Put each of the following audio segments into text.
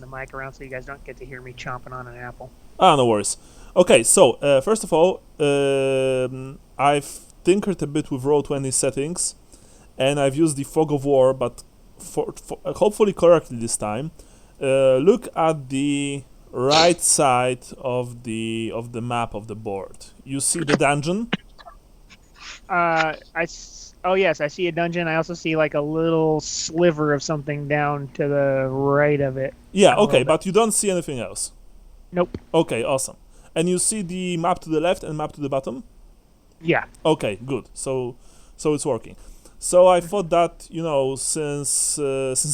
the mic around so you guys don't get to hear me chomping on an apple. No worries. Okay, so first of all, I've tinkered a bit with Roll20 settings, and I've used the Fog of War, but for hopefully correctly this time. Look at the right side of the map of the board. You see the dungeon? Oh yes, I see a dungeon. I also see like a little sliver of something down to the right of it. Yeah, okay, but you don't see anything else. Nope. Okay, awesome. And you see the map to the left and map to the bottom? Yeah. Okay, good. So it's working. So I thought that, since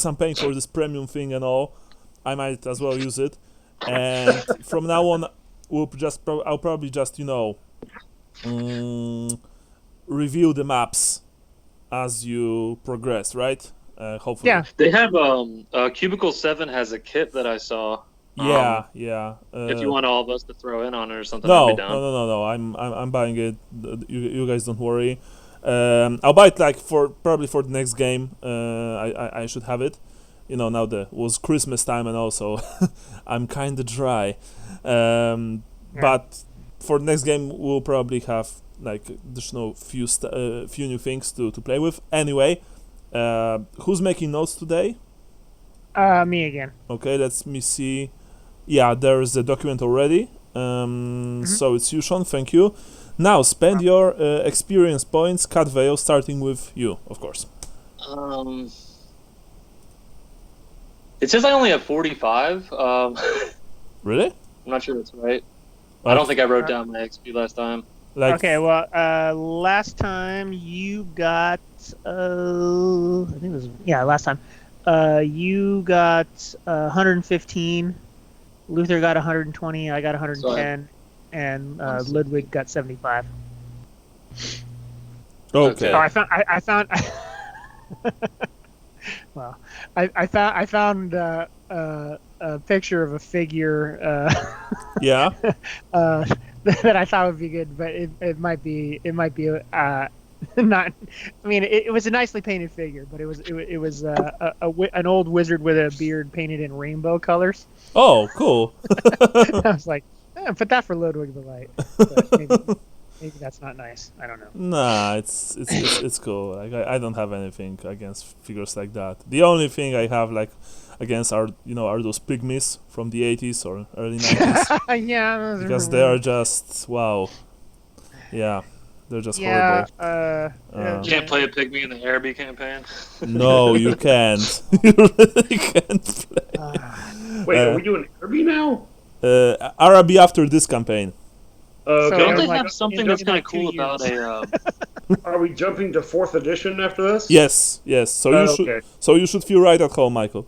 I'm paying for this premium thing and all, I might as well use it. And from now on, I'll probably just review the maps as you progress, right? Hopefully. Yeah. They have Cubicle 7 has a kit that I saw. Yeah. If you want all of us to throw in on it or something, No, I'd be down. no. I'm buying it. You guys don't worry. I'll buy it probably for the next game. I should have it. Now was Christmas time and also I'm kind of dry. But for the next game we'll probably have additional few new things to play with. Anyway, who's making notes today? Me again. Okay, let me see. Yeah, there's a document already. So it's you, Sean. Thank you. Now spend your experience points, Cat Veil, starting with you, of course. It says I only have 45. Really? I'm not sure that's right. I don't think I wrote down my XP last time. Okay, well, last time you got, I think it was, last time, you got 115, Luther got 120, I got 110, and Ludwig got 75. Okay. So I found, well, I found a picture of a figure. Yeah. That I thought would be good, but it might be not. I mean, it was a nicely painted figure, but it was an old wizard with a beard painted in rainbow colors. Oh, cool. I was like, put that for Ludwig the Light. But maybe that's not nice. I don't know. Nah, it's cool. I don't have anything against figures like that. The only thing I have against are those pygmies from the 80s or early 90s. Yeah, because they are just wow. Yeah, they're just horrible. You can't play a pygmy in the Araby campaign. No, you can't. You really can't play. Wait, are we doing Araby now? Araby after this campaign. Okay. Don't they have something that's kind of cool about a? Are we jumping to 4th edition after this? Yes. So you should feel right at home, Michael.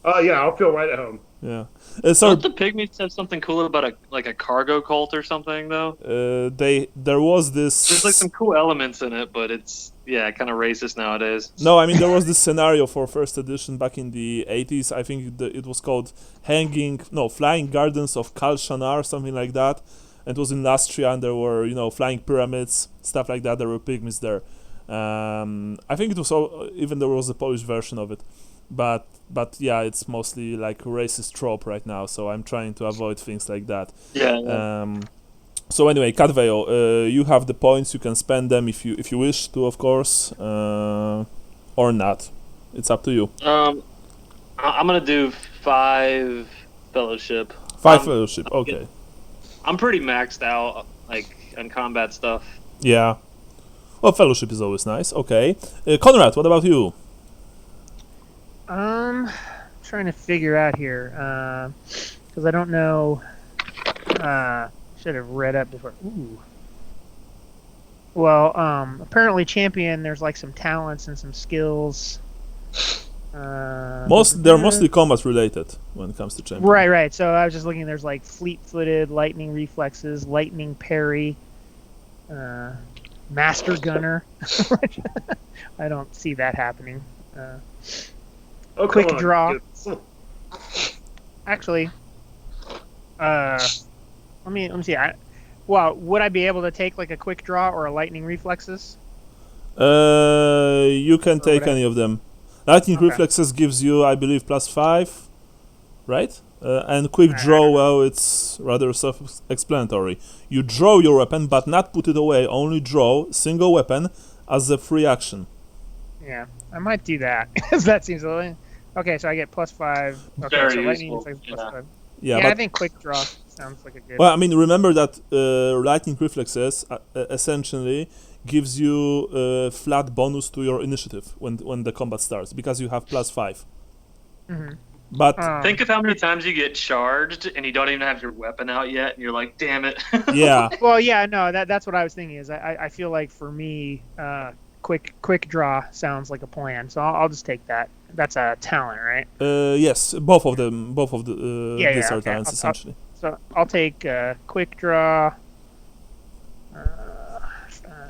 Yeah, I'll feel right at home. Yeah. Don't the pygmies have something cool about a cargo cult or something though? There was this. There's some cool elements in it, but it's kind of racist nowadays. No, I mean there was this scenario for 1st edition back in the 80s. I think it was called Flying Gardens of Kal Shanar, something like that. And it was in Lastria, and there were flying pyramids, stuff like that. There were pygmies there. I think it was even there was a Polish version of it, but yeah, it's mostly like racist trope right now. So I'm trying to avoid things like that. Yeah. So anyway, Cat Veil, you have the points. You can spend them if you wish to, of course, or not. It's up to you. I'm gonna do 5 fellowship. 5 fellowship. Okay. I'm pretty maxed out, on combat stuff. Yeah. Well, fellowship is always nice. Okay. Conrad, what about you? Trying to figure out here, because I don't know. Should have read up before. Ooh. Well, apparently champion, there's some talents and some skills. They're mostly combat related when it comes to champion. Right. So I was just looking. There's fleet-footed, lightning reflexes, lightning parry, master gunner. I don't see that happening. Quick draw. Actually, let me see. Would I be able to take a quick draw or a lightning reflexes? You can take any of them. Lightning reflexes gives you, I believe, +5. right? And quick draw, well, it's rather self-explanatory. You draw your weapon, but not put it away. Only draw single weapon as a free action. Yeah, I might do that because that seems a little. Okay, so I get +5. Okay, Very so lightning useful, reflex yeah. +5. Yeah, I but think quick draw sounds like a good. well, I mean, remember that lightning reflexes essentially gives you a flat bonus to your initiative when the combat starts because you have +5. Mhm. But Think of how many times you get charged and you don't even have your weapon out yet, and you're like, "Damn it!" yeah, Well, yeah, no, that's what I was thinking. Is I feel like for me, quick draw sounds like a plan. So I'll just take that. That's a talent, right? yes, both of the these are okay. talents essentially. So I'll take quick draw.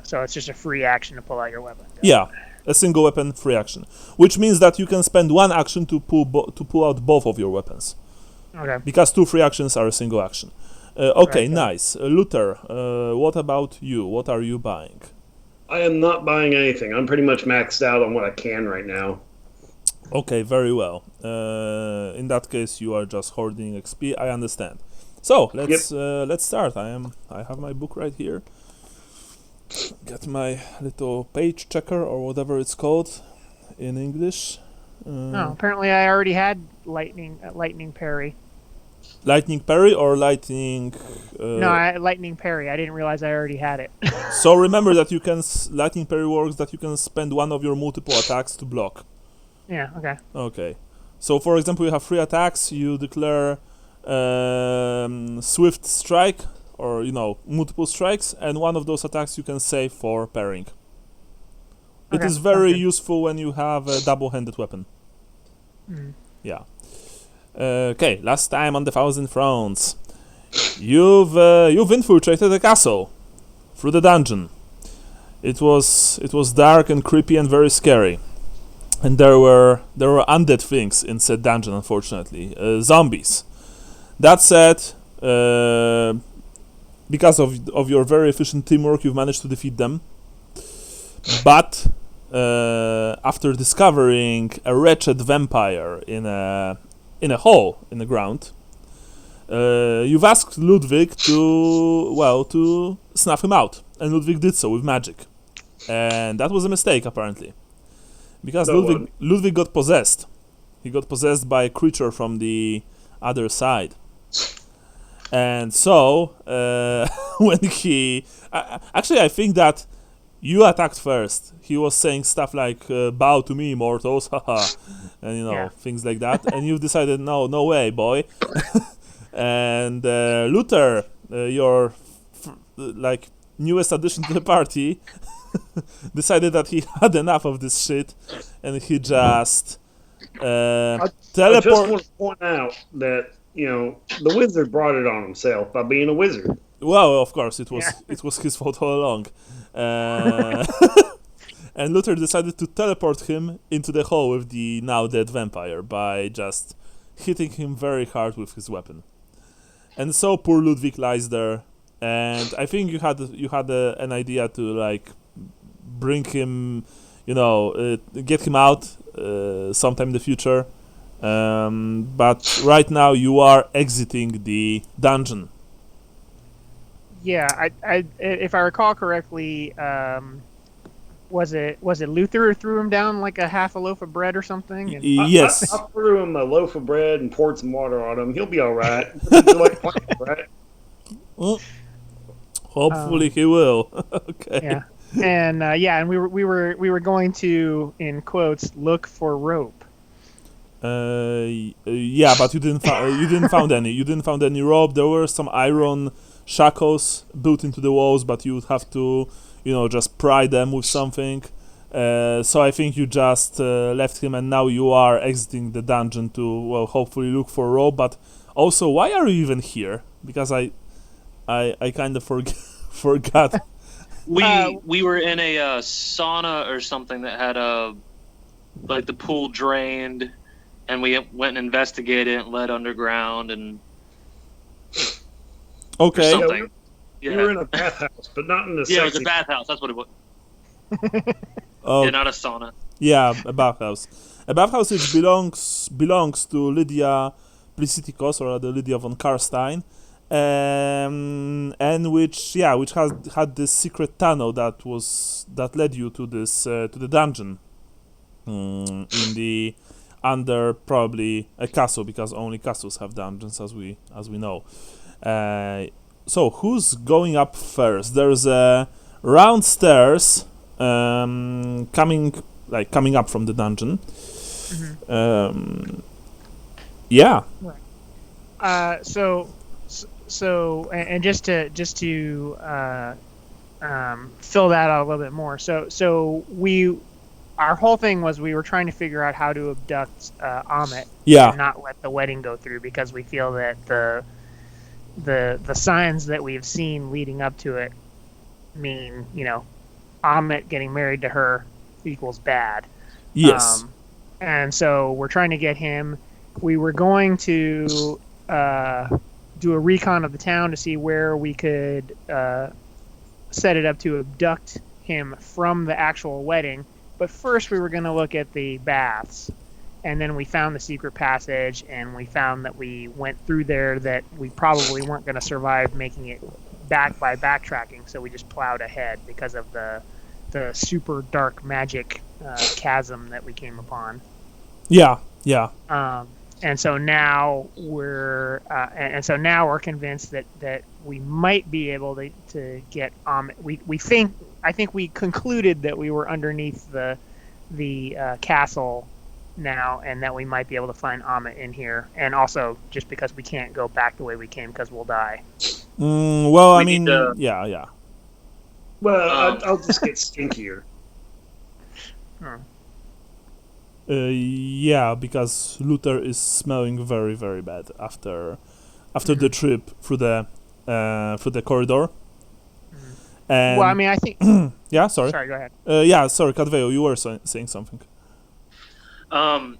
So it's just a free action to pull out your weapon. Yeah, a single weapon free action, which means that you can spend one action to pull out both of your weapons. Okay. Because 2 free actions are a single action. Okay, Right, nice. Luther, what about you? What are you buying? I am not buying anything. I'm pretty much maxed out on what I can right now. Okay, very well. In that case, you are just hoarding XP. I understand. So let's start. I have my book right here. Get my little page checker or whatever it's called in English. Oh, apparently I already had lightning parry. Lightning parry or lightning? No, lightning parry. I didn't realize I already had it. So remember that you can lightning parry works that you can spend one of your multiple attacks to block. Yeah. Okay. Okay. So for example, you have 3 attacks. You declare swift strike or multiple strikes, and one of those attacks you can save for parrying. It Okay, is very sounds good. useful when you have a double-handed weapon. Mm. Yeah. Okay. Last time on the Thousand Thrones, you've infiltrated a castle through the dungeon. It was dark and creepy and very scary. And there were undead things in said dungeon, unfortunately, zombies. That said, because of your very efficient teamwork, you've managed to defeat them. But after discovering a wretched vampire in a hole in the ground, you've asked Ludwig to snuff him out, and Ludwig did so with magic, and that was a mistake apparently. Because So, Ludwig got possessed. He got possessed by a creature from the other side. And so, when he... actually, I think that you attacked first. He was saying stuff like, bow to me, mortals, haha. And, Yeah. things like that. And you decided, no way, boy. And Luther, your, newest addition to the party... decided that he had enough of this shit, and he just I just teleport. want to point out that the wizard brought it on himself by being a wizard. Well, of course, it was Yeah. it was his fault all along. And Luther decided to teleport him into the hole with the now dead vampire by just hitting him very hard with his weapon. And so poor Ludwig lies there, and I think you had an idea to bring him, get him out sometime in the future. But right now you are exiting the dungeon. Yeah. I if I recall correctly, was it Luther who threw him down like a half a loaf of bread or something? And, Yes. I threw him a loaf of bread and poured some water on him. He'll be all right. Right? Well, hopefully he will. Okay. yeah. And and we were going to, in quotes, look for rope. Yeah, but you didn't found any. You didn't found any rope. There were some iron shackles built into the walls, but you would have to, just pry them with something. So I think you just left him, and now you are exiting the dungeon to hopefully look for rope. But also, why are you even here? Because I kind of forgot. We were in a sauna or something that had the pool drained, and we went and investigated it and led underground and Okay. something. We were in a bathhouse, but not in the Yeah, it was a sexy. bathhouse. That's what it was. Oh, Yeah, not a sauna. yeah, a bathhouse. A bathhouse which belongs to Lydia publicity cost, or rather Lydia von Karstein, and which had this secret tunnel that led you to this to the dungeon in the under probably a castle, because only castles have dungeons, as we know. So who's going up first? There's a round stairs coming up from the dungeon. Yeah. So and just to fill that out a little bit more. So our whole thing was we were trying to figure out how to abduct Ahmed and not let the wedding go through, because we feel that the signs that we've seen leading up to it mean, Ahmed getting married to her equals bad. Yes. And so we're trying to get him. We were going to do a recon of the town to see where we could set it up to abduct him from the actual wedding. But first we were going to look at the baths. And then we found the secret passage, and we found that we went through there that we probably weren't going to survive making it back by backtracking. So we just plowed ahead because of the super dark magic chasm that we came upon. Yeah. And so now we're convinced that we might be able to get Ahmed. I think we concluded that we were underneath the castle now, and that we might be able to find Ahmed in here. And also just because we can't go back the way we came because we'll die. Well, I mean, yeah. Well, I'll just get stinkier. Yeah, because Luther is smelling very, very bad after the trip through the corridor. And well, I mean, I think. Yeah, sorry. Sorry, go ahead. Yeah, sorry, Cadveo, you were saying something. I'm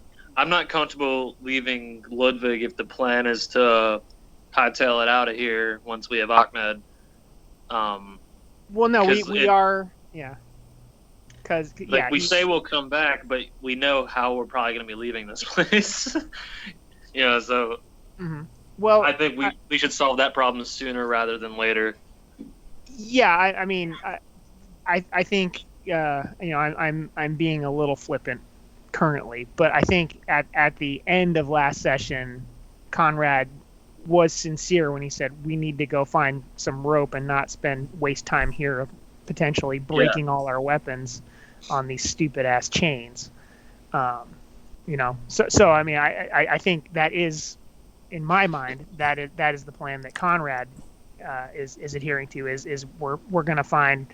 not comfortable leaving Ludwig if the plan is to hightail it out of here once we have Ahmed. Well, no, we are, yeah. Because we say we'll come back, but we know how we're probably going to be leaving this place. So. Mm-hmm. Well, I think we should solve that problem sooner rather than later. Yeah, I mean, I think I'm being a little flippant currently, but I think at the end of last session, Conrad was sincere when he said we need to go find some rope and not waste time here potentially breaking all our weapons on these stupid ass chains. So I mean, I think that is, in my mind, that is the plan that Conrad is adhering to. Is we're gonna find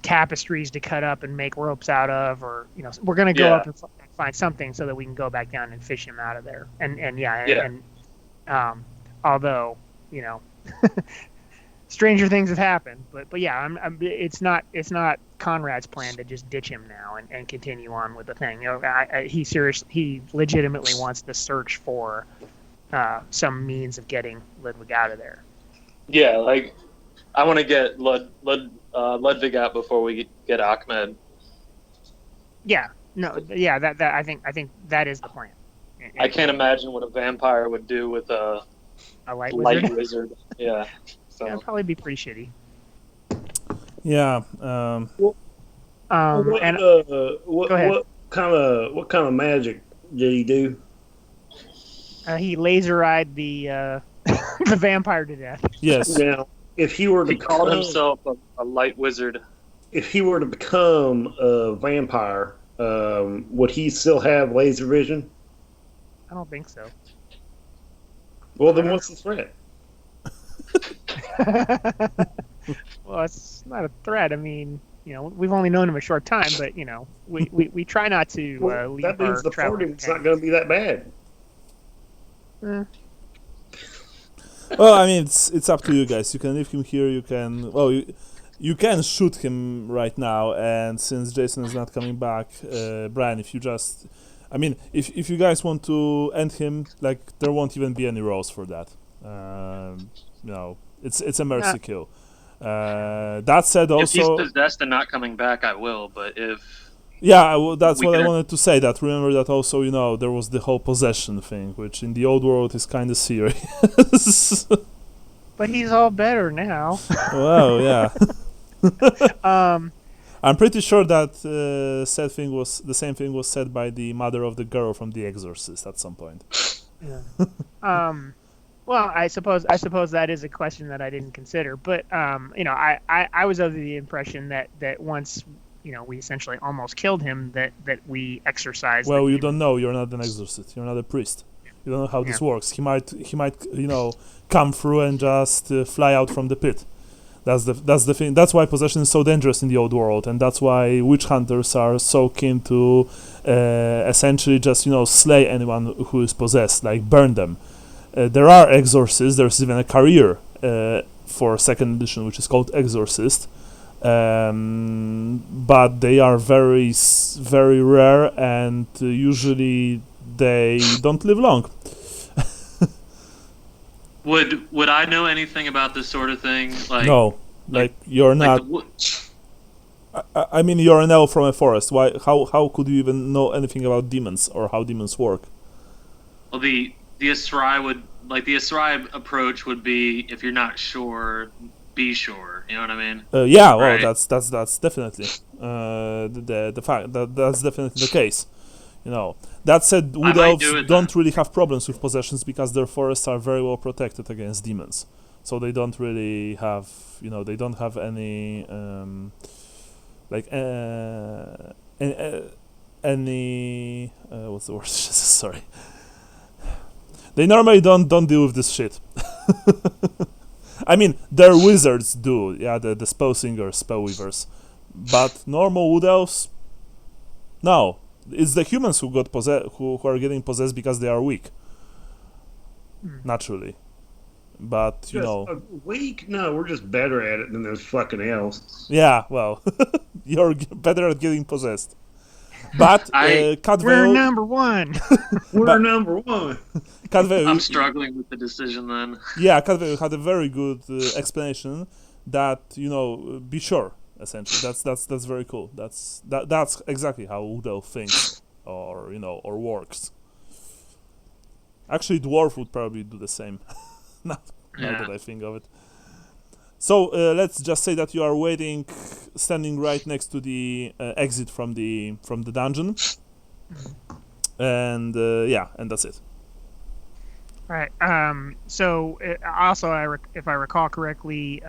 tapestries to cut up and make ropes out of, or we're gonna go up and find something so that we can go back down and fish him out of there. And although stranger things have happened, but yeah, it's not Conrad's plan to just ditch him now and continue on with the thing. He legitimately wants to search for some means of getting Ludwig out of there. Yeah, I want to get Ludwig out before we get Ahmed. Yeah, no, yeah, that I think that is the plan. I can't imagine what a vampire would do with a light wizard. Yeah, so that'd probably be pretty shitty. Yeah. Go ahead. What kind of magic did he do? He laser-eyed the the vampire to death. Yes. Now, if he were to called himself a light wizard. If he were to become a vampire, would he still have laser vision? I don't think so. Well, then what's the threat? Well, it's not a threat. I mean, we've only known him a short time, but we try not to leave that means the flirting's not going to be that bad. Well, I mean, it's up to you guys. You can leave him here. You can you can shoot him right now. And since Jason is not coming back, Brian, if you just, I mean, if you guys want to end him, there won't even be any rolls for that. It's a mercy kill. That said, also, if he's possessed and not coming back, I will. But if Yeah, that's We what I could- wanted to say. That remember that also, there was the whole possession thing, which in the old world is kind of serious. But he's all better now. Well, yeah. Um, I'm pretty sure that said thing was the same thing was said by the mother of the girl from The Exorcist at some point. yeah. Well, I suppose that is a question that I didn't consider. But I was of the impression that once we essentially almost killed him, that we exorcised. Well, the you demon. don't know. You're not an exorcist. You're not a priest. You don't know how this Yeah. works. He might come through and just fly out from the pit. That's the thing. That's why possession is so dangerous in the old world, and that's why witch hunters are so keen to essentially just slay anyone who is possessed, like burn them. There are exorcists. There's even a career for second edition, which is called exorcist. But they are very very rare, and usually they don't live long. Would I know anything about this sort of thing? No, like you're like not. I mean, you're an elf from a forest. Why? How could you even know anything about demons or how demons work? well, the Asrai would the Asrai approach would be, if you're not sure, be sure. You know what I mean? Yeah, well, Right. that's definitely the fact that's definitely the case. That said, wood might elves do it don't then. really have problems with possessions because their forests are very well protected against demons, so they don't really have they don't have any like any what's the word? Sorry. They normally don't deal with this shit. I mean, their wizards do, yeah, the spell singers, spell weavers, but normal wood elves, no. It's the humans who who are getting possessed because they are weak, naturally. But weak? No, we're just better at it than those fucking elves. yeah, well, you're better at getting possessed. But We're We're Cadvale, number one. We're number one. I'm struggling with the decision then. yeah, Cadvale had a very good explanation that be sure. Essentially, that's very cool. That's exactly how wood elf thinks, or or works. Actually, dwarf would probably do the same. now Yeah. that I think of it. So let's just say that you are waiting, standing right next to the exit from the dungeon, and and that's it. Right. So if I recall correctly,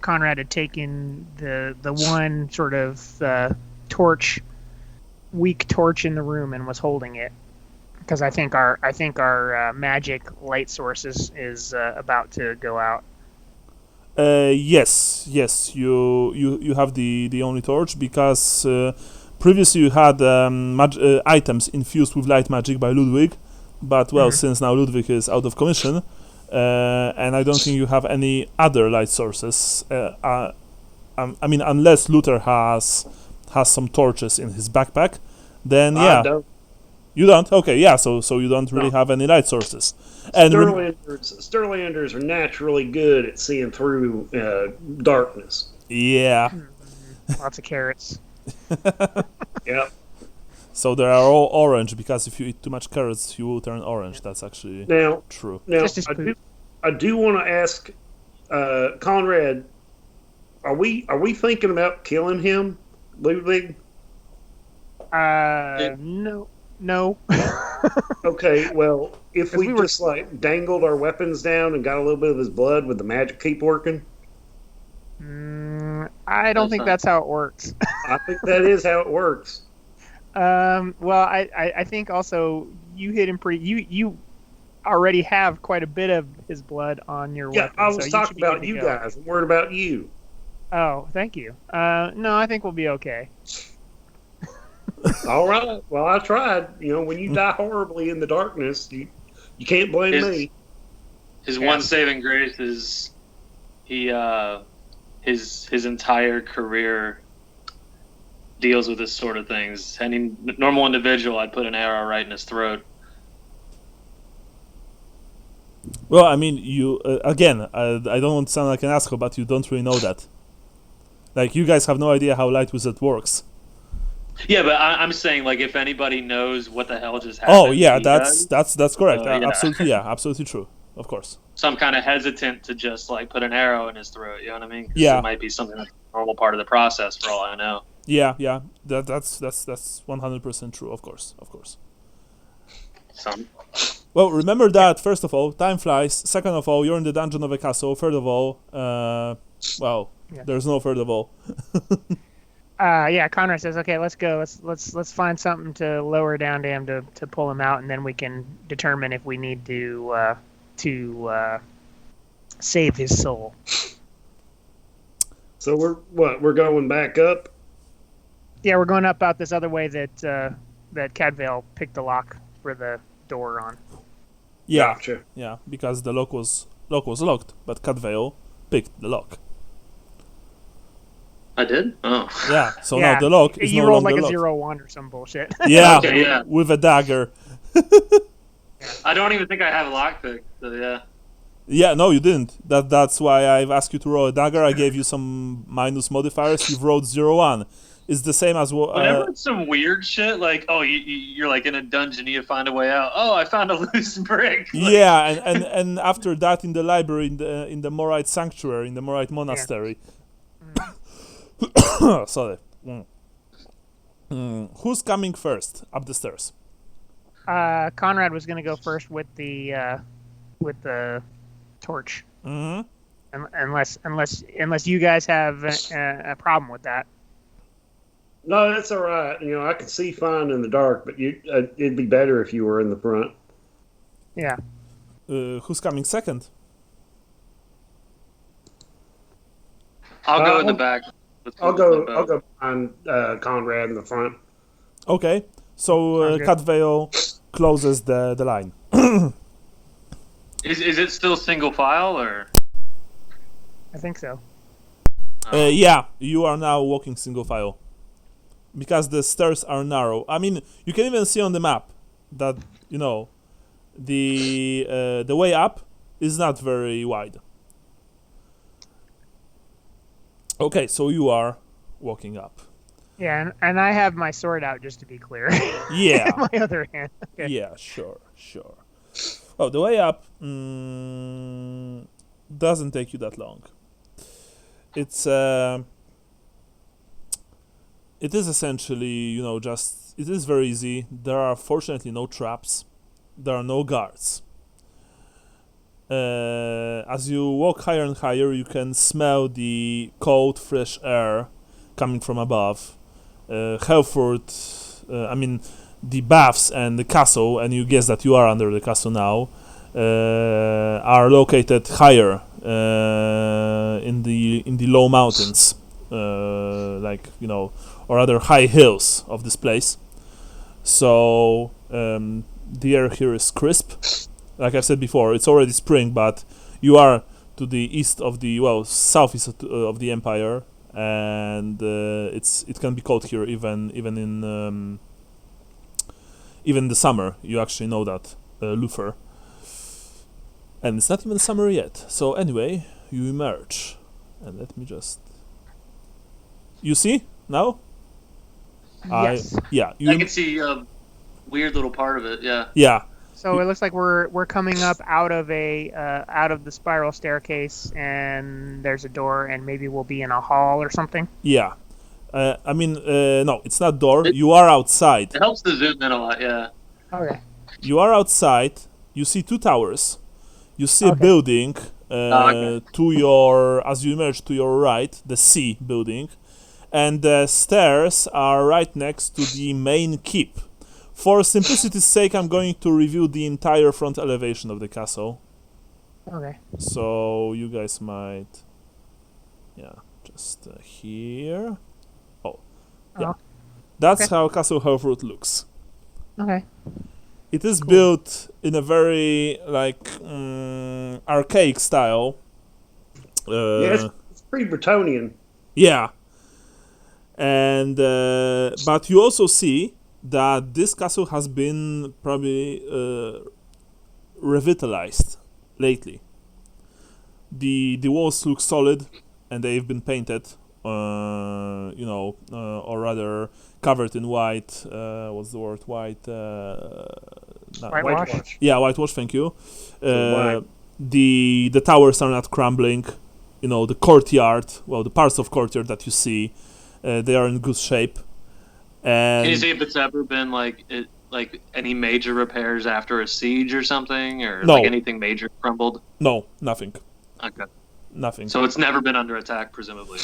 Conrad had taken the one sort of weak torch in the room and was holding it, because I think our magic light source is about to go out. Yes, you have the only torch because previously you had items infused with light magic by Ludwig, but since now Ludwig is out of commission, and I don't think you have any other light sources. I mean, unless Luther has some torches in his backpack, then I don't. you don't. Okay, yeah, so you don't really have any light sources. And Sterlanders are naturally good at seeing through darkness. yeah. Lots of carrots. Yep. So they are all orange because if you eat too much carrots, you will turn orange. That's actually Now, true. Just as I do want to ask Conrad, are we thinking about killing him, Ludwig? No. Okay, well, if we we were- just dangled our weapons down and got a little bit of his blood, would the magic keep working? I don't think that's how it works. I think that is how it works. Well, I think also you hit him pretty. You already have quite a bit of his blood on your Yeah, weapon. I so was you talking should be good about to you go. guys. I'm worried about you. Oh, thank you. No, I think we'll be okay. All right. Well, I tried. When you die horribly in the darkness, you can't blame me. His one saving grace is his entire career deals with this sort of things. Any normal individual, I'd put an arrow right in his throat. Well, I mean, you again. I don't want to sound like an asshole, but you don't really know that. Like, you guys have no idea how Light Wizard works. Yeah, but I'm saying like if anybody knows what the hell just happened. Oh yeah, he does. that's correct. Yeah. Absolutely, yeah, absolutely true. Of course. So I'm kind of hesitant to just like put an arrow in his throat. You know what I mean? 'Cause Yeah. it might be something that's a normal part of the process for all I know. Yeah, yeah. That's 100% true. Of course, of course. Some. Well, remember that. First of all, time flies. Second of all, you're in the dungeon of a castle. Third of all, well, Yeah. there's no third of all. Yeah, Conrad says, okay, let's go. Let's find something to lower down to him to pull him out, and then we can determine if we need to save his soul. So we're going back up. Yeah, we're going up out this other way that Cadvale picked the lock for the door on. Yeah, Gotcha. yeah, because the lock was locked, but Cadvale picked the lock. I did? Oh. Yeah, so Yeah, now the lock is you no rolled longer like a locked. 0-1 or some bullshit. Yeah, Okay, yeah. with a dagger. I don't even think I have a lockpick, so yeah. Yeah, no, you didn't. That's why I've asked you to roll a dagger. I gave you some minus modifiers. You've rolled 0-1. It's the same as Whenever it's some weird shit, like, oh, you're like in a dungeon, you find a way out. Oh, I found a loose brick. Like, yeah, and after that in the library in the Morite sanctuary, in the Morite monastery. Sorry. Who's coming first up the stairs? Conrad was gonna go first with the torch. Mm-hmm. Unless you guys have a problem with that. No, that's all right. You know, I can see fine in the dark, but it'd be better if you were in the front. Yeah. Who's coming second? I'll go in the back. I'll go behind Conrad in the front. Okay, so Cadvale closes the line. Is it still single file or? I think so. Yeah, you are now walking single file. Because the stairs are narrow. I mean, you can even see on the map that, you know, the way up is not very wide. Okay, so you are walking up. Yeah, and I have my sword out just to be clear. Yeah. My other hand. Okay. Yeah, sure. Oh, the way up doesn't take you that long. It is essentially, you know, it is very easy. There are fortunately no traps. There are no guards. As you walk higher and higher, you can smell the cold, fresh air coming from above. Helfurt, the baths and the castle, and you guess that you are under the castle now, are located higher in the low mountains, like, you know, or other high hills of this place. So the air here is crisp. Like I said before, it's already spring, but you are to the east of southeast of the empire, and it can be cold here even in the summer. You actually know that, Luther. And it's not even summer yet. So anyway, you emerge, and let me just. You see now? Yes. Yeah. I can see a weird little part of it. Yeah. Yeah. So it looks like we're coming up out of the spiral staircase, and there's a door, and maybe we'll be in a hall or something. Yeah. No, it's not door. You are outside. It helps to zoom in a lot. Yeah. Okay. You are outside. You see two towers. You see a Okay. building Okay. to your, as you emerge to your right, the C building, and the stairs are right next to the main keep. For simplicity's sake, I'm going to review the entire front elevation of the castle. Okay. So you guys might, just here. Oh, yeah. Oh. That's Okay. how Castle Helfurt looks. Okay. It is built in a very archaic style. Yeah, it's pretty Bretonian. Yeah. And but you also see that this castle has been probably revitalized lately. The walls look solid, and they've been painted or rather covered in white. What's the word? White. Whitewash. Yeah, whitewash. Thank you. white. The towers are not crumbling. The courtyard. Well, the parts of courtyard that you see, they are in good shape. And Can you see if it's ever been like any major repairs after a siege or something, or No. like anything major crumbled? no, nothing. Okay, Nothing. so it's never been under attack, presumably.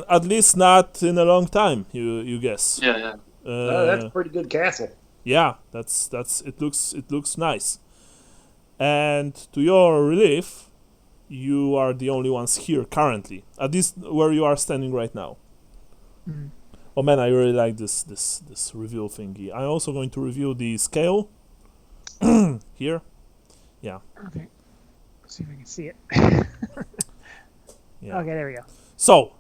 At least not in a long time. You guess. Yeah, yeah. That's a pretty good castle. Yeah, that's it looks nice. And to your relief, you are the only ones here currently. At least where you are standing right now. Mhm. Oh man, I really like this reveal thingy. I'm also going to review the scale here. Okay. Let's see if I can see it. Yeah. Okay, there we go. So,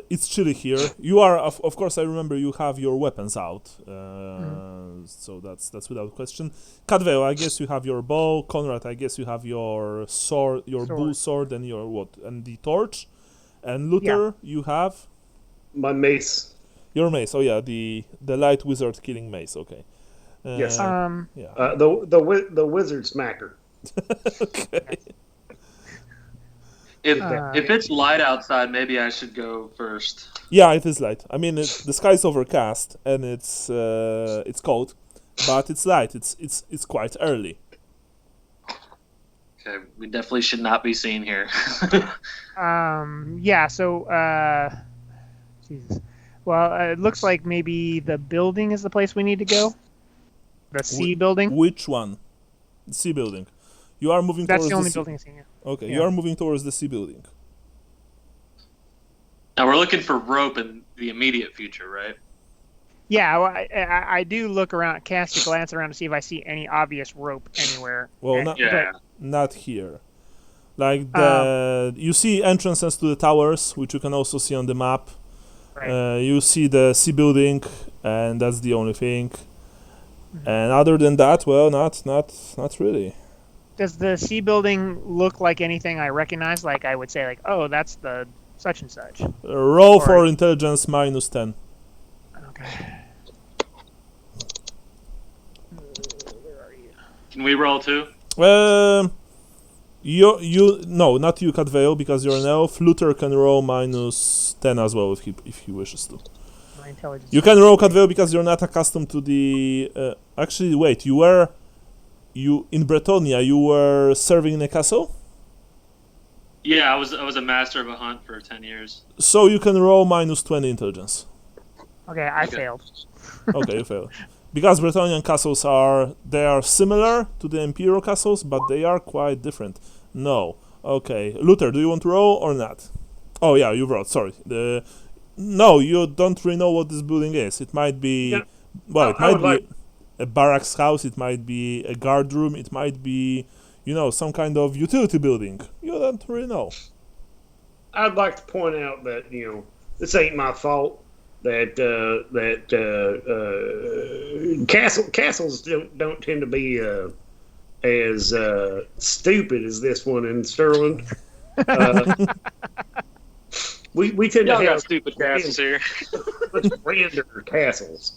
it's chilly here. You are, of course, I remember you have your weapons out. So that's without question. Cadveo, I guess you have your bow. Conrad, I guess you have your sword, your bull sword, and your what? And the torch. And Luther, you have My mace. your mace. Oh yeah, the light wizard killing mace. Okay. Yes. Yeah. The wizard smacker. Okay. If it's light outside, maybe I should go first. Yeah, it is light. I mean, the sky's overcast and it's cold, but it's light. It's quite early. Okay, we definitely should not be seen here. Yeah, so, Jesus. Well, it looks like maybe the building is the place we need to go. The C building. Which one? The C building. You are moving That's towards the only C. building I've seen. Okay, Yeah. you are moving towards the C building. Now we're looking for rope in the immediate future, right? Yeah, well, I do look around, cast a glance around to see if I see any obvious rope anywhere. Well, And- not Yeah. not here. Like you see entrances to the towers, which you can also see on the map. Right. You see the C building, and that's the only thing. And other than that, well, not really. Does the C building look like anything I recognize? Like I would say, like, oh, that's the such and such. Roll for Or- intelligence -10. Okay. Where are you? Can we roll too? You no, not you, Cadveo, because you're an elf. Luther can roll -10 as well if he wishes to. My intelligence. You can roll Cadveo because you're not accustomed to the. Actually, wait. You in Bretonia. You were serving in a castle, Yeah, I was a master of a hunt for 10 years. so you can roll -20 intelligence. Okay, I Okay. failed. Okay, you fail. Because Bretonian castles are similar to the Imperial castles, but they are quite different. No. Okay, Luther, do you want to roll or not? Oh yeah, you wrote. Sorry. No, you don't really know what this building is. It might be. Yeah. Well, it I might would be a barracks house. It might be a guard room. It might be, some kind of utility building. You don't really know. I'd like to point out that this ain't my fault. That castles don't tend to be as stupid as this one in Sterling. We tend to Y'all got have stupid castles here. much grander castles.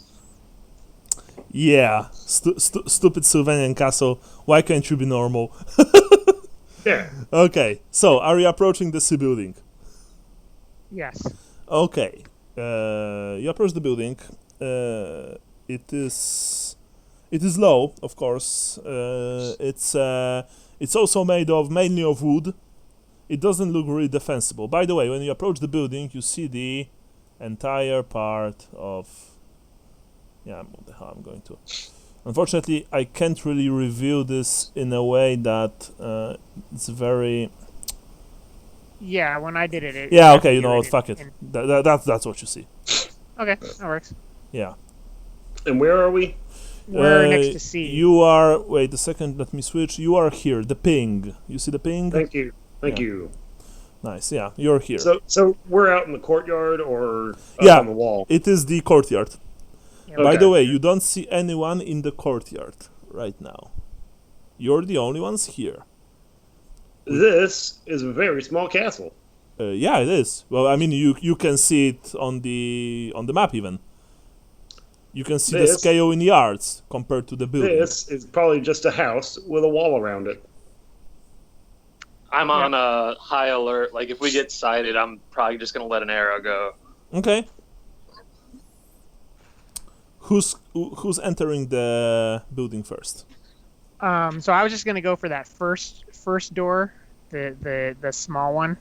Yeah, stupid Sylvanian castle. Why can't you be normal? Yeah. Okay, so are you approaching the C building? Yes. Okay. You approach the building. It is low, of course. It's also made of mainly of wood. It doesn't look really defensible. By the way, when you approach the building, you see the entire part of. Yeah, what the hell I'm going to. Unfortunately, I can't really reveal this in a way that it's very. Yeah, when I did it. Yeah, okay, you know what? it- Fuck it. in- That's what you see. Okay, that works. Yeah. And where are we? We're next to C. You are. Wait a second. Let me switch. You are here. The ping. You see the ping? Thank you. Thank Yeah. you. Nice. Yeah, you're here. So we're out in the courtyard or up Yeah. on the wall. It is the courtyard. Yeah, By Okay. the way, you don't see anyone in the courtyard right now. You're the only ones here. This is a very small castle. Yeah, it is. Well, I mean, you can see it on the map even. You can see the This scale in yards compared to the building. this is probably just a house with a wall around it. I'm on a high alert. Like, if we get sighted, I'm probably just going to let an arrow go. Okay. Who's entering the building first? So I was just gonna go for that first door, the small one.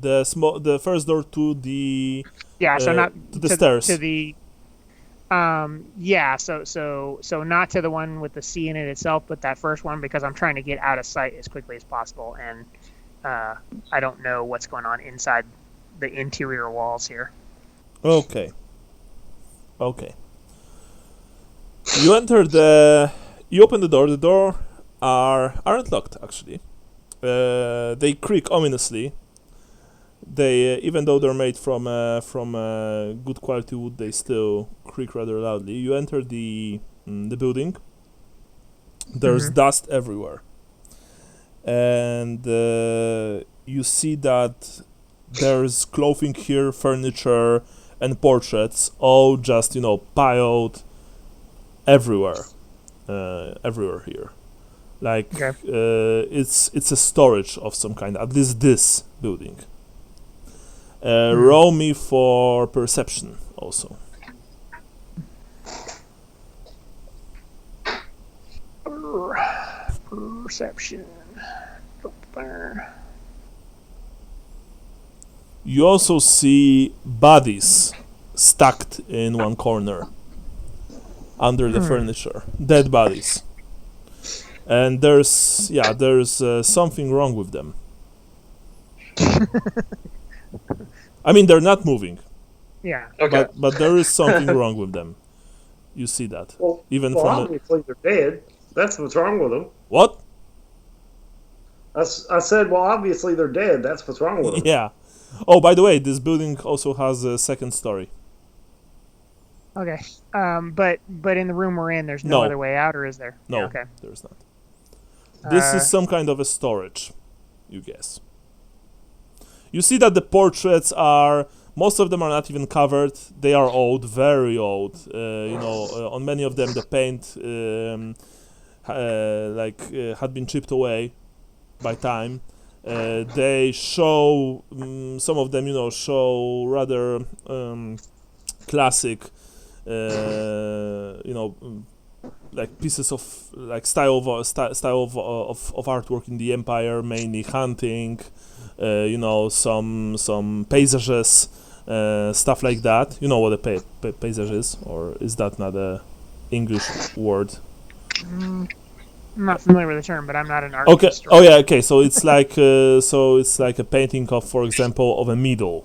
The first door to the Yeah, so not to the stairs. to the yeah, so not to the one with the C in it itself, but that first one, because I'm trying to get out of sight as quickly as possible, and I don't know what's going on inside the interior walls here. Okay. You enter you open the door. The door aren't locked actually. They creak ominously. They even though they're made from good quality wood, they still creak rather loudly. You enter the building. There's dust everywhere, and you see that there's clothing here, furniture, and portraits, all just piled everywhere here. Like it's a storage of some kind. At least this building. Roll me for perception also. Perception. You also see bodies stacked in one corner under the furniture, dead bodies, and there's something wrong with them. I mean, they're not moving. Yeah. Okay. But there is something wrong with them. You see that. Well, Even well from obviously they're dead. That's what's wrong with them. What? I said, well, obviously they're dead. That's what's wrong with them. Yeah. Oh, by the way, this building also has a second story. Okay. But in the room we're in, there's no No. other way out, or is there? No, Yeah, okay. there's not. This is some kind of a storage, you guess. You see that the portraits most of them are not even covered. They are old, very old. On many of them the paint had been chipped away by time. They show some of them, show rather classic, like pieces of like style of artwork in the Empire, mainly hunting. Some paysages, stuff like that. You know what a paysage is, or is that not a English word? I'm not familiar with the term, but I'm not an art Okay. historian. Oh yeah. Okay. So it's like a painting of, for example, of a meadow,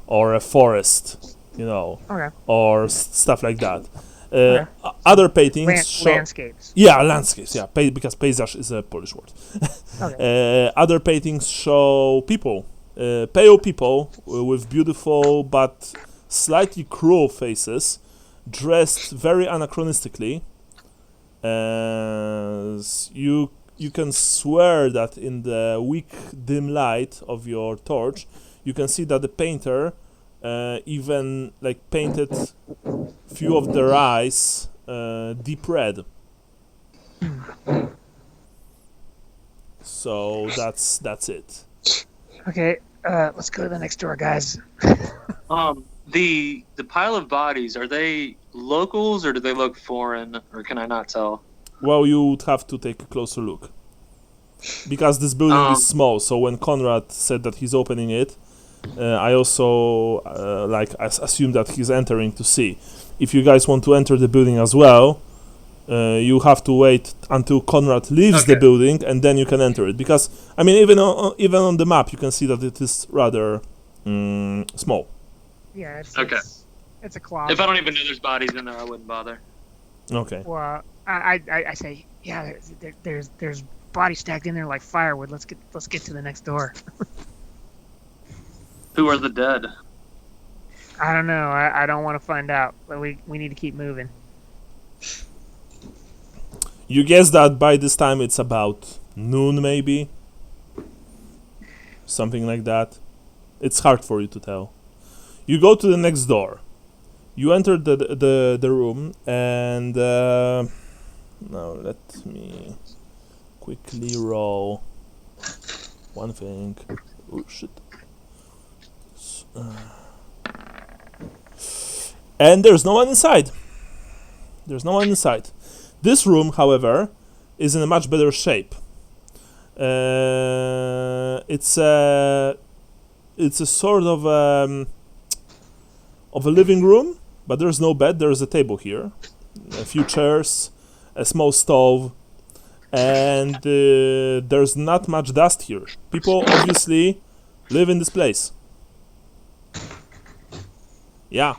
or a forest, Okay. or stuff like that. Okay. Other paintings show Landscapes. Yeah, landscapes. Yeah, because paysage is a Polish word. Okay. Other paintings show people, pale people with beautiful but slightly cruel faces, dressed very anachronistically. You can swear that in the weak dim light of your torch, you can see that the painter even painted few of their eyes deep red. So that's it. Okay. Let's go to the next door, guys. The pile of bodies, are they locals or do they look foreign, or can I not tell? Well, you would have to take a closer look, because this building is small. So when Conrad said that he's opening it, I also assume that he's entering to see. If you guys want to enter the building as well, you have to wait until Conrad leaves the building, and then you can enter it. Because I mean, even on the map, you can see that it is rather small. Yeah. It's a closet. If I don't even know there's bodies in there, I wouldn't bother. Okay. Well, I say, yeah. There's bodies stacked in there like firewood. Let's get to the next door. Who are the dead? I don't know. I don't want to find out. But we need to keep moving. You guess that by this time it's about noon, maybe, something like that. It's hard for you to tell. You go to the next door. You enter the room, and now let me quickly roll one thing. Oh shit! And there's no one inside. There's no one inside. This room, however, is in a much better shape. It's a sort of a living room, but there's no bed. There's a table here, a few chairs, a small stove, and there's not much dust here. People obviously live in this place. Yeah.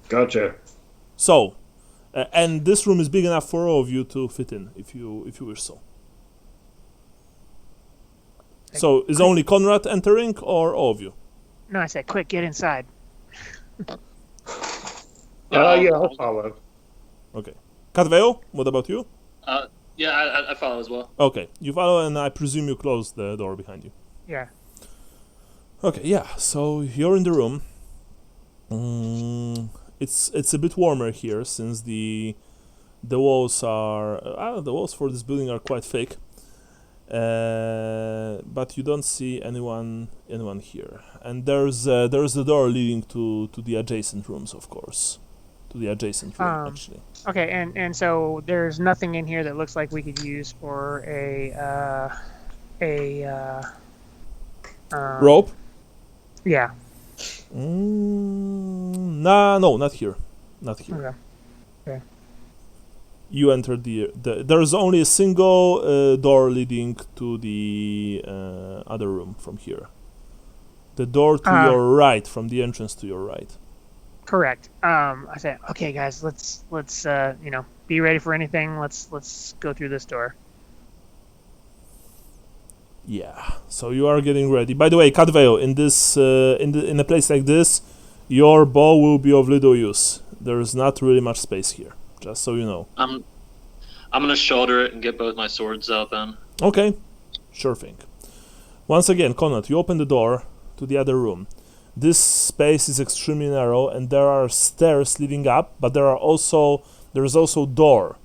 Gotcha. So, and this room is big enough for all of you to fit in, if you wish so. So, is only Conrad entering, or all of you? No, I said, quick, get inside. Yeah, I'll follow. Okay. Cadveo, what about you? Yeah, I follow as well. Okay, you follow, and I presume you close the door behind you. Yeah. Okay, yeah. So you're in the room. It's a bit warmer here since the walls are the walls for this building are quite thick. But you don't see anyone here, and there's a door leading to the adjacent rooms, of course, to the adjacent room actually. Okay, and so there's nothing in here that looks like we could use for a Rope? Yeah. No, not here, not here. Okay. Okay. You enter the there's only a single door leading to the other room from here. The door to your right, from the entrance to your right. Correct. I said, okay, guys, let's be ready for anything. Let's go through this door. Yeah. So you are getting ready. By the way, Cadveo, in this in a place like this, your bow will be of little use. There's not really much space here. Just so you know. I'm gonna shoulder it and get both my swords out then. Okay, sure thing. Once again, Conrad, you open the door to the other room. This space is extremely narrow, and there are stairs leading up, but there is also door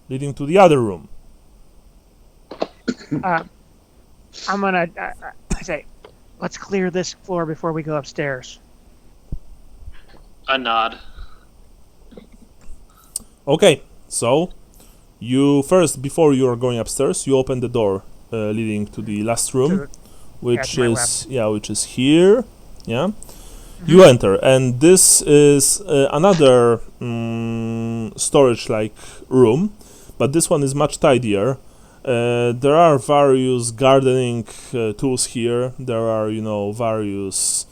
leading to the other room. I'm gonna I say, let's clear this floor before we go upstairs. I nod. Okay, so you first, before you are going upstairs, you open the door leading to the last room, which is here. Yeah, you enter, and this is another storage-like room, but this one is much tidier. There are various gardening tools here. There are, various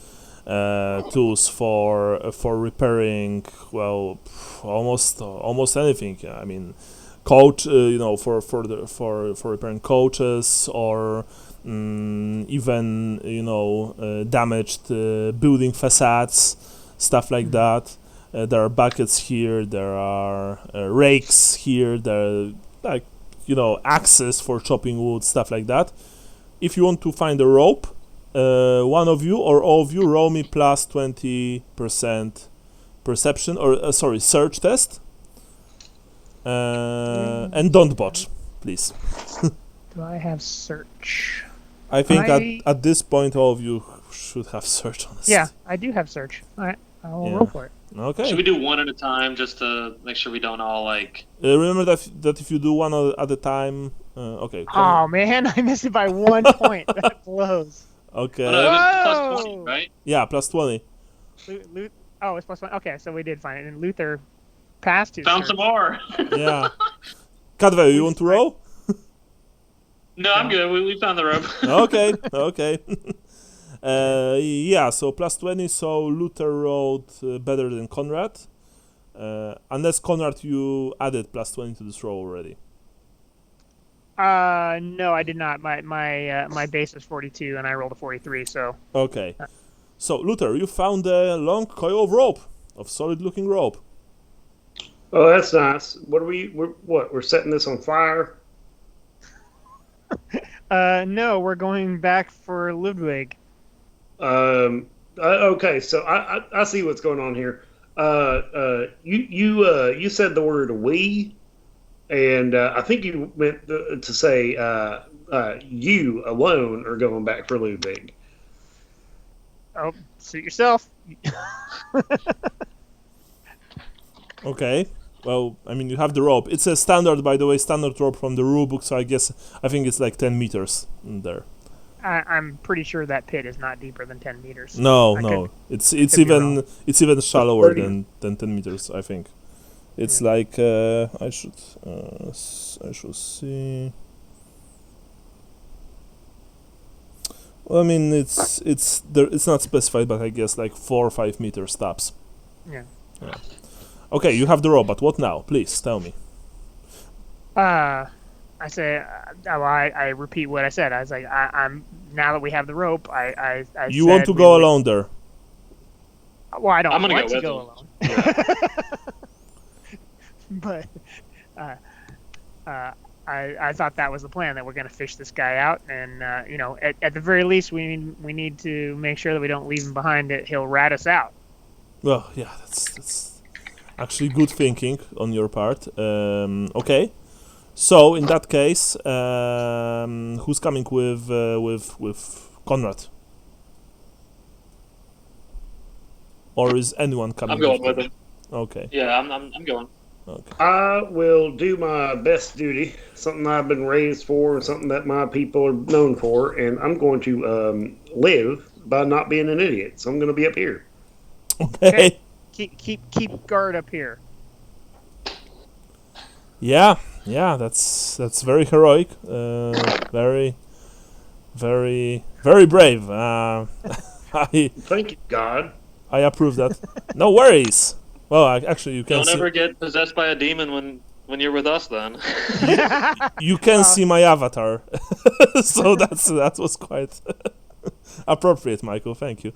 tools for repairing. Well, almost anything. I mean, coach. For repairing coaches, or even damaged building facades, stuff like that. There are buckets here. There are rakes here. There are axes for chopping wood, stuff like that. If you want to find a rope, one of you or all of you roll me plus 20% perception, or search test. And don't botch, please. Do I have search? I think at this point all of you should have search, honestly. Yeah, I do have search. All right, I'll roll for it. Okay. Should we do one at a time just to make sure we don't all remember that if you do one at a time, okay. Oh man, I missed it by 1 point. That blows. Okay. Oh, no, it was plus 20, right? Yeah, plus 20. Oh, it's plus 1. Okay, so we did find it, and Luther passed his Found turn. some more. Yeah. Cadveo, you want to roll? No, I'm good. We found the rope. Okay. Yeah, so plus 20, so Luther rolled better than Conrad. Unless, Conrad, you added plus 20 to this roll already. No, I did not. My base is 42, and I rolled a 43, so... Okay. So, Luther, you found a long coil of rope, of solid-looking rope. Oh, that's nice. We're setting this on fire? No, we're going back for Ludwig. Okay, so I see what's going on here. You said the word "we," and I think you meant to say you alone are going back for Ludwig. Oh, suit yourself. Okay. Well, I mean, you have the rope. It's a standard, by the way, standard rope from the rulebook. So I think it's like 10 meters in there. I'm pretty sure that pit is not deeper than 10 meters. No. It's even shallower than 10 meters. I think. It's like I should see. Well, I mean, it's there. It's not specified, but I guess like 4 or 5 meters tops. Yeah. Okay, you have the rope, but what now? Please tell me. I say, I repeat what I said. I was like, I'm now that we have the rope. I You want to go alone there? Well, I don't I'm gonna want go to with go him. alone. Yeah. But I thought that was the plan, that we're going to fish this guy out, and at the very least, we need to make sure that we don't leave him behind. That he'll rat us out. Well, yeah, that's actually good thinking on your part. Okay, so in that case, who's coming with Conrad? Or is anyone coming? I'm going with Conrad? him. Okay. Yeah, I'm going. Okay. I will do my best duty, something I've been raised for, and something that my people are known for, and I'm going to live by not being an idiot. So I'm going to be up here. Okay. Keep guard up here. Yeah, that's very heroic. Very, very, very brave. I Thank you, God. approve that. No worries. Well, actually, you can Don't ever get possessed by a demon when you're with us. Then. you can see my avatar, so that was quite appropriate, Michael. Thank you.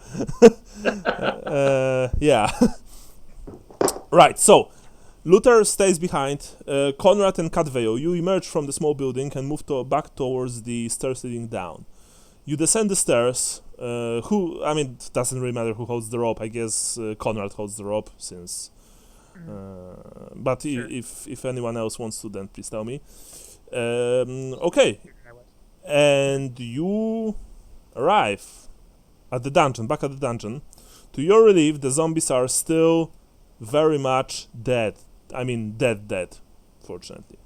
Yeah. Right. So, Luther stays behind. Conrad and Cadveo, you emerge from the small building and move back towards the stairs leading down. You descend the stairs. It doesn't really matter who holds the rope. I guess Conrad holds the rope, since. But Sure. if anyone else wants to, then please tell me. Okay, and you arrive at the dungeon, back at the dungeon. To your relief, the zombies are still very much dead. I mean, dead, fortunately.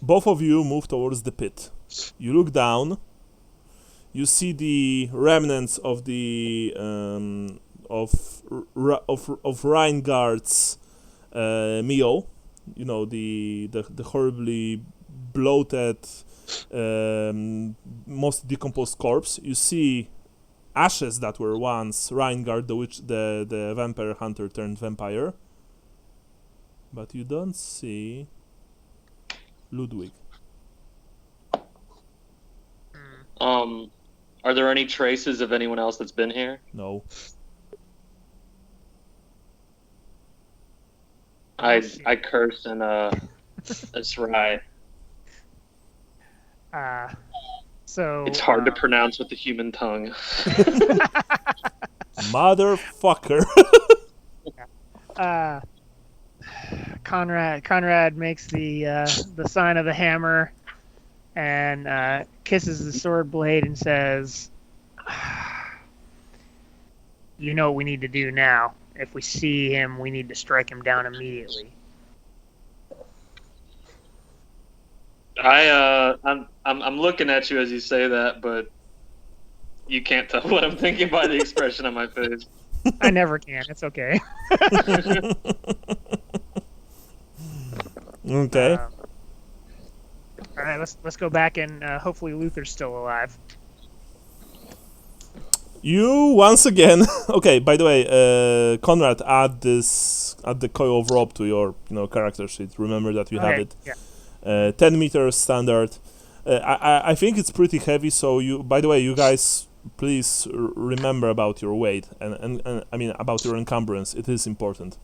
Both of you move towards the pit. You look down. You see the remnants of the of Reingard's meal. You know, the horribly bloated, most decomposed corpse. You see ashes that were once Reingard, the vampire hunter turned vampire. But you don't see Ludwig. Are there any traces of anyone else that's been here? No. I curse and that's right. So It's hard to pronounce with the human tongue. Motherfucker. Conrad makes the sign of the hammer and kisses the sword blade and says, "You know what we need to do now. If we see him, we need to strike him down immediately." I'm looking at you as you say that, but you can't tell what I'm thinking by the expression on my face. I never can. It's okay. Okay. All right, let's go back and hopefully Luther's still alive. You once again. Okay. By the way, Conrad, add the coil of rope to your character sheet. Remember that you have it. Yeah. 10 meters standard. I think it's pretty heavy. So by the way, you guys, please remember about your weight and I mean about your encumbrance. It is important.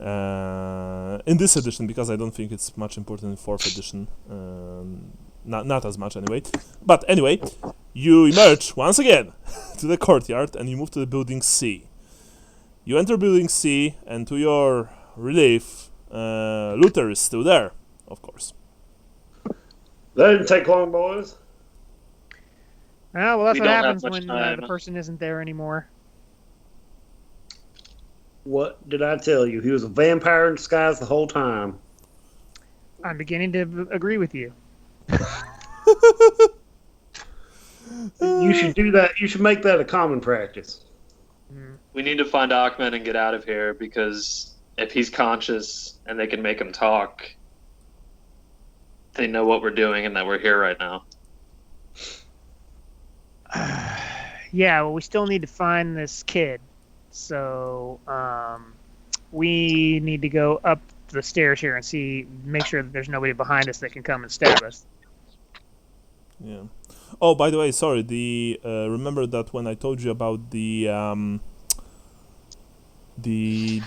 In this edition, because I don't think it's much important in 4th edition. Not as much anyway. But anyway, You emerge once again to the courtyard and you move to the building C. You enter building C, and to your relief, Luther is still there, of course. That didn't take long, boys. Well, that's We what don't have happens much when time. the person isn't there anymore. What did I tell you? He was a vampire in disguise the whole time. I'm beginning to agree with you. You should do that. You should make that a common practice. We need to find Ahmed and get out of here, because if he's conscious and they can make him talk, they know what we're doing and that we're here right now. Yeah, well, we still need to find this kid. So we need to go up the stairs here and make sure that there's nobody behind us that can come and stab us. Yeah. Oh, by the way, sorry. Remember that when I told you about the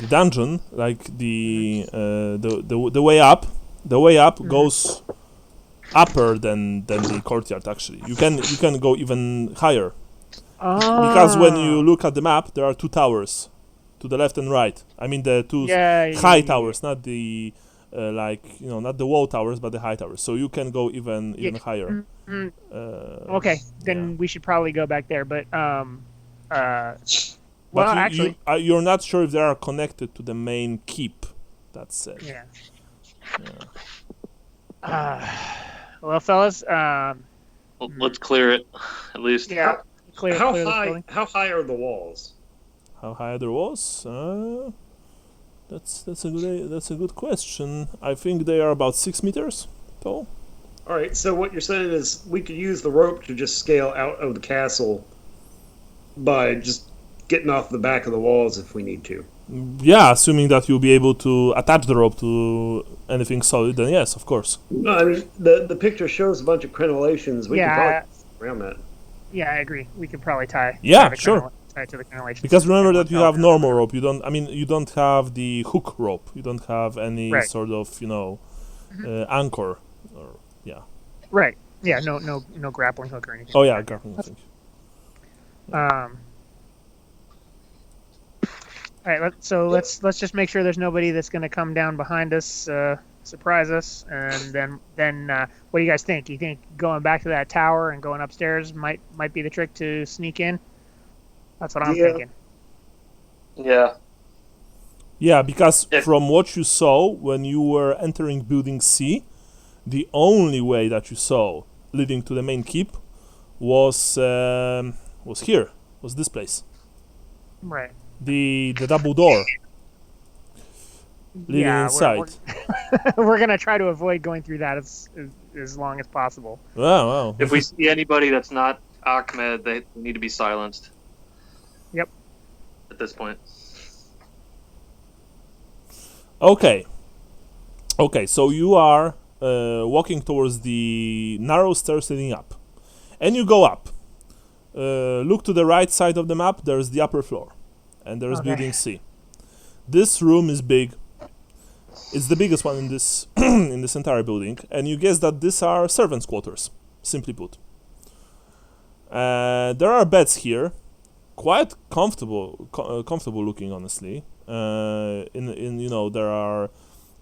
dungeon, like the way up, goes upper than the courtyard. Actually, you can go even higher. Because when you look at the map, there are two towers, to the left and right. I mean the two high towers, not the not the wall towers, but the high towers. So you can go even higher. Okay, then we should probably go back there. But but actually, you're not sure if they are connected to the main keep. That's it. Yeah. Well, fellas, Well, let's clear it, at least. yeah. How high are the walls? How high are the walls? That's a good question. I think they are about 6 meters tall. All right. So what you're saying is we could use the rope to just scale out of the castle by just getting off the back of the walls if we need to. Yeah, assuming that you'll be able to attach the rope to anything solid, then yes, of course. No, I mean the picture shows a bunch of crenellations. We could probably around that. Yeah, I agree. We could probably tie. Yeah, sure. Tie to the crenellation. Because remember that you have normal rope. You don't have the hook rope. You don't have any sort of anchor. Right. Yeah. No grappling hook or anything. Oh yeah, grappling hook. All right. So let's just make sure there's nobody that's going to come down behind us, surprise us, and then what do you guys think? You think going back to that tower and going upstairs might be the trick to sneak in? That's what I'm thinking. Yeah. Yeah, because from what you saw when you were entering Building C, the only way that you saw leading to the main keep was this place. Right. The double door leading inside. We're gonna try to avoid going through that as long as possible. Wow. If we see anybody that's not Ahmed, they need to be silenced. Yep. At this point. Okay, so you are walking towards the narrow stairs leading up. And you go up. Look to the right side of the map, there's the upper floor. And there's Building C. This room is big. It's the biggest one in this in this entire building. And you guess that these are servants' quarters, simply put. There are beds here. Quite comfortable looking, honestly. There are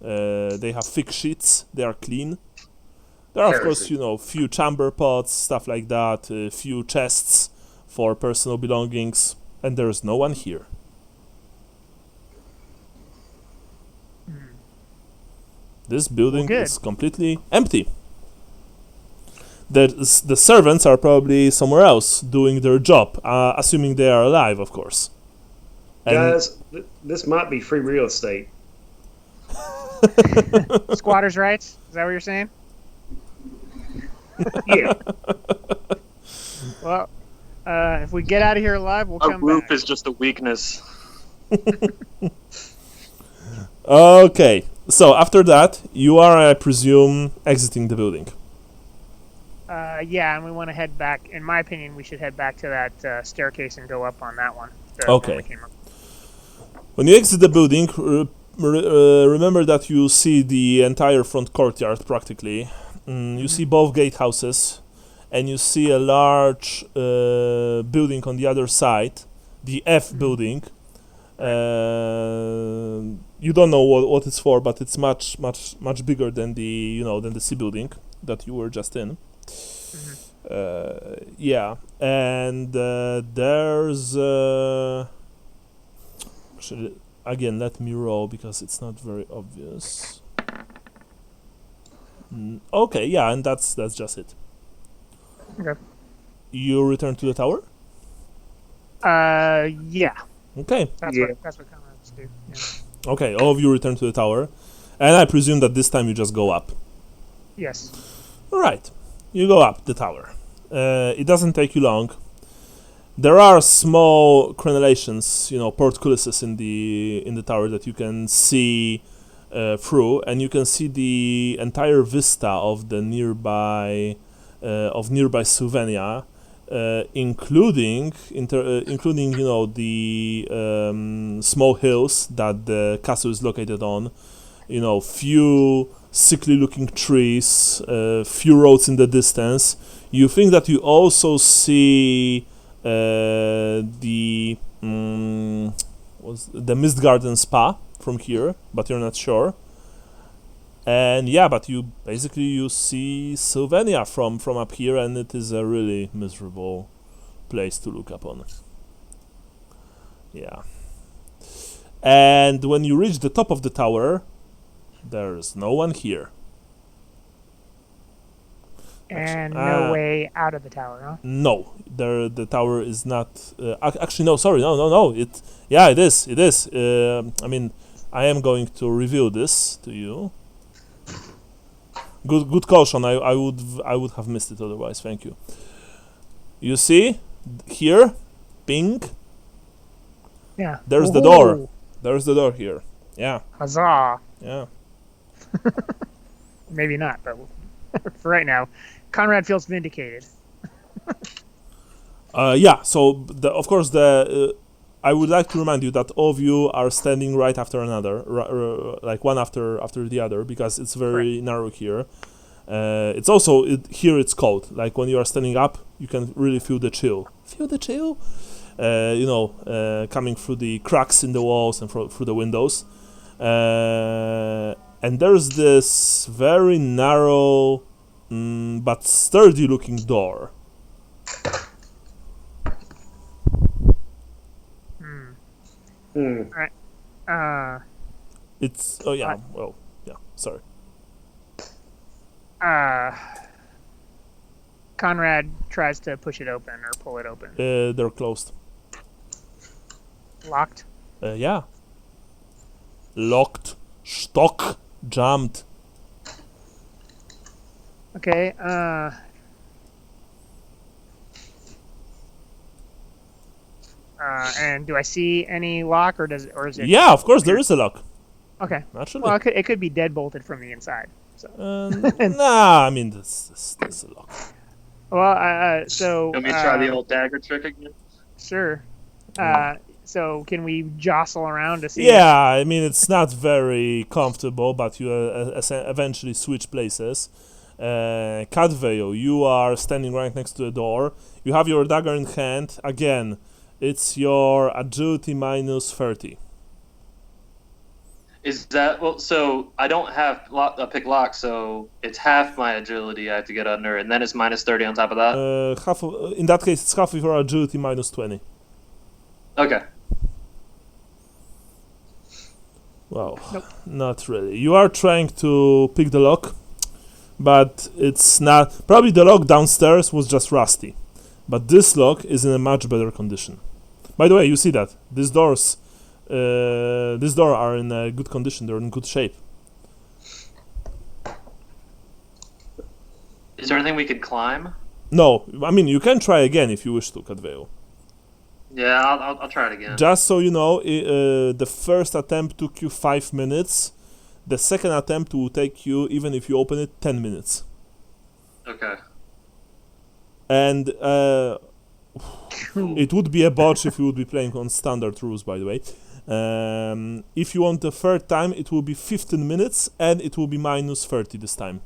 they have thick sheets. They are clean. There are, of course, few chamber pots, stuff like that. Few chests for personal belongings, and there is no one here. This building is completely empty. The servants are probably somewhere else doing their job, assuming they are alive, of course. Guys, this might be free real estate. Squatters' rights? Is that what you're saying? Yeah. Well, if we get out of here alive, we'll come back. Our roof is just a weakness. Okay, so after that, you are, I presume, exiting the building. Yeah, and we want to head back. In my opinion, we should head back to that staircase and go up on that one. Okay. When you exit the building, remember that you see the entire front courtyard, practically. You see both gatehouses, and you see a large building on the other side, the F building. You don't know what it's for, but it's much bigger than the than the C building that you were just in. Yeah, and there's actually, again, let me roll because it's not very obvious. Okay, yeah, and that's just it. Okay. You return to the tower? Yeah. Okay. That's what comrades do. Yeah. Okay, all of you return to the tower, and I presume that this time you just go up. Yes. All right, you go up the tower. It doesn't take you long. There are small crenellations, portcullises in the tower that you can see through, and you can see the entire vista of the nearby Slovenia, including the small hills that the castle is located on. Few sickly-looking trees, few roads in the distance. You think that you also see the Mist Garden Spa from here, but you're not sure. And yeah, but you see Slovenia from up here, and it is a really miserable place to look upon. Yeah. And when you reach the top of the tower, there's no one here. And no way out of the tower, huh? No, the tower is not. Actually, no. Sorry, no. It is. I mean, I am going to reveal this to you. Good caution. I would have missed it otherwise. Thank you. You see here, ping. Yeah. There's the door. There's the door here. Yeah. Huzzah! Yeah. Maybe not, but for right now, Conrad feels vindicated. Yeah. So of course I would like to remind you that all of you are standing right after another, like one after the other, because it's very narrow here. It's also here it's cold. Like when you are standing up, you can really feel the chill. Feel the chill, coming through the cracks in the walls and through the windows. And there's this very narrow, but sturdy-looking door. Alright. It's sorry. Conrad tries to push it open or pull it open. They're closed. Locked? Yeah. Locked. Stock. Jammed. Okay, and do I see any lock, or is it? Yeah, of course there is a lock. Okay. Naturally. Well, it could be dead bolted from the inside. So. Nah, I mean that's a lock. Well, so. Let me try the old dagger trick again. Sure. So can we jostle around to see? Yeah, I mean it's not very comfortable, but you eventually switch places. Cadveo, you are standing right next to the door. You have your dagger in hand. Again, it's your agility minus 30. Is that well? So I don't have a pick lock, so it's half my agility I have to get under, and then it's minus 30 on top of that. In that case, it's half of your agility minus 20. Okay. Well, Nope. Not really. You are trying to pick the lock, but it's not. Probably the lock downstairs was just rusty, but this lock is in a much better condition. By the way, you see that these doors are in a good condition. They're in good shape. Is there anything we could climb? No, I mean you can try again if you wish to, Cadveo. Yeah, I'll try it again. Just so you know, the first attempt took you 5 minutes. The second attempt will take you, even if you open it, 10 minutes. Okay. And it would be a botch if you would be playing on standard rules, by the way. If you want the third time, it will be 15 minutes, and it will be minus 30 this time.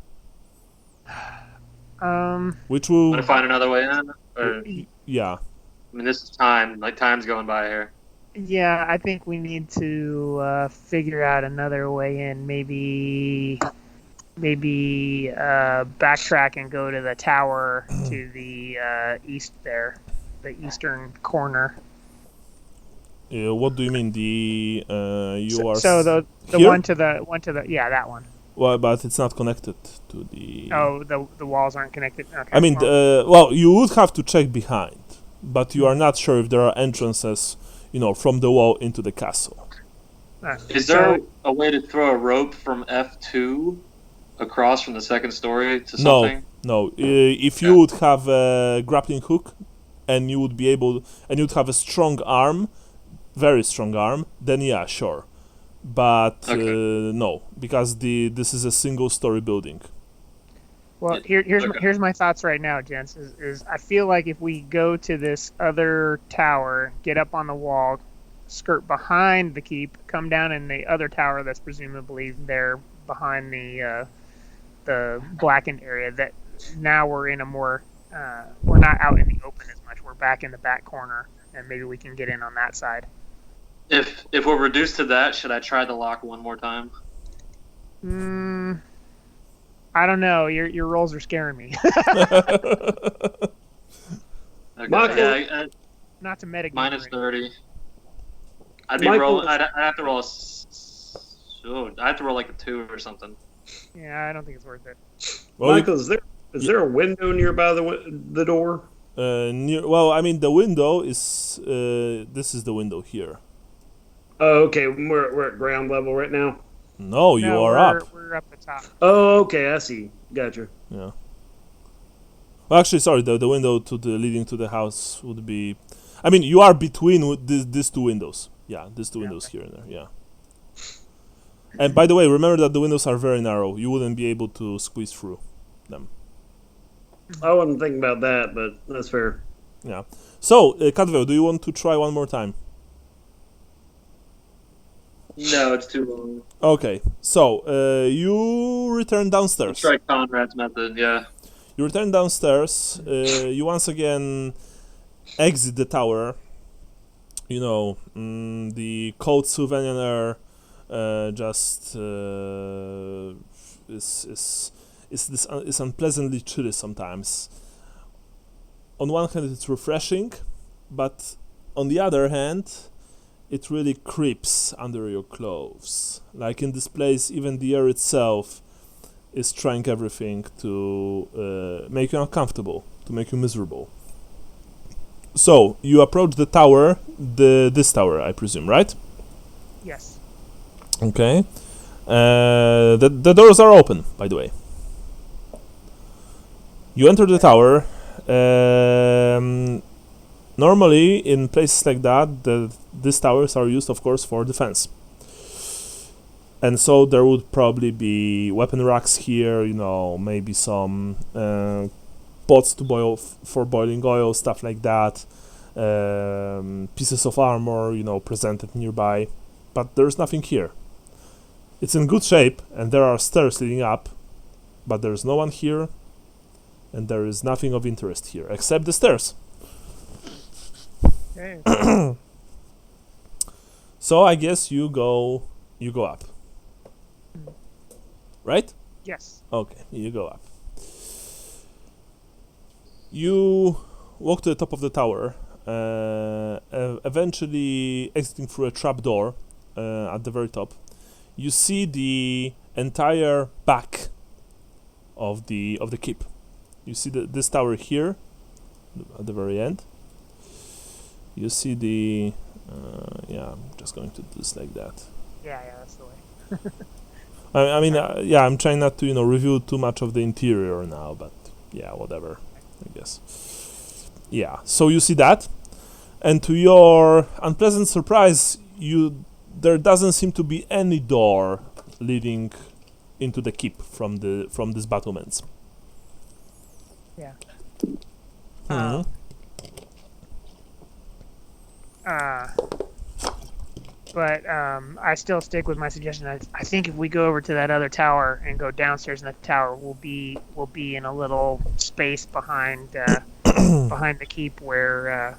Which Want will, to find another way in? Or, yeah. I mean, this is time. Like, time's going by here. Yeah, I think we need to figure out another way in. Maybe backtrack and go to the tower to the east there, the eastern corner. What do you mean? The you are So the here? one to the yeah, that one. Well, but it's not connected to the. Oh, the walls aren't connected. Okay. I mean, well, you would have to check behind, but you are not sure if there are entrances, from the wall into the castle. Is there a way to throw a rope from F2 across from the second story to something? No. If you would have a grappling hook, and you would be able, and you'd have a strong arm, very strong arm, then yeah, sure. But no, because this is a single-story building. Well, here's my thoughts right now, gents. Is I feel like if we go to this other tower, get up on the wall, skirt behind the keep, come down in the other tower that's presumably there behind the blackened area, that now we're in a more we're not out in the open as much. We're back in the back corner, and maybe we can get in on that side. If we're reduced to that, should I try the lock one more time? I don't know. Your rolls are scaring me. Okay. Michael- Yeah, Not to metagame. minus or 30. I'd be Michael- rolling. I'd have to roll. I have to roll like a 2 or something. anything. Yeah, I don't think it's worth it. Well, Michael, is there a window nearby the door? well, I mean, the window is. This is the window here. Oh, okay. We're at ground level right now. No, you are up. We're up the top. Oh, okay. I see. Gotcha. Yeah. Well, actually, sorry. The window leading to the house would be. I mean, you are between these two windows. Yeah, these two windows here and there. Yeah. And by the way, remember that the windows are very narrow. You wouldn't be able to squeeze through them. I wasn't thinking about that, but that's fair. Yeah. So, Cadwell, do you want to try one more time? No, it's too long. Okay. So, you return downstairs. Try Conrad's method. Yeah. You return downstairs. You once again exit the tower. The cold Sylvanian air just is unpleasantly chilly sometimes. On one hand, it's refreshing, but on the other hand, it really creeps under your clothes. Like in this place, even the air itself is trying everything to make you uncomfortable, to make you miserable. So, you approach the tower, this tower, I presume, right? Yes. Okay. The doors are open, by the way. You enter the tower. Normally, in places like that, these towers are used, of course, for defense. And so there would probably be weapon racks here, maybe some pots to boil for boiling oil, stuff like that. Pieces of armor, presented nearby. But there's nothing here. It's in good shape, and there are stairs leading up, but there's no one here, and there is nothing of interest here except the stairs. Okay. So I guess you go up. Right? Yes. Okay, you go up. You walk to the top of the tower, eventually exiting through a trapdoor at the very top. You see the entire back of the keep. You see this tower here at the very end. You see the I'm just going to do this like that. Yeah, that's the way. I'm trying not to review too much of the interior now, but yeah, whatever, I guess. Yeah, so you see that, and to your unpleasant surprise, there doesn't seem to be any door leading into the keep from these battlements. Yeah. Mhm. But I still stick with my suggestion. I think if we go over to that other tower and go downstairs in that tower, we'll be in a little space behind behind the keep where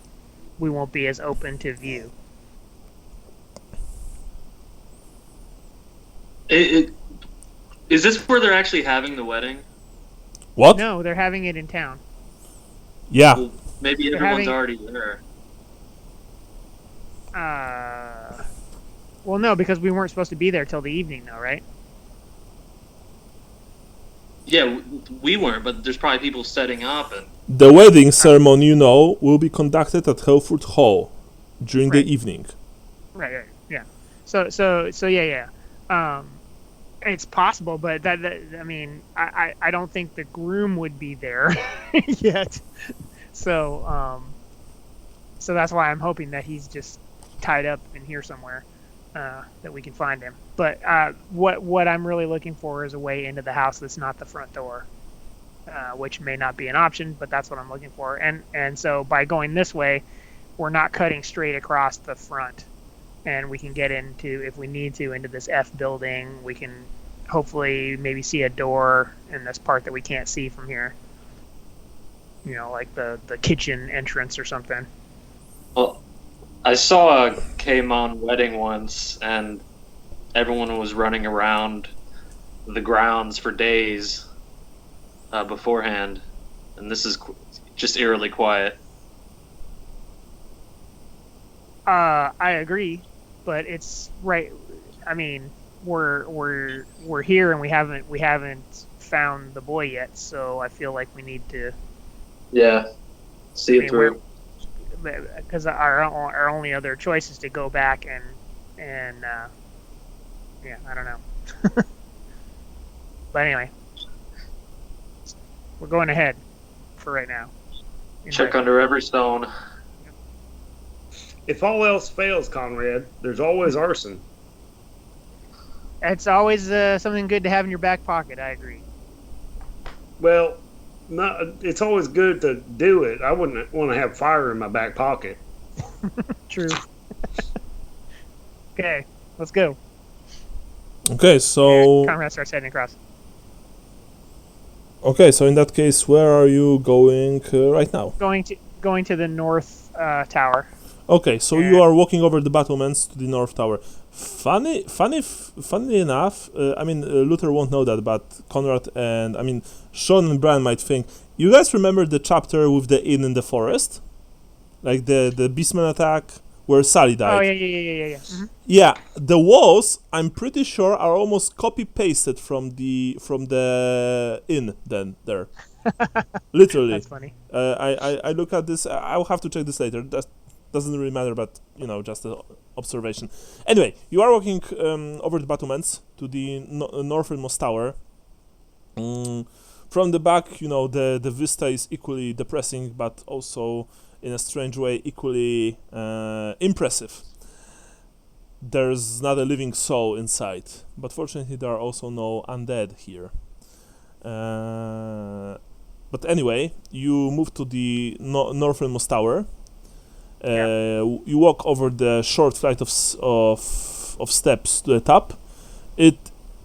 we won't be as open to view. Is this where they're actually having the wedding? What? No, they're having it in town. Yeah. Well, maybe everyone's already there. Well, no, because we weren't supposed to be there till the evening, though, right? Yeah, we weren't, but there's probably people setting up and. The wedding ceremony, will be conducted at Helfurt Hall during the evening. Right, yeah. So, yeah. It's possible, but that I mean, I don't think the groom would be there yet. So that's why I'm hoping that he's just tied up in here somewhere, that we can find him. But what I'm really looking for is a way into the house that's not the front door, which may not be an option, but that's what I'm looking for. And so by going this way, we're not cutting straight across the front. And we can get into, if we need to, into this F building. We can hopefully maybe see a door in this part that we can't see from here. Like the kitchen entrance or something. Well, I saw a K-Mon wedding once, and everyone was running around the grounds for days beforehand. And this is just eerily quiet. I agree. But it's right. I mean, we're here and we haven't found the boy yet. So I feel like we need to. Yeah, see it through. Because our only other choice is to go back and yeah, I don't know. But anyway, we're going ahead for right now. Check under every stone. If all else fails, Conrad, there's always arson. It's always something good to have in your back pocket. I agree. Well, it's always good to do it. I wouldn't want to have fire in my back pocket. True. Okay, let's go. Okay, so... Conrad starts heading across. Okay, so in that case, where are you going right now? Going to the north tower. Okay, so you are walking over the battlements to the North Tower. Funny enough, Luther won't know that, but Conrad and, Sean and Brian might think. You guys remember the chapter with the inn in the forest? Like the Beastman attack where Sally died? Oh, yeah. Mm-hmm. Yeah, the walls, I'm pretty sure, are almost copy-pasted from the inn then, there. Literally. That's funny. I look at this, I'll have to check this later. That doesn't really matter, but, just an observation. Anyway, you are walking over the battlements to the northernmost tower. From the back, the vista is equally depressing, but also, in a strange way, equally impressive. There's not a living soul inside, but fortunately there are also no undead here. But anyway, you move to the northernmost tower. You walk over the short flight of steps to the top.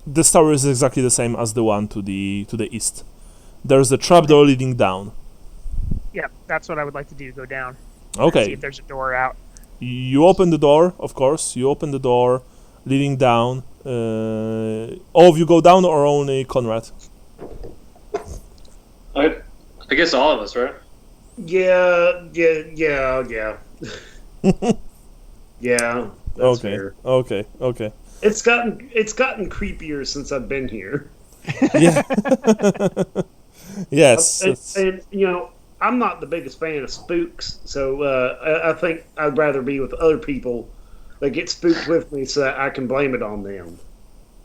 This tower is exactly the same as the one to the east. There's a trapdoor leading down. Yeah, that's what I would like to do. Go down. Okay. See if there's a door out. You open the door, of course. You open the door leading down. All of you go down, or only Conrad? I guess all of us, right? Yeah. Yeah. That's fair. Okay. It's gotten creepier since I've been here. Yeah. Yes. And I'm not the biggest fan of spooks, so I think I'd rather be with other people that get spooked with me, so that I can blame it on them.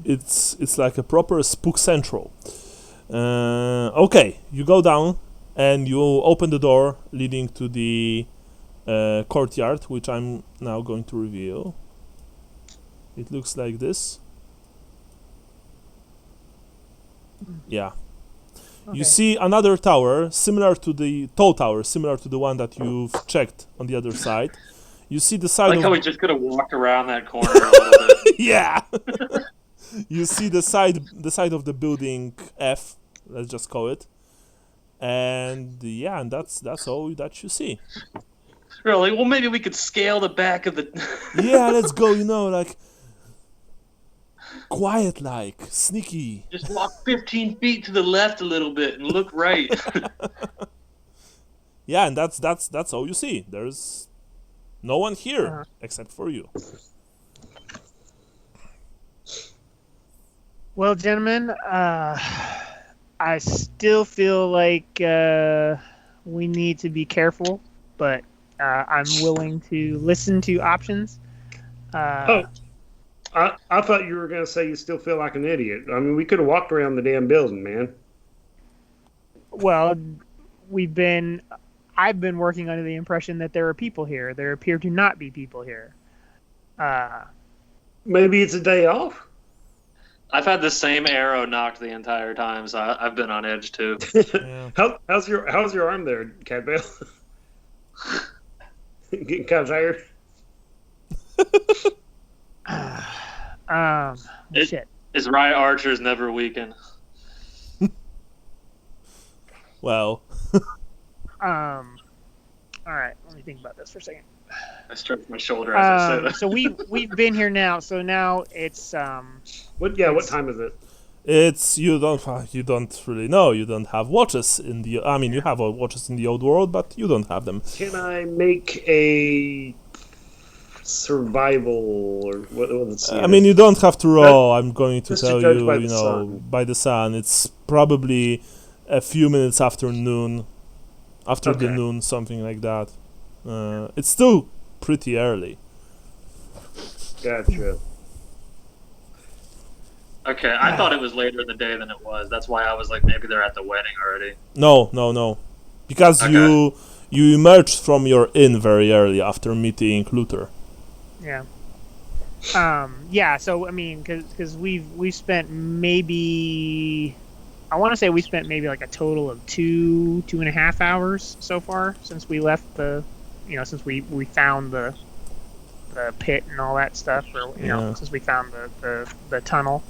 It's like a proper spook central. Okay, you go down and you open the door leading to the courtyard, which I'm now going to reveal. It looks like this. Yeah. Okay. You see another tower, similar to the tall tower, similar to the one that you've checked on the other side. You see the side I like of... how we just could have walked around that corner a little bit. Yeah! You see the side of the building F, let's just call it. and yeah, and that's all that you see. Really? Well, maybe we could scale the back of the. Yeah, let's go. Like quiet, like sneaky. Just walk 15 feet to the left a little bit and look right. Yeah, and that's all you see. There's no one here Uh-huh. except for you. Well, gentlemen, I still feel like we need to be careful, but I'm willing to listen to options. Oh, I thought you were going to say you still feel like an idiot. I mean, we could have walked around the damn building, man. Well, I've been working under the impression that there are people here. There appear to not be people here. Maybe it's a day off. I've had the same arrow knocked the entire time, so I've been on edge too. Yeah. How's your arm there, Catbell? Getting kind of tired. Shit. His right archer's never weaken. Well, All right. Let me think about this for a second. I stretched my shoulder as I said it. So we've been here now. So now it's What time is it? it's you don't really know. You don't have watches in the. I mean, you have watches in the old world, but you don't have them. Can I make a survival or what's I mean, you don't have to roll. I'm going to just to tell judge you, by the sun. by the sun. It's probably a few minutes after noon, after the Okay. noon, something like that. It's still pretty early. Gotcha. Okay, I thought it was later in the day than it was. That's why I was like, maybe they're at the wedding already. No, because Okay. you emerged from your inn very early after meeting Luther. yeah. Yeah. So I mean, because we've spent maybe, I want to say we spent maybe like a total of 2.5 hours so far since we left since we found the pit and all that stuff, or Yeah. since we found the tunnel.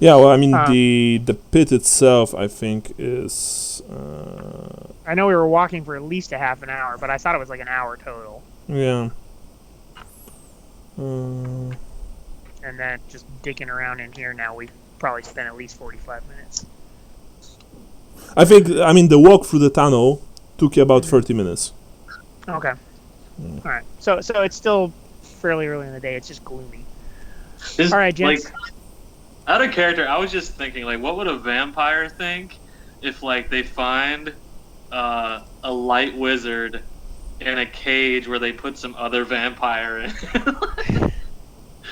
Yeah, well, I mean, Um, the pit itself, I think, is I know we were walking for at least a half an hour, but I thought it was like an hour total. yeah. And then just digging around in here now, we've probably spent at least 45 minutes. I mean, the walk through the tunnel took you about 30 minutes. Okay. All right. So it's still fairly early in the day. It's just gloomy. Is, All right, gents. Like, out of character, I was just thinking, like, what would a vampire think if, like, they find a light wizard in a cage where they put some other vampire in?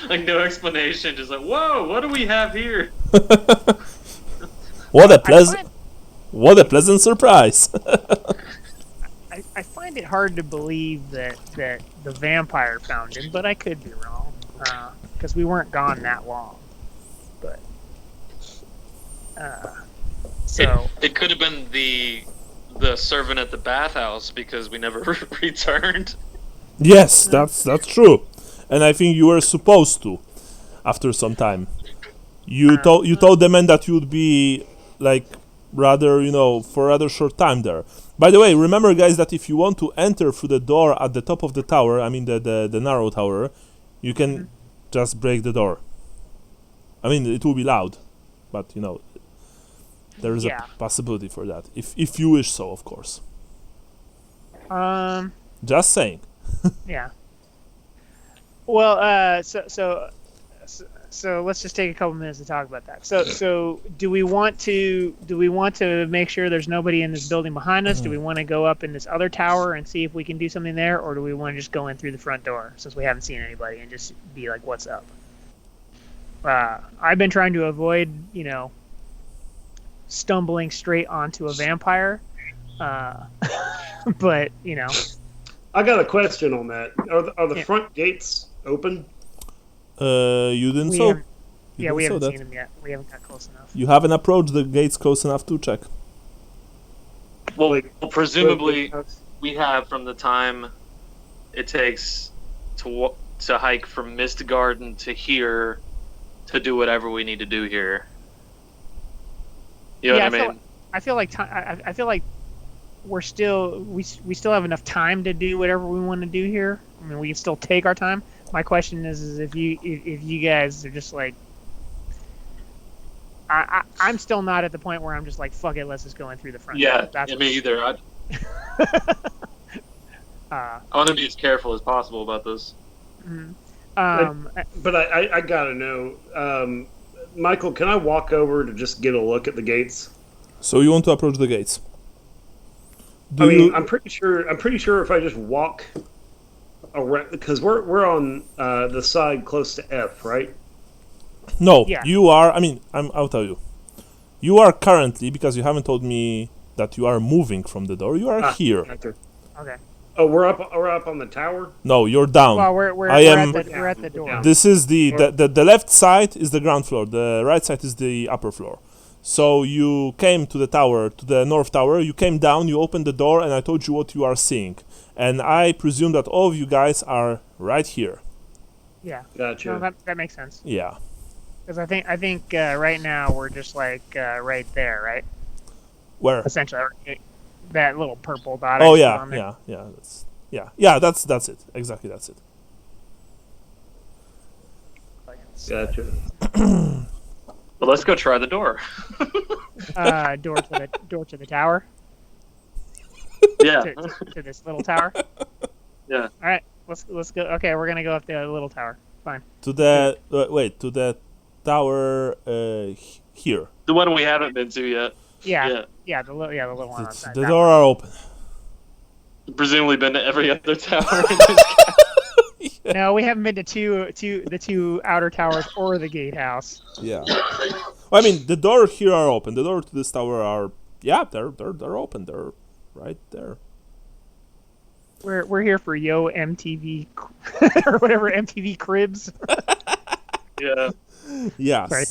Like, no explanation, just like, whoa, what do we have here? What a pleasant surprise! I find it hard to believe that the vampire found him, but I could be wrong because we weren't gone that long. But so It could have been the servant at the bathhouse because we never returned. Yes, that's true, and I think you were supposed to. After some time, you told the man that you would be like rather for a rather short time there. By the way, remember guys that if you want to enter through the door at the top of the tower, I mean the narrow tower, you can just break the door. I mean it will be loud, but there is Yeah. a possibility for that if you wish so, of course. Just saying. yeah. Well, so let's just take a couple minutes to talk about that. So do we want to make sure there's nobody in this building behind us? Do we want to go up in this other tower and see if we can do something there, or do we want to just go in through the front door since we haven't seen anybody and just be like, "What's up?" I've been trying to avoid, stumbling straight onto a vampire, but I got a question on that. Are the Yeah. front gates open? You didn't we so. haven't, You yeah, we didn't haven't saw seen that. him yet. We haven't got close enough. You haven't approached the gates close enough to check. Well, presumably we have from the time it takes to hike from Mist Garden to here to do whatever we need to do here. You know what I mean? I feel like we still have enough time to do whatever we want to do here. I mean, we can still take our time. My question is if you guys are just like, I'm still not at the point where I'm just like, fuck it, let's just go in through the front. Yeah, That's me either. I want to be as careful as possible about this. But I gotta know, Michael, can I walk over to just get a look at the gates? So you want to approach the gates? I'm pretty sure if I just walk around, because we're on the side close to F, right? No, Yeah. you are. I mean, I'll tell you. You are currently, because you haven't told me that you are moving from the door. You are here. okay. Oh, we're up on the tower. No, you're down. Well, we're I am. we're at the door. This is the left side is the ground floor. The right side is the upper floor. So you came to the tower, to the north tower. You came down. You opened the door, and I told you what you are seeing. And I presume that all of you guys are right here. Yeah. Gotcha. No, that makes sense. Yeah. Because I think right now we're just like right there, right? Where? Essentially, that little purple dot. Oh I yeah, put on there. yeah. That's it. Exactly, that's it. Gotcha. Well, let's go try the door. Door to the tower. Yeah. To this little tower. Yeah. All right, let's go. Okay, we're gonna go up the little tower. Fine. To the to the tower here. The one we haven't been to yet. Yeah. The little one outside. The door are open. Presumably been to every other tower in this No, we haven't been to the two outer towers or the gatehouse. Yeah. I mean, the door here are open. The door to this tower are they're open. They're right there. We're here for Yo MTV or whatever MTV Cribs. Yeah. Yeah. Sorry,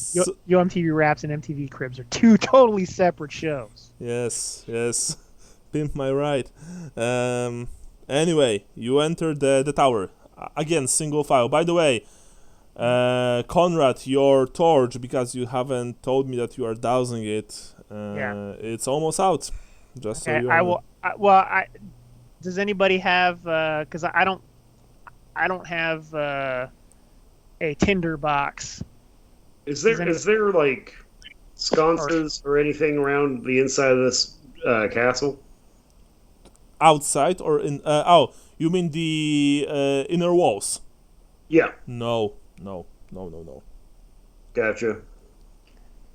Yo MTV Raps and MTV Cribs are two totally separate shows. Yes. Pimp my ride. Anyway, you enter the tower. Again, single file. By the way, Conrad, your torch, because you haven't told me that you are dousing it, it's almost out. Just so you know. Does anybody have? Because I don't have a tinder box. Is there like sconces or anything around the inside of this castle? Outside or in? You mean the inner walls? Yeah. No. Gotcha.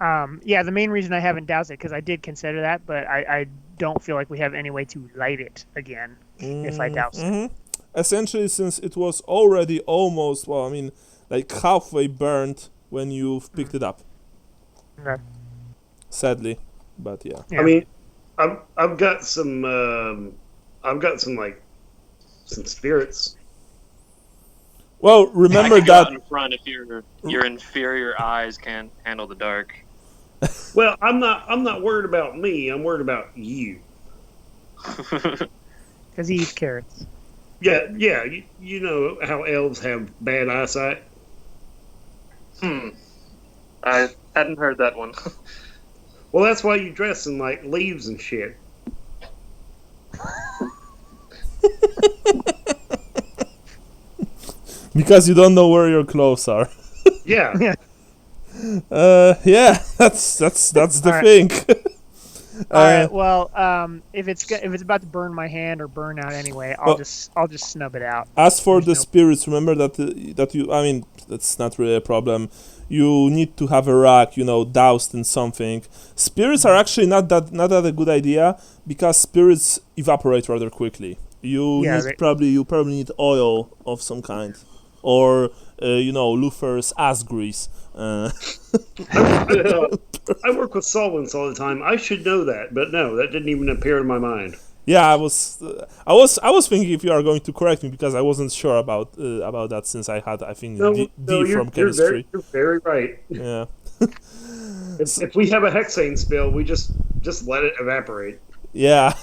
The main reason I haven't doused it because I did consider that, but I don't feel like we have any way to light it again if I douse it. Essentially, since it was already almost, like halfway burnt when you picked it up. Okay. Sadly, but yeah. I mean, I've got some some spirits. Well, remember I could go that out in front if your inferior eyes can't handle the dark. Well, I'm not worried about me. I'm worried about you. Because he eats carrots. Yeah. You know how elves have bad eyesight. I hadn't heard that one. Well, that's why you dress in like leaves and shit. because you don't know where your clothes are. Yeah. That's the thing. All right. Well, if it's about to burn my hand or burn out anyway, I'll just snub it out. As for the spirits, remember that you. I mean, that's not really a problem. You need to have a rack, doused in something. Spirits are actually not that a good idea because spirits evaporate rather quickly. You probably need oil of some kind, or Luther's ass grease. I work with solvents all the time. I should know that, but no, that didn't even appear in my mind. Yeah, I was thinking if you are going to correct me because I wasn't sure about that since I had D from chemistry. You're very right. Yeah. if we have a hexane spill, we just let it evaporate. Yeah.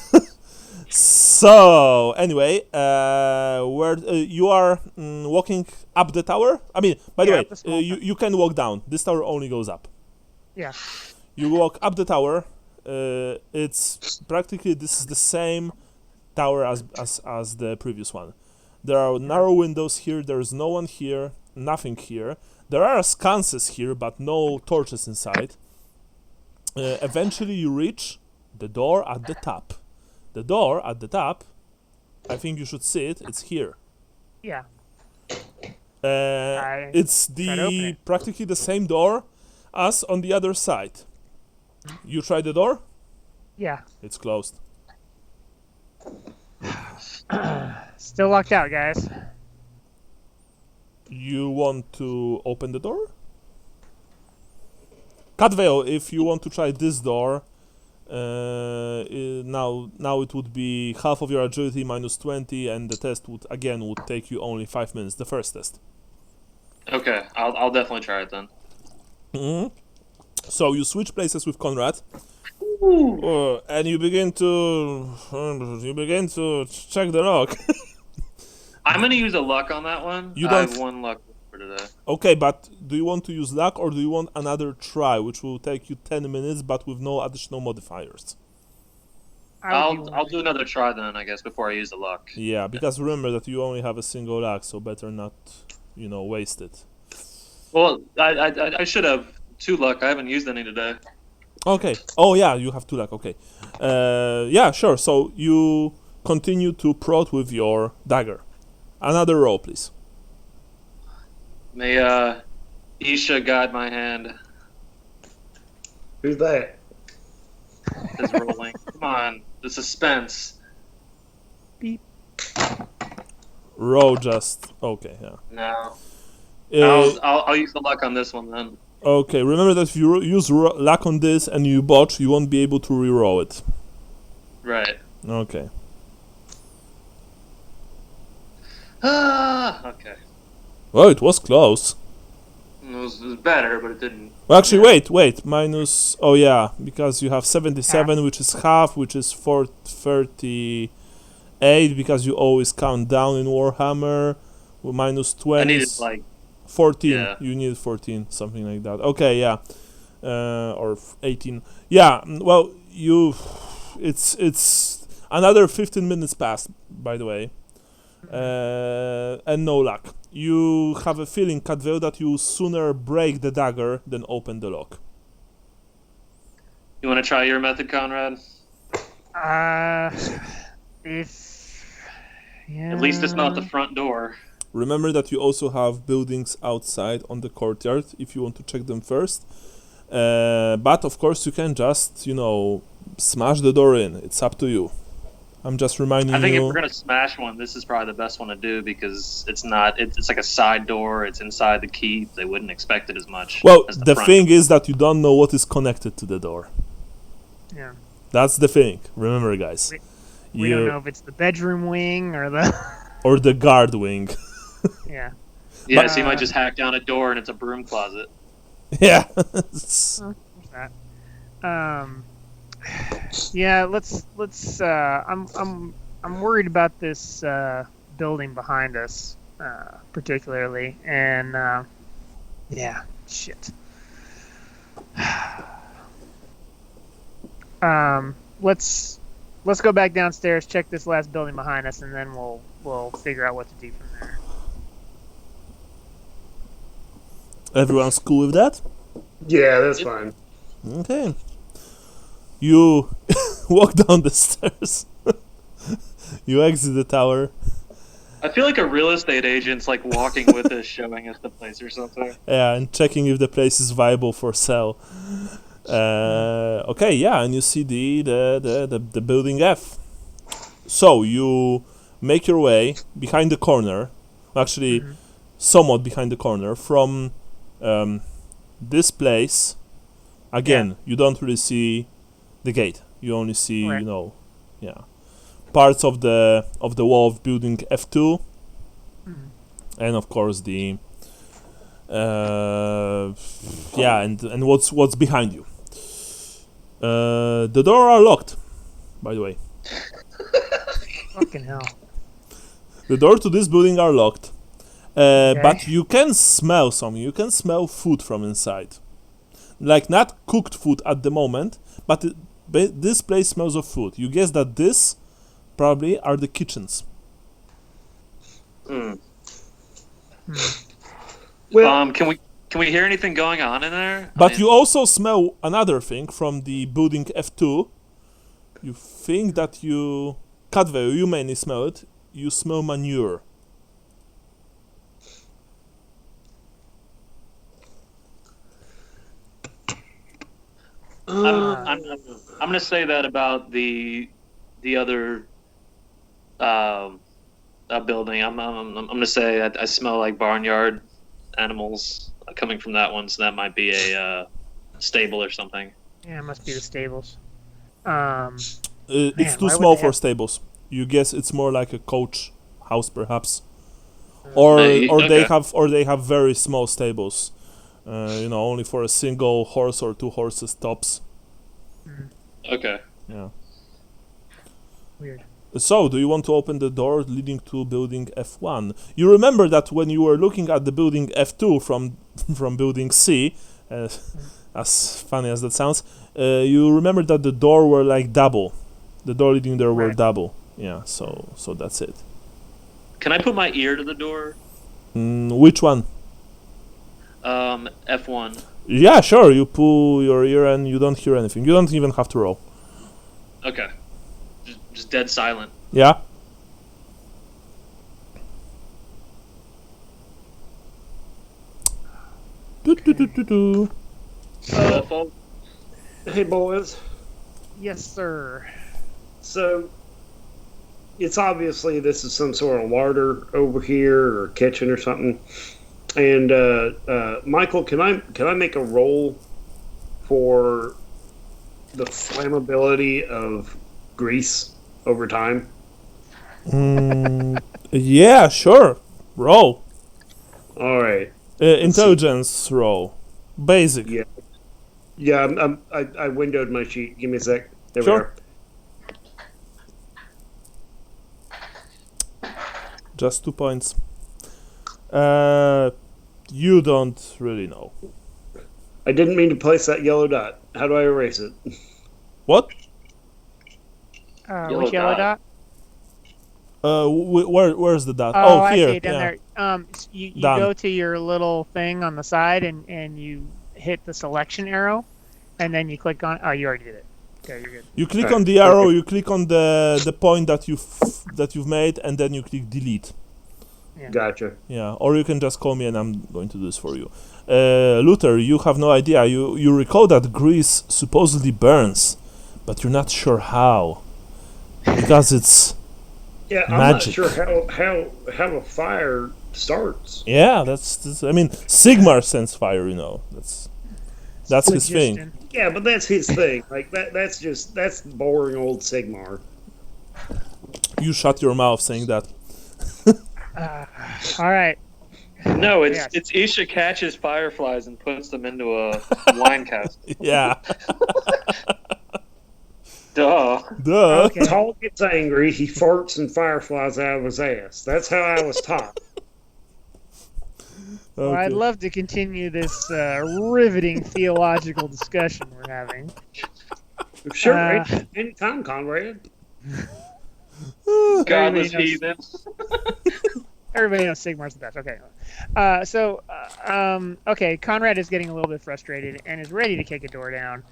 So anyway, where you are walking up the tower? I mean, by the way, you can walk down. This tower only goes up. Yeah. You walk up the tower. it's practically this is the same tower as the previous one. There are narrow windows here. There is no one here. Nothing here. There are sconces here, but no torches inside. Eventually, you reach the door at the top. The door at the top, I think you should see it. It's here. Yeah. It's try to open it. practically the same door as on the other side. You try the door? Yeah. It's closed. Still locked out, guys. You want to open the door? Catvale, if you want to try this door, now it would be half of your agility minus 20, and the test would take you only 5 minutes. The first test. Okay, I'll definitely try it then. Mm-hmm. So you switch places with Conrad, and you begin to check the lock. I'm gonna use a luck on that one. You I don't- have 1 luck for today. Okay, but do you want to use luck or do you want another try, which will take you 10 minutes, but with no additional modifiers? I'll do another try then, I guess, before I use the luck. Yeah, because remember that you only have a single luck, so better not, waste it. Well, I should have 2 luck. I haven't used any today. Okay. Oh yeah, you have 2 luck. Okay. Yeah, sure. So you continue to prod with your dagger. Another roll, please. May Isha guide my hand. Who's that? Is rolling. Come on, the suspense. Roll just. Okay. Yeah. No, Uh, I'll use the luck on this one then. okay. Remember that if you use luck on this and you botch, you won't be able to re-roll it. Right. Okay. Okay. Well, it was close. It was better, but it didn't. Well, actually, wait. Minus. Oh yeah, because you have 77, which is half, which is 38. Because you always count down in Warhammer. Minus 20. I needed like 14. Yeah. You need 14, something like that. Okay, yeah. Or 18. Yeah. Well, it's another 15 minutes passed, by the way. And no luck. You have a feeling, Catvale, that you sooner break the dagger than open the lock. You want to try your method, Conrad? Yeah. At least it's not the front door. Remember that you also have buildings outside on the courtyard if you want to check them first. But of course you can just, smash the door in. It's up to you. I'm just reminding you. I think if we're gonna smash one, this is probably the best one to do because it's not. It's like a side door. It's inside the keep. They wouldn't expect it as much. Well, as the front. thing is that you don't know what is connected to the door. Yeah. That's the thing. Remember, guys. We don't know if it's the bedroom wing or the. Or the guard wing. Yeah. Yeah, so you might just hack down a door and it's a broom closet. Yeah. There's that. Yeah, let's I'm worried about this building behind us, particularly, and yeah, shit. Let's go back downstairs, check this last building behind us, and then we'll figure out what to do from there. Everyone's cool with that? Yeah, that's fine. Okay. You walk down the stairs. You exit the tower. I feel like a real estate agent's like walking with us, showing us the place or something. Yeah, and checking if the place is viable for sale. Okay, yeah, and you see the building F. So you make your way behind the corner, actually somewhat behind the corner from this place. Again, you don't really see the gate. You only see, Right. Parts of the wall of building F2, and of course the and what's behind you. The door are locked, by the way. Fucking hell. The door to this building are locked, Okay. but you can smell something. You can smell food from inside, like not cooked food at the moment, but this place smells of food. You guess that this probably are the kitchens. Hmm. Well, Can we hear anything going on in there? But you also smell another thing from the building F2. You think that Cadwell, you mainly smell it. You smell manure. I'm gonna say that about the other building. I'm gonna say I smell like barnyard animals coming from that one, so that might be a stable or something. Yeah, it must be the stables. It's too why would small they for have- stables. You guess it's more like a coach house, perhaps, or they have very small stables. Only for a single horse or two horses tops. Okay. Yeah. Weird. So, do you want to open the door leading to building F1? You remember that when you were looking at the building F2 from building C, as funny as that sounds, you remember that the door were like double. The door leading there were Right. double. Yeah, so that's it. Can I put my ear to the door? Which one? F1. Yeah, sure. You pull your ear and you don't hear anything. You don't even have to roll. Okay. Just dead silent. Yeah. Do. Folks. hey, boys. Yes, sir. So, it's obviously this is some sort of larder over here or kitchen or something. And Michael, can I make a roll for the flammability of grease over time? Yeah, sure. Roll. All right. Intelligence roll. Basic. Yeah. Yeah. I windowed my sheet. Give me a sec. There Sure. we are. Just 2 points. You don't really know. I didn't mean to place that yellow dot. How do I erase it? What? Yellow Which yellow dot. dot? Where's the dot? Oh, I here. see it down Yeah. there. You Done. go to your little thing on the side and you hit the selection arrow, and then you click on. Oh, you already did it. Okay, you're good. You click Alright, on the arrow. okay. You click on the point that you've made, and then you click delete. Gotcha. Yeah, or you can just call me and I'm going to do this for you. Luther, you have no idea. You recall that grease supposedly burns, but you're not sure how. Because it's... Yeah, I'm Magic. not sure how a fire starts. Yeah, that's I mean, Sigmar sends fire, That's his thing. Phlogiston. Yeah, but that's his thing. Like that's boring old Sigmar. You shut your mouth saying that. All right. No, it's Yes. it's Isha catches fireflies and puts them into a wine cask. Yeah. Duh. Duh. Okay. Tall gets angry, he farts and fireflies out of his ass. That's how I was taught. Well, I'd Okay. love to continue this riveting theological discussion we're having. Sure, Uh, anytime, Conrad. Godless Everybody knows- heathens. Everybody knows Sigmar's the best. Okay. Okay, Conrad is getting a little bit frustrated and is ready to kick a door down.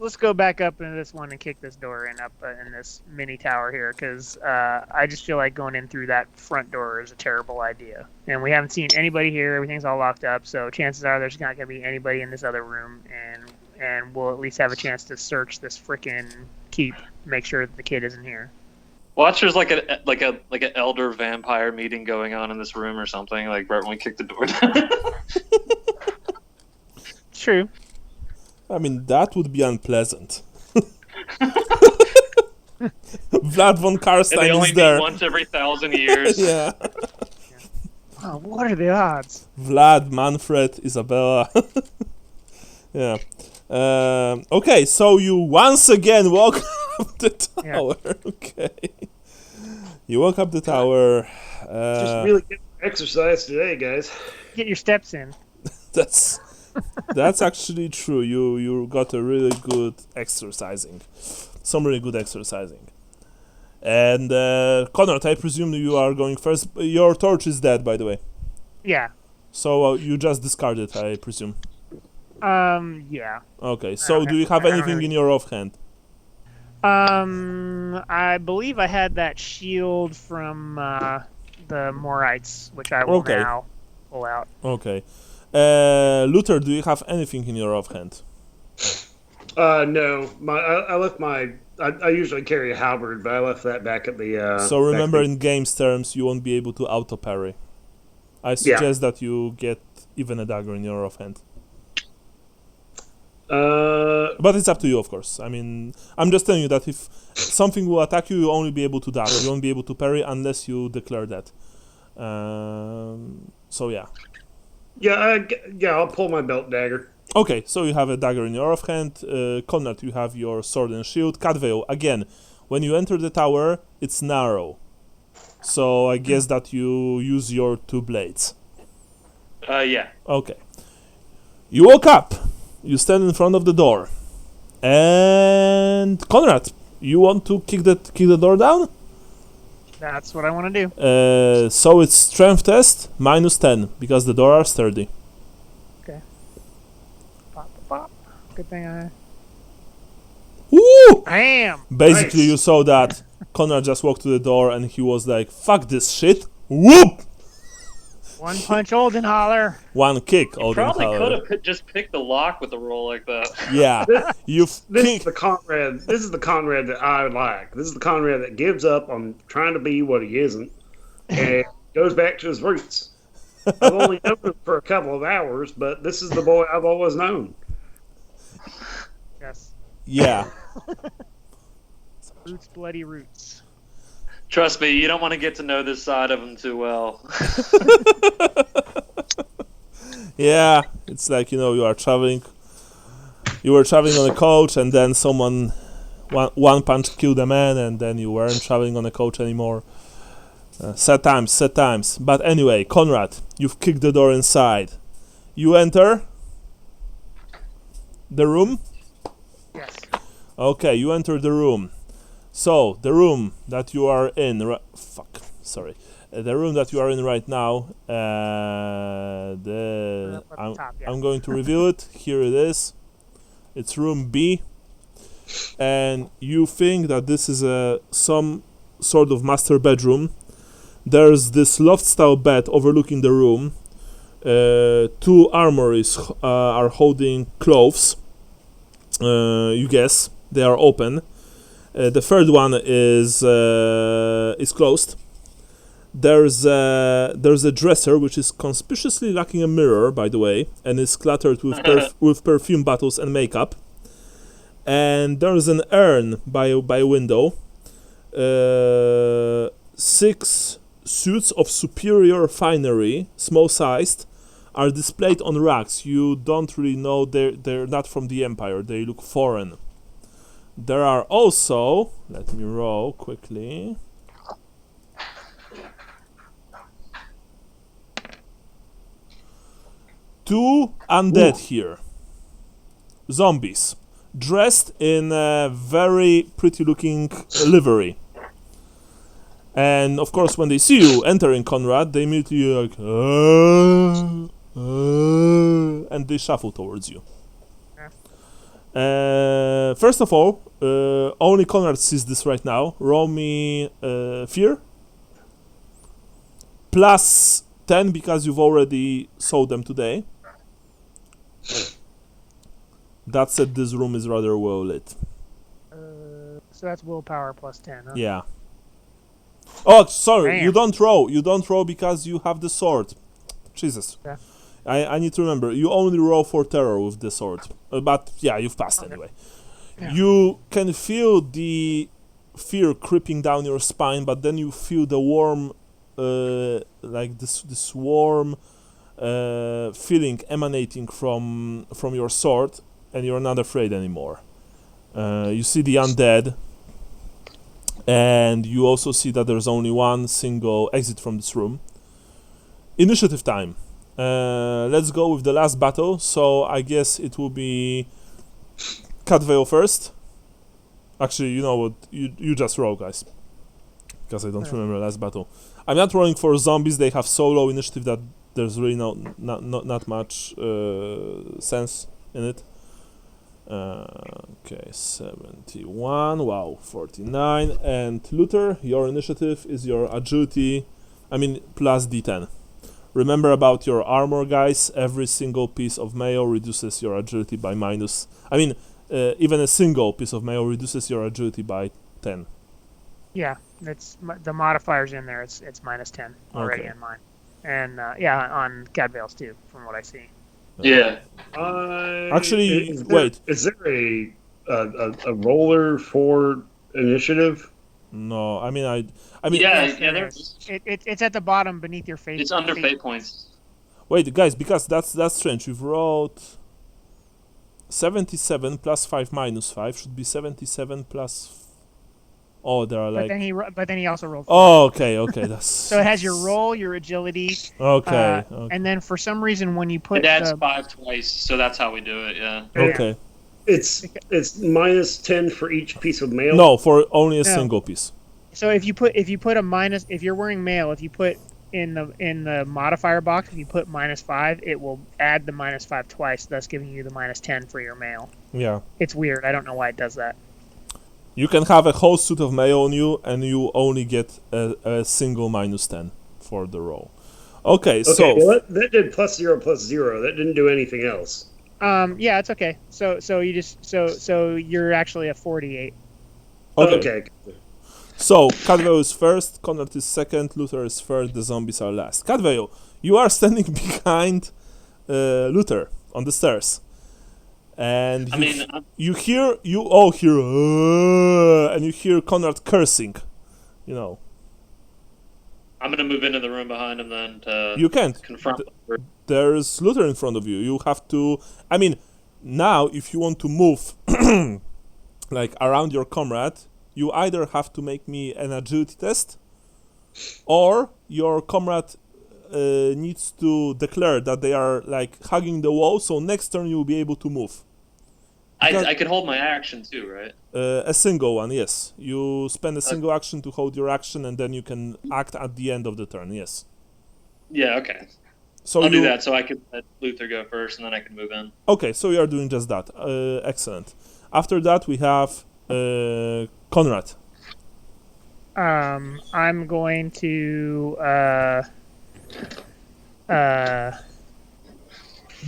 Let's go back up into this one and kick this door in up in this mini tower here, because I just feel like going in through that front door is a terrible idea. And we haven't seen anybody here. Everything's all locked up, so chances are there's not going to be anybody in this other room, and we'll at least have a chance to search this frickin' keep, make sure that the kid isn't here. Watch, there's like an elder vampire meeting going on in this room or something. Like right when we kick the door down. It's true. I mean, that would be unpleasant. Vlad von And they Karstein only is meet there. once every 1,000 years. Yeah. Oh, what are the odds? Vlad, Manfred, Isabella. Yeah. Okay, so you once again walk up the tower. Okay. You walk up the tower. Just really get exercise today, guys. Get your steps in. That's That's actually true. You got a really good exercising, some really good exercising. And Conrad, I presume you are going first. Your torch is dead, by the way. Yeah. So you just discard it, I presume. Yeah. Okay. So do you have anything in your offhand? I believe I had that shield from the Morites, which I will now pull out. Okay. Luther, do you have anything in your offhand? No. I left my. I usually carry a halberd, but I left that back at the. So remember, in games terms, you won't be able to auto parry. I suggest that you get even a dagger in your offhand. But it's up to you, of course. I mean, I'm just telling you that if something will attack you, you'll only be able to dash. You won't be able to parry unless you declare that. So yeah. Yeah, I'll pull my belt dagger. Okay, so you have a dagger in your offhand. Conrad, you have your sword and shield. Cadveo, again, when you enter the tower, it's narrow. So I guess that you use your two blades. Yeah. Okay. You woke up. You stand in front of the door. And Conrad, you want to kick the door down? That's what I want to do. So it's strength test -10 because the door are sturdy. Okay. Pop, pop. Good thing Woo! I am. Basically, Nice. you saw that Conrad just walked to the door and he was like, "Fuck this shit!" Whoop! One punch, Olden holler. One kick. Odin Probably Haller. could have just picked the lock with a roll like that. Yeah, you've This is kicked. the Conrad. This is the Conrad that I like. This is the Conrad that gives up on trying to be what he isn't, and goes back to his roots. I've only known him for a couple of hours, but this is the boy I've always known. Yes. Yeah. Roots, bloody roots. Trust me, you don't want to get to know this side of him too well. Yeah, it's like, you are traveling. You were traveling on a coach, and then someone, one punch killed a man, and then you weren't traveling on a coach anymore. Sad times. But anyway, Conrad, you've kicked the door inside. You enter the room. Yes. Okay, you enter the room. So the room that you are in, the room that you are in right now. Up at the top, yeah. I'm going to reveal it. Here it is. It's room B, and you think that this is some sort of master bedroom. There's this loft-style bed overlooking the room. Two armories are holding clothes. You guess they are open. The third one is closed. There's a dresser which is conspicuously lacking a mirror, by the way, and is cluttered with with perfume bottles and makeup. And there's an urn by a window. 6 suits of superior finery, small-sized, are displayed on racks. You don't really know they're not from the Empire. They look foreign. There are also, let me roll quickly. Two undead here. Zombies. Dressed in a very pretty looking livery. And of course, when they see you entering, Conrad, they immediately like, and they shuffle towards you. First of all, only Conrad sees this right now. Roll me fear. Plus 10 because you've already saw them today. That said, this room is rather well lit. So that's willpower plus 10, huh? Yeah. Oh, sorry. Damn. You don't roll. You don't roll because you have the sword. Jesus. Yeah. I need to remember. You only roll for terror with the sword. But yeah, you've passed Okay. anyway. Yeah. You can feel the fear creeping down your spine, but then you feel the warm, like this warm feeling emanating from your sword, and you're not afraid anymore. You see the undead, and you also see that there's only one single exit from this room. Initiative time. Let's go with the last battle. So I guess it will be Catvale first. Actually, you know what? You just roll, guys, because I don't remember last battle. I'm not rolling for zombies. They have so low initiative that there's really not much sense in it. Okay, 71. Wow, 49. And Luther, your initiative is your agility. I mean, plus D10. Remember about your armor, guys. Every single piece of mayo reduces your agility by minus. I mean, even a single piece of mayo reduces your agility by 10. Yeah, it's the modifiers in there. It's -10 already in mine, and on Cadvale's too, from what I see. Yeah. Actually, wait. Is there a roller for initiative? No, I mean, I mean. Yeah, There's. It's at the bottom beneath your fate. It's under fate points. Wait, guys, because that's strange. You've rolled 77 plus 5 minus 5 should be 77 plus. Oh, there are like. But then he also rolled. Oh, okay, that's. So it has your roll, your agility. Okay. And then for some reason when you put. It adds 5 twice, so that's how we do it. Yeah. Okay. It's -10 for each piece of mail. No, for only a single piece. So if you put a minus, if you're wearing mail, if you put in the modifier box, if you put -5, it will add the -5 twice, thus giving you the -10 for your mail. Yeah. It's weird. I don't know why it does that. You can have a whole suit of mayo on you, and you only get a single -10 for the roll. Okay, so. Well, that did +0/+0. That didn't do anything else. Yeah, it's okay. So you just so you're actually a 48. Okay. So Cadvale is first, Conrad is second, Luther is third, the zombies are last. Cadvale, you are standing behind Luther on the stairs, and you all hear, and you hear Conrad cursing. You know. I'm gonna move into the room behind him then to. You can't confront. There's Luther in front of you. You have to. I mean, now if you want to move, like around your comrade, you either have to make me an agility test, or your comrade needs to declare that they are like hugging the wall. So next turn you'll be able to move. I could hold my action too, right? A single one, yes. You spend a single action to hold your action, and then you can act at the end of the turn. Yes. Yeah. Okay. So I'll do that. So I could let Luther go first, and then I can move in. Okay, so you are doing just that. Excellent. After that, we have Conrad. I'm going to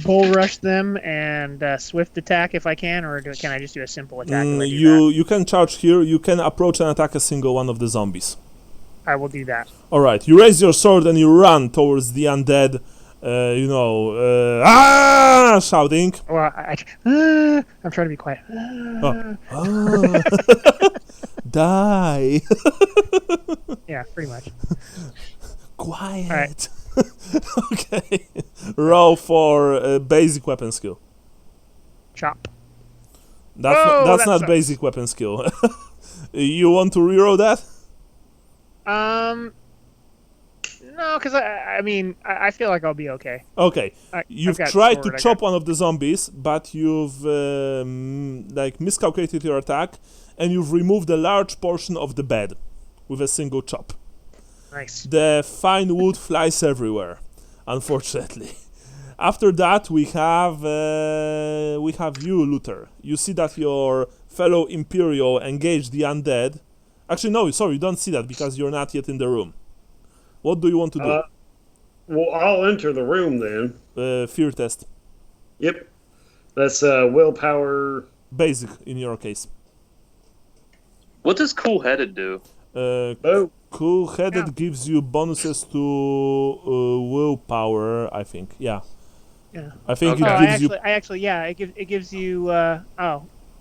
bull rush them and swift attack if I can, or can I just do a simple attack? You can charge here. You can approach and attack a single one of the zombies. I will do that. All right. You raise your sword and you run towards the undead. Shouting. Well, I'm trying to be quiet. Die. Yeah, pretty much. Quiet. All right. Okay. Roll for basic weapon skill. Chop. That's not sucks. basic weapon skill. You want to reroll that? No, because I feel like I'll be okay. Okay. You've tried to chop one of the zombies, but you've miscalculated your attack, and you've removed a large portion of the bed with a single chop. Nice. The fine wood flies everywhere, unfortunately. After that, we have you, Luther. You see that your fellow Imperial engaged the undead. Actually, no, sorry, you don't see that because you're not yet in the room. What do you want to do? Well, I'll enter the room then. Fear test. Yep. That's willpower. Basic in your case. What does cool-headed do? Cool-headed gives you bonuses to willpower, I think. Yeah. I think it gives you. It gives you.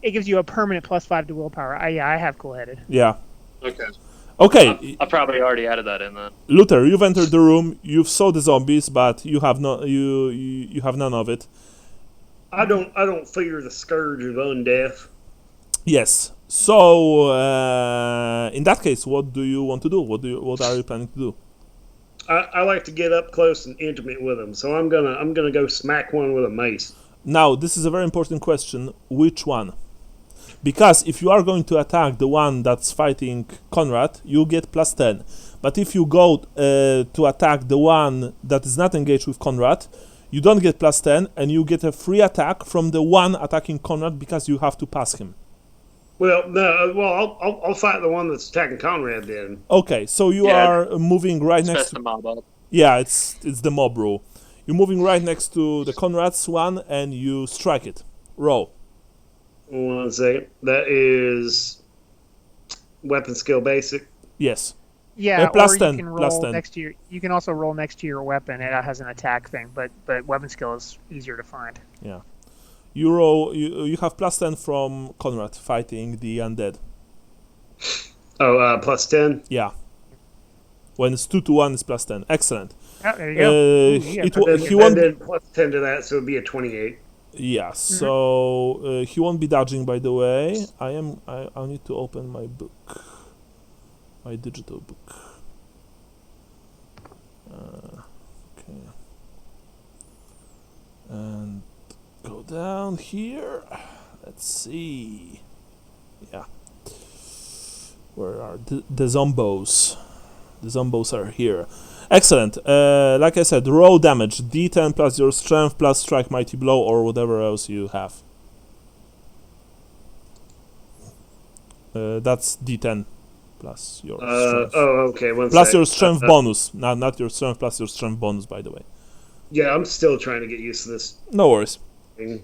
It gives you a permanent +5 to willpower. I have cool-headed. Yeah. Okay. I probably already added that in then. Luther, you've entered the room. You've saw the zombies, but you have you have none of it. I don't fear the scourge of undeath. Yes. So in that case, what do you want to do? What are you planning to do? I like to get up close and intimate with them, so I'm gonna go smack one with a mace. Now, this is a very important question. Which one? Because if you are going to attack the one that's fighting Conrad, you get +10. But if you go to attack the one that is not engaged with Conrad, you don't get +10, and you get a free attack from the one attacking Conrad because you have to pass him. Well, no, well, I'll fight the one that's attacking Conrad then. Okay, so you are moving right next Stress to... the mob up. Yeah, it's the mob rule. You're moving right next to the Conrad's one, and you strike it. Roll. 1 second. That is weapon skill basic. Yes. Yeah, plus or 10, you can roll plus 10. next to your. You can also roll next to your weapon. It has an attack thing, but weapon skill is easier to find. Yeah. You roll. You have +10 from Conrad fighting the undead. Oh, plus 10. Yeah. When it's 2-1, it's +10. Excellent. Oh, there you go. Ooh, yeah, He won't. Then plus 10 to that, so it'd be a 28. Yeah. So he won't be dodging. By the way, I need to open my book, my digital book. Okay. And go down here. Let's see. Yeah. Where are the zombos? The zombos are here. Excellent. Like I said, raw damage. D10 plus your strength plus strike mighty blow or whatever else you have. That's D10 plus your strength. Oh, okay. Plus your strength bonus. Not your strength plus your strength bonus, by the way. Yeah, I'm still trying to get used to this No worries. thing.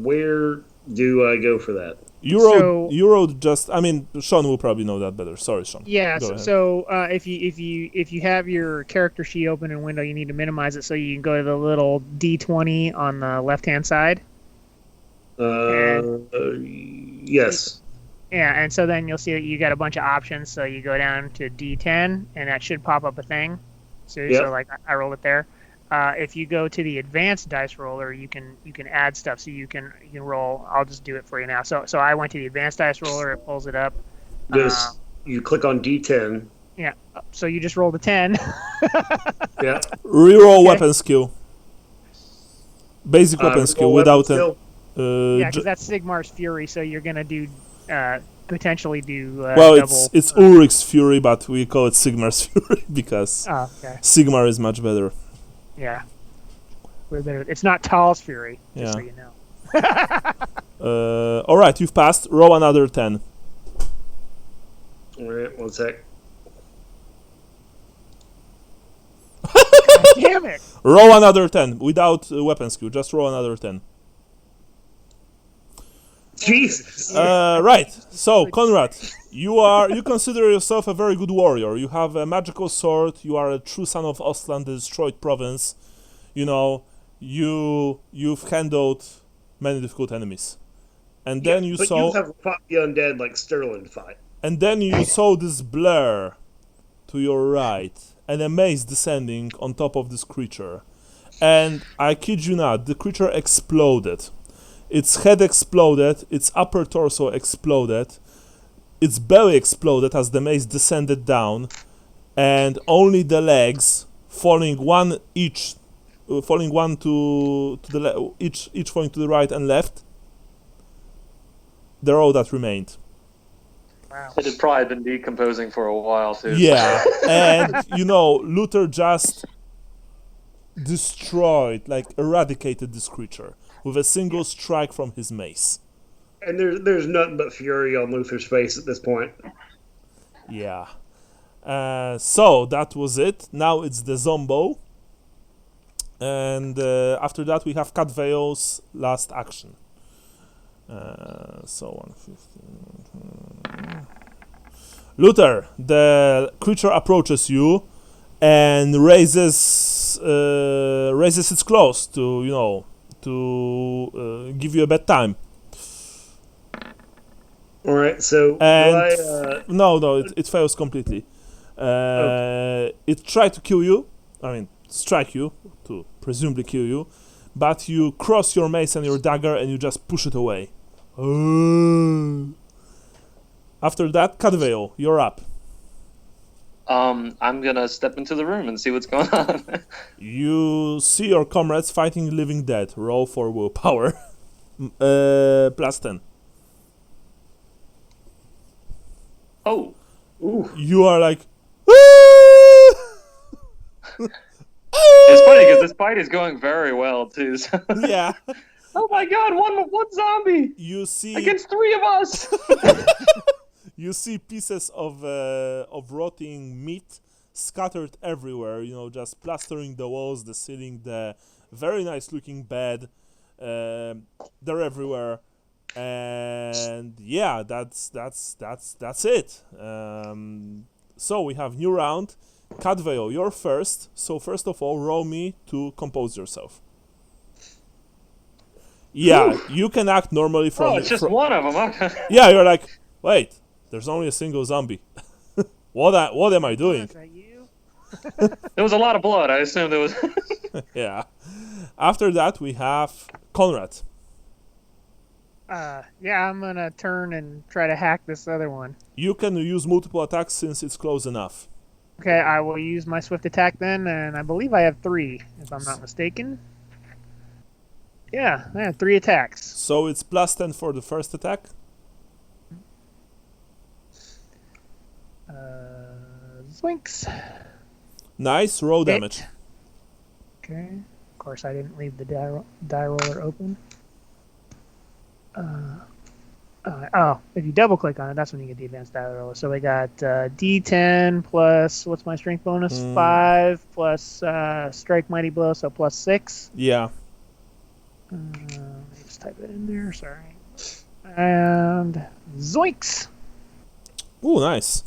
Where do I go for that? You wrote just. I mean, Sean will probably know that better. Sorry, Sean. Yeah. Go ahead. So if you have your character sheet open in window, you need to minimize it so you can go to the little D20 on the left-hand side. Yes. Yeah, and so then you'll see that you got a bunch of options. So you go down to D10, and that should pop up a thing. So like I rolled it there. If you go to the advanced dice roller, you can add stuff. So you can roll. I'll just do it for you now. So I went to the advanced dice roller. It pulls it up. You click on D10. Yeah. So you just rolled a 10. Yeah. Reroll weapon skill. Basic weapon skill without an. Yeah, because that's Sigmar's Fury. So you're gonna do potentially do. Well, double, it's Ulrich's Fury, but we call it Sigmar's Fury because okay. Sigmar is much better. Yeah. We're better. It's not Tal's Fury, just so you know. All right, you've passed. Roll another 10. All right, 1 sec. Damn it! Roll another 10 without weapon skill. Just roll another 10. Jesus. Right. So, Conrad, you consider yourself a very good warrior. You have a magical sword. You are a true son of Ostland, the destroyed province. You know, you've handled many difficult enemies. And then you saw. You have fought the undead like Sterling fight. And then you saw this blur to your right, and a maze descending on top of this creature. And I kid you not, the creature exploded. Its head exploded, its upper torso exploded, its belly exploded as the mace descended down, and only the legs, falling one to the each falling to the right and left. They're all that remained. Wow. It had probably been decomposing for a while too. Yeah, and Luther just destroyed, like eradicated this creature with a single strike from his mace. And there's nothing but fury on Luther's face at this point. Yeah. So that was it. Now it's the Zombo. And after that we have Cat Veil's last action. So 115. Luther, the creature approaches you and raises its claws to give you a bad time. All right, so And no, it fails completely. Okay. It tried to kill you. I mean, strike you to presumably kill you, but you cross your mace and your dagger and you just push it away. After that, Cadveil, you're up. I'm gonna step into the room and see what's going on. You see your comrades fighting living dead. Roll for willpower. +10. Oh, Ooh. You are like. it's funny because this fight is going very well too. So. Yeah. Oh my God! One zombie You see. against 3 of us. You see pieces of rotting meat scattered everywhere. You know, just plastering the walls, the ceiling, the very nice looking bed. They're everywhere, and yeah, that's it. So we have new round. Cadveo, you're first. So first of all, roll me to compose yourself. Yeah, you can act normally from. Oh, it's just one of them. Okay. Yeah, you're like, wait, there's only a single zombie. What am I doing? Is that you? There was a lot of blood. I assumed there was. Yeah. After that, we have Conrad. Yeah, I'm gonna turn and try to hack this other one. You can use multiple attacks since it's close enough. Okay, I will use my swift attack then, and I believe I have 3, if I'm not mistaken. Yeah, I have 3 attacks. So it's +10 for the first attack. Zwinks. Nice, roll Hit. damage. Okay. Of course, I didn't leave the die roller open. If you double click on it, that's when you get the advanced die roller. So we got D10 plus, what's my strength bonus? 5 plus strike mighty blow, so +6. Yeah. Let me just type it in there, sorry. And zoinks! Ooh, nice.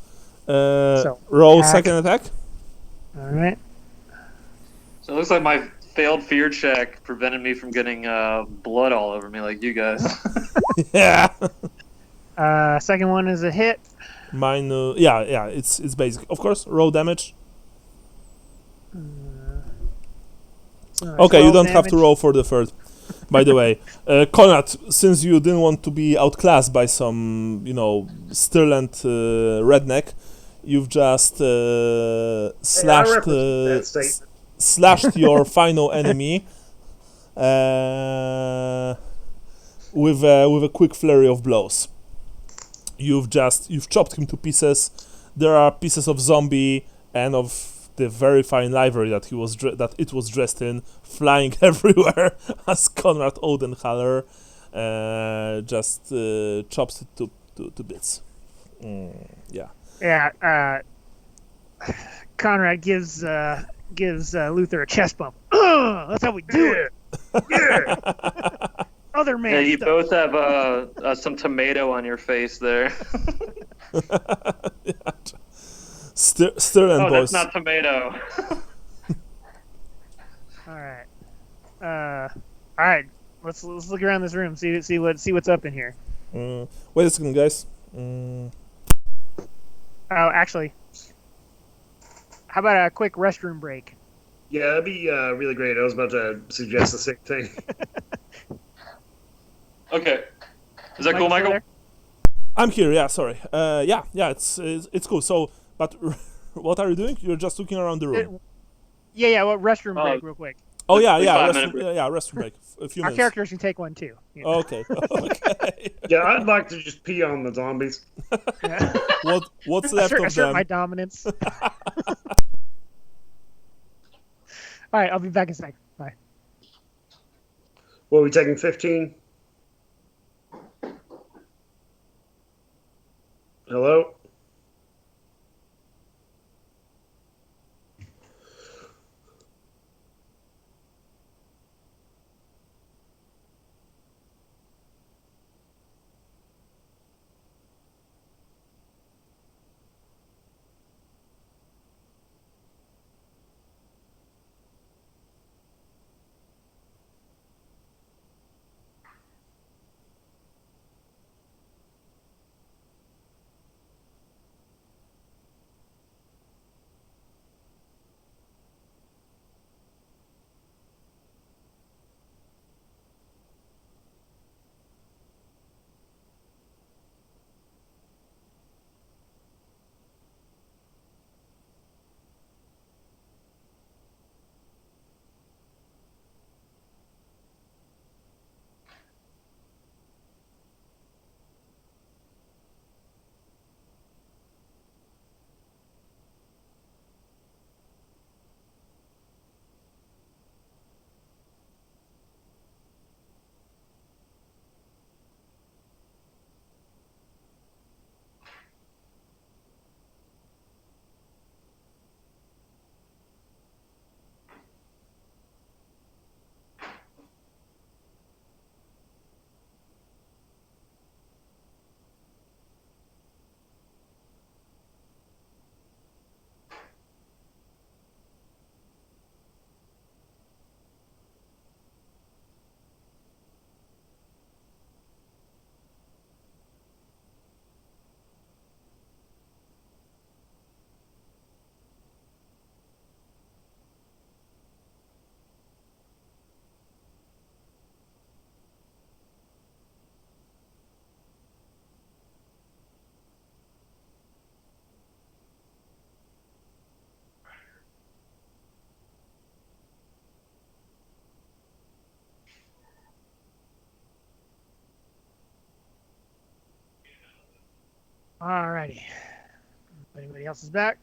So, Roll hack. second attack. Alright. So it looks like my failed fear check prevented me from getting blood all over me like you guys. Yeah. Second one is a hit. Mine. Yeah. It's basic. Of course, roll damage. Okay, you don't have to roll for the third. By the way, Conrad, since you didn't want to be outclassed by some, stirland redneck, you've just slashed your final enemy with a quick flurry of blows. You've chopped him to pieces. There are pieces of zombie and of the very fine livery that it was dressed in, flying everywhere as Konrad Odenhaller just chops it to bits. Yeah. Yeah. Conrad gives Luther a chest bump. That's how we do it. Yeah. Other man. Yeah, you stuff. both have some tomato on your face there. Yeah. Stirland boys. That's not tomato. All right. Let's look around this room. See what's up in here. Wait a second, guys. Oh, actually, how about a quick restroom break? Yeah, that'd be really great. I was about to suggest the same thing. Okay. Is that cool, Mike's still Michael? I'm here. Yeah, sorry. Yeah. It's cool. So, but what are you doing? You're just looking around the room. Yeah. Well, restroom break, real quick. Oh yeah. Restroom break. A few Our minutes. characters can take one too. Yeah. Okay. Okay. Yeah, I'd like to just pee on the zombies. Yeah. What's left of assert them? my dominance. All right, I'll be back in a sec. Bye. What are we taking? 15? Hello? Alrighty. Anybody else is back?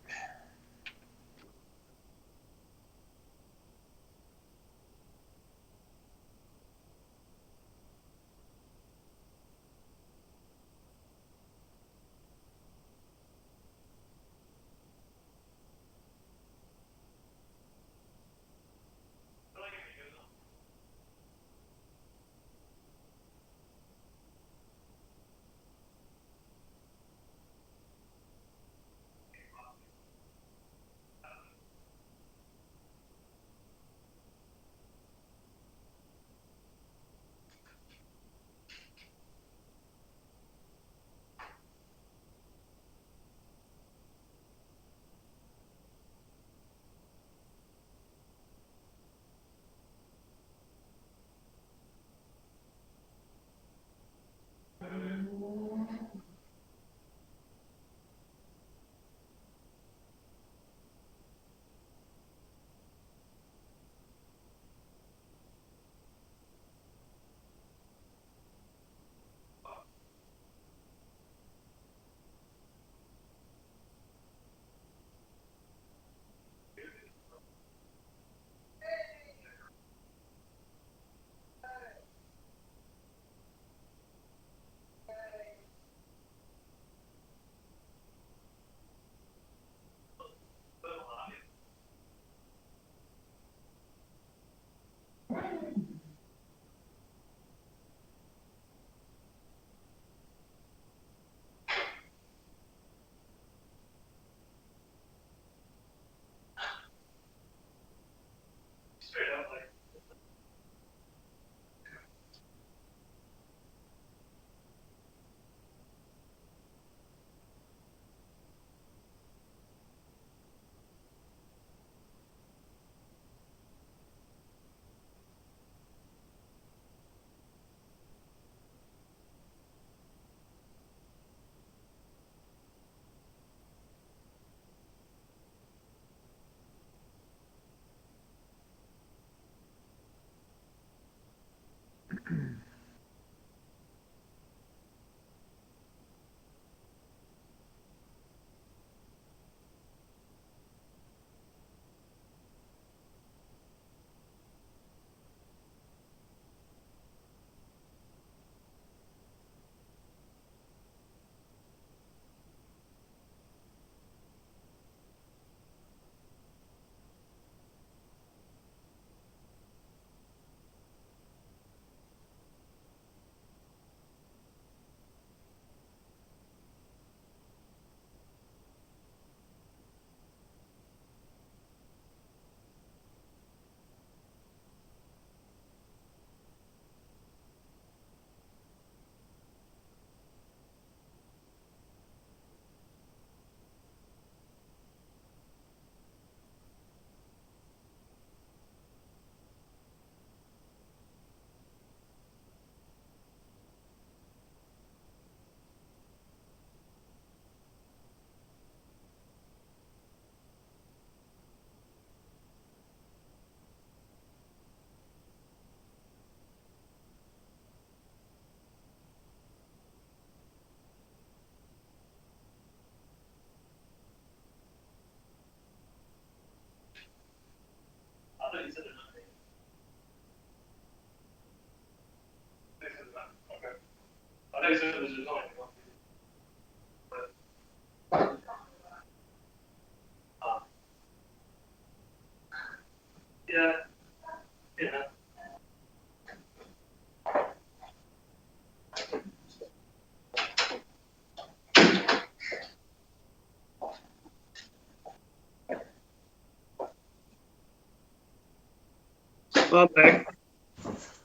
I'm back.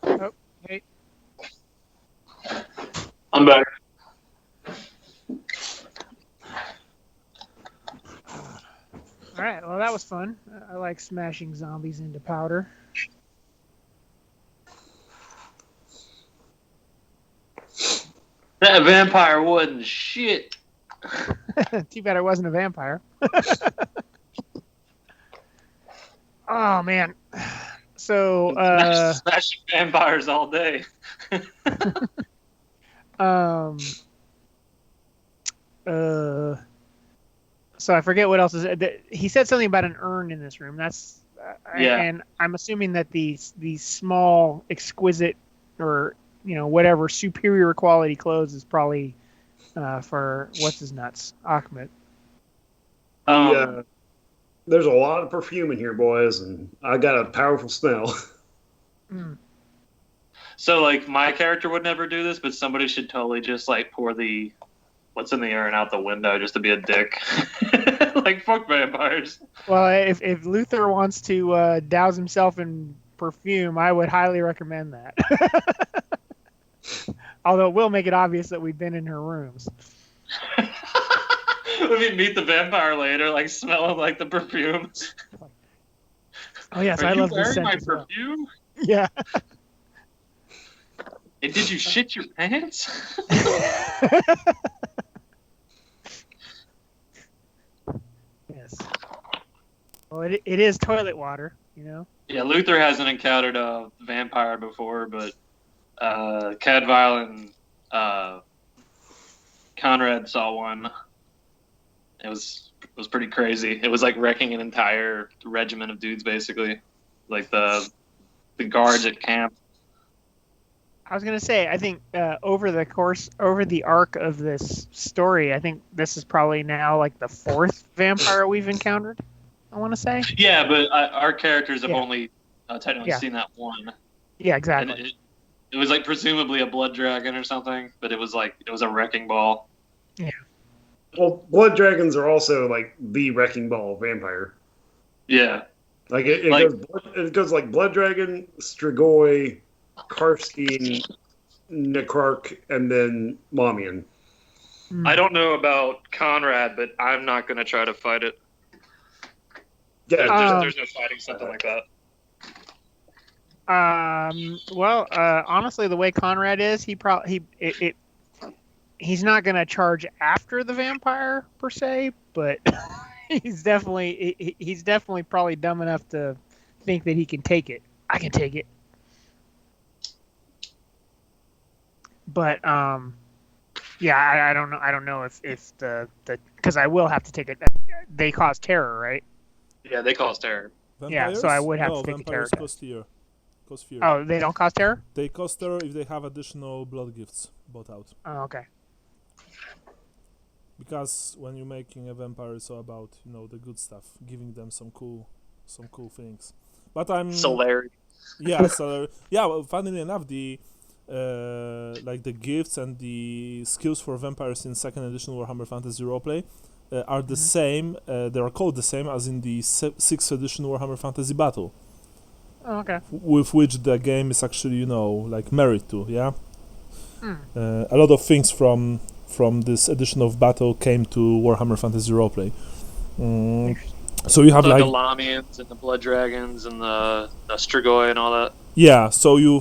Oh, hey. I'm back. All right. Well, that was fun. I like smashing zombies into powder. That vampire wasn't shit. Too bad I wasn't a vampire. Oh man. So Smashing vampires all day. um So I forget what else is. He said something about an urn in this room. That's Yeah. and I'm assuming that these small, exquisite, or whatever superior quality clothes is probably for what's his nuts, Ahmed. There's a lot of perfume in here, boys, and I got a powerful smell. Mm. So like my character would never do this, but somebody should totally just like pour the what's in the urn out the window just to be a dick. Like fuck vampires. Well, if Luther wants to douse himself in perfume, I would highly recommend that. Although it will make it obvious that we've been in her rooms. When we meet the vampire later, like smelling like the perfume. Oh yes, Are I you love this wearing scent my as well. perfume? Yeah. And did you shit your pants? Yes. Well, it is toilet water, Yeah, Luther hasn't encountered a vampire before, but Cadvile and Conrad saw one. It was pretty crazy. It was like wrecking an entire regiment of dudes, basically, like the guards at camp. I was gonna say, I think over the arc of this story, I think this is probably now like the 4th vampire we've encountered. I want to say. Yeah, but our characters have Yeah. only technically Yeah. seen that one. Yeah, And exactly. it was like presumably a blood dragon or something, but it was a wrecking ball. Well, blood dragons are also like the wrecking ball vampire. Yeah. Like it goes like blood dragon, Strigoi, Karstein, Necrarch, and then Momian. I don't know about Conrad, but I'm not going to try to fight it. Yeah, There's no fighting something like that. Well, honestly, the way Conrad is, he's not gonna charge after the vampire per se, but he's definitely probably dumb enough to think that he can take it. I can take it. But yeah, I don't know. I don't know if the because I will have to take it. They cause terror, right? Yeah, they cause terror. Yeah, so I would have no, to take a terror vampires test. cause fear. Oh, they don't cause terror? They cause terror if they have additional blood gifts bought out. Oh, okay. Because when you're making a vampire, it's all about the good stuff, giving them some cool things. But Celerity. Yeah, so yeah. Well, funnily enough, the like the gifts and the skills for vampires in 2nd edition Warhammer Fantasy Roleplay are the same. They are called the same as in the 6th edition Warhammer Fantasy Battle. Oh, okay. With which the game is actually like married to. Yeah. A lot of things from this edition of Battle came to Warhammer Fantasy Roleplay. So you have The like Lamians and the Blood Dragons and the Strigoi and all that. yeah. So you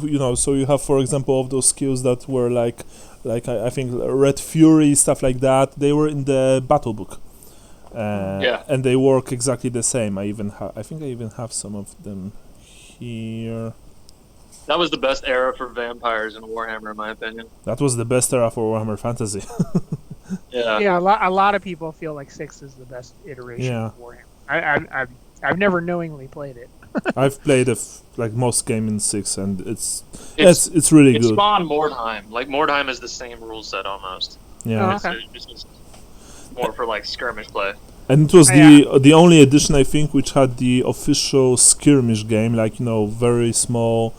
have, for example, of those skills that were like I think Red Fury, stuff like that. They were in the battle book. And they work exactly the same. I think I even have some of them here. That was the best era for vampires in Warhammer, in my opinion. That was the best era for Warhammer Fantasy. Yeah. Yeah, a lot of people feel like 6 is the best iteration of Warhammer. I've never knowingly played it. I've played like most game in 6, and it's really It's good. spawned Mordheim. Like Mordheim is the same rule set almost. Yeah. Oh, okay. It's just more for like skirmish play. And it was the only edition I think which had the official skirmish game, like very small